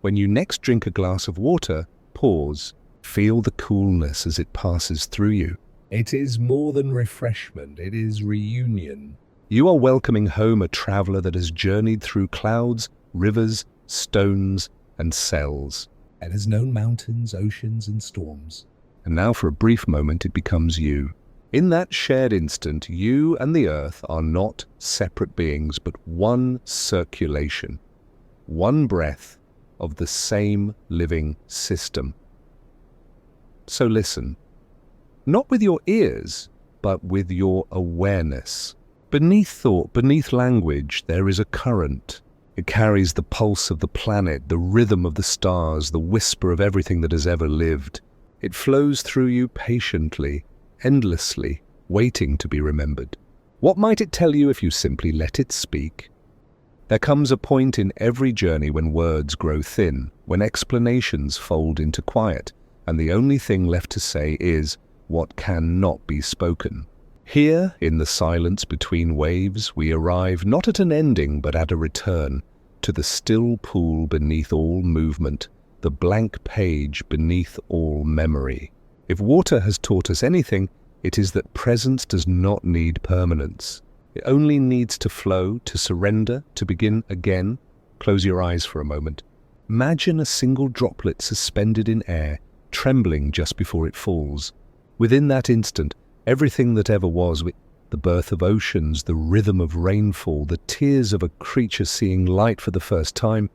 When you next drink a glass of water, pause. Feel the coolness as it passes through you. It is more than refreshment, it is reunion. You are welcoming home a traveler that has journeyed through clouds, rivers, stones, and cells. And has known mountains, oceans, and storms. And now for a brief moment it becomes you. In that shared instant, you and the earth are not separate beings, but one circulation, one breath of the same living system. So listen, not with your ears, but with your awareness. Beneath thought, beneath language, there is a current. It carries the pulse of the planet, the rhythm of the stars, the whisper of everything that has ever lived. It flows through you patiently, endlessly, waiting to be remembered. What might it tell you if you simply let it speak? There comes a point in every journey when words grow thin, when explanations fold into quiet, and the only thing left to say is what cannot be spoken. Here, in the silence between waves, we arrive not at an ending but at a return, to the still pool beneath all movement, the blank page beneath all memory. If water has taught us anything, it is that presence does not need permanence. It only needs to flow, to surrender, to begin again. Close your eyes for a moment. Imagine a single droplet suspended in air, trembling just before it falls. Within that instant, everything that ever was, the birth of oceans, the rhythm of rainfall, the tears of a creature seeing light for the first time,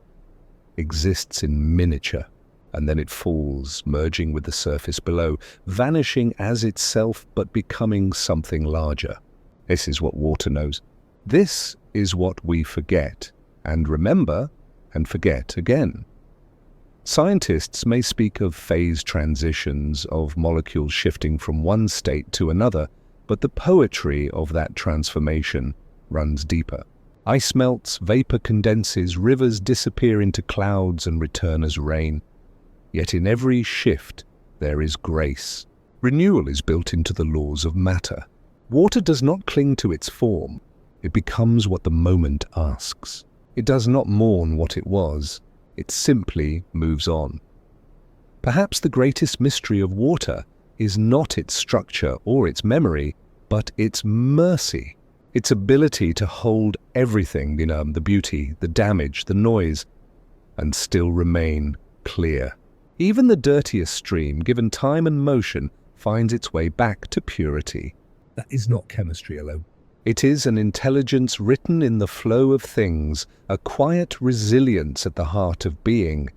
exists in miniature. And then it falls, merging with the surface below, vanishing as itself but becoming something larger. This is what water knows. This is what we forget, and remember, and forget again. Scientists may speak of phase transitions, of molecules shifting from one state to another, but the poetry of that transformation runs deeper. Ice melts, vapor condenses, rivers disappear into clouds and return as rain. Yet in every shift there is grace. Renewal is built into the laws of matter. Water does not cling to its form. It becomes what the moment asks. It does not mourn what it was. It simply moves on. Perhaps the greatest mystery of water is not its structure or its memory, but its mercy, its ability to hold everything, the beauty, the damage, the noise, and still remain clear. Even the dirtiest stream, given time and motion, finds its way back to purity. That is not chemistry alone. It is an intelligence written in the flow of things, a quiet resilience at the heart of being.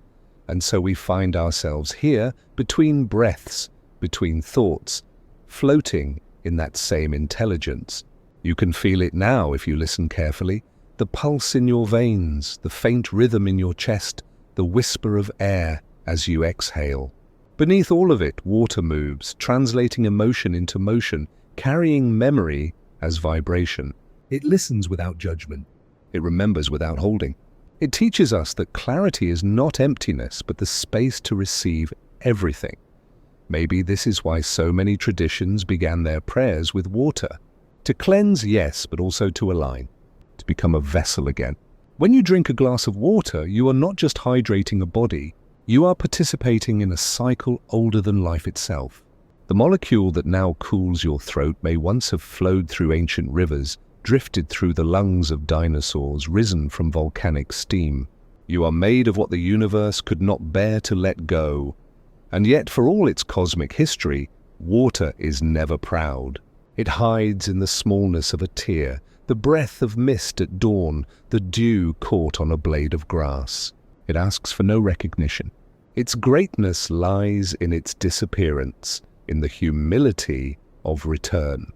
And so we find ourselves here, between breaths, between thoughts, floating in that same intelligence. You can feel it now if you listen carefully, the pulse in your veins, the faint rhythm in your chest, the whisper of air as you exhale. Beneath all of it, water moves, translating emotion into motion, carrying memory as vibration. It listens without judgment. It remembers without holding. It teaches us that clarity is not emptiness, but the space to receive everything. Maybe this is why so many traditions began their prayers with water. To cleanse, yes, but also to align, to become a vessel again. When you drink a glass of water, you are not just hydrating a body, you are participating in a cycle older than life itself. The molecule that now cools your throat may once have flowed through ancient rivers, drifted through the lungs of dinosaurs, risen from volcanic steam. You are made of what the universe could not bear to let go. And yet, for all its cosmic history, water is never proud. It hides in the smallness of a tear, the breath of mist at dawn, the dew caught on a blade of grass. It asks for no recognition. Its greatness lies in its disappearance, in the humility of return.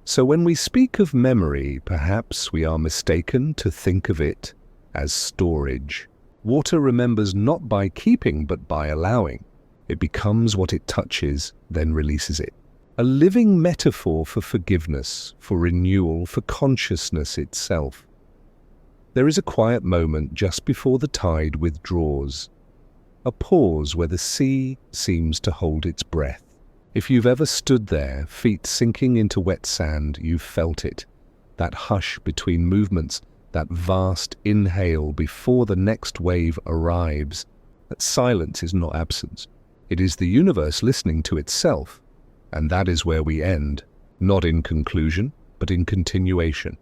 So when we speak of memory, perhaps we are mistaken to think of it as storage. Water remembers not by keeping, but by allowing. It becomes what it touches, then releases it. A living metaphor for forgiveness, for renewal, for consciousness itself. There is a quiet moment just before the tide withdraws. A pause where the sea seems to hold its breath. If you've ever stood there, feet sinking into wet sand, you've felt it. That hush between movements, that vast inhale before the next wave arrives. That silence is not absence. It is the universe listening to itself. And that is where we end, not in conclusion, but in continuation.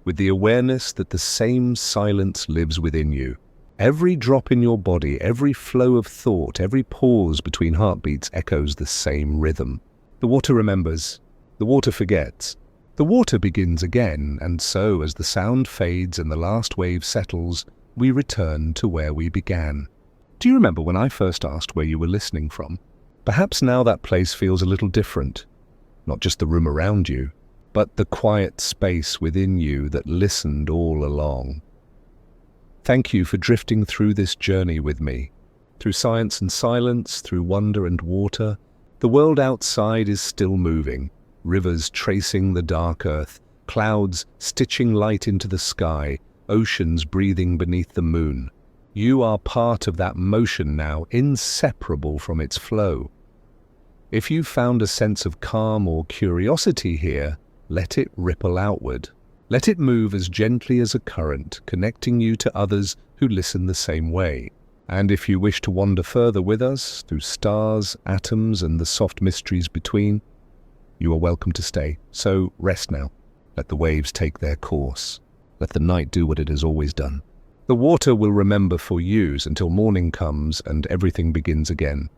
With the awareness that the same silence lives within you. Every drop in your body, every flow of thought, every pause between heartbeats echoes the same rhythm. The water remembers, the water forgets. The water begins again, and so as the sound fades and the last wave settles, we return to where we began. Do you remember when I first asked where you were listening from? Perhaps now that place feels a little different. Not just the room around you, but the quiet space within you that listened all along. Thank you for drifting through this journey with me. Through science and silence, through wonder and water, the world outside is still moving. rivers tracing the dark earth, clouds stitching light into the sky, oceans breathing beneath the moon. You are part of that motion now, inseparable from its flow. If you found a sense of calm or curiosity here, let it ripple outward. Let it move as gently as a current, connecting you to others who listen the same way. And if you wish to wander further with us, through stars, atoms, and the soft mysteries between, you are welcome to stay. So rest now. Let the waves take their course. Let the night do what it has always done. The water will remember for you until morning comes and everything begins again.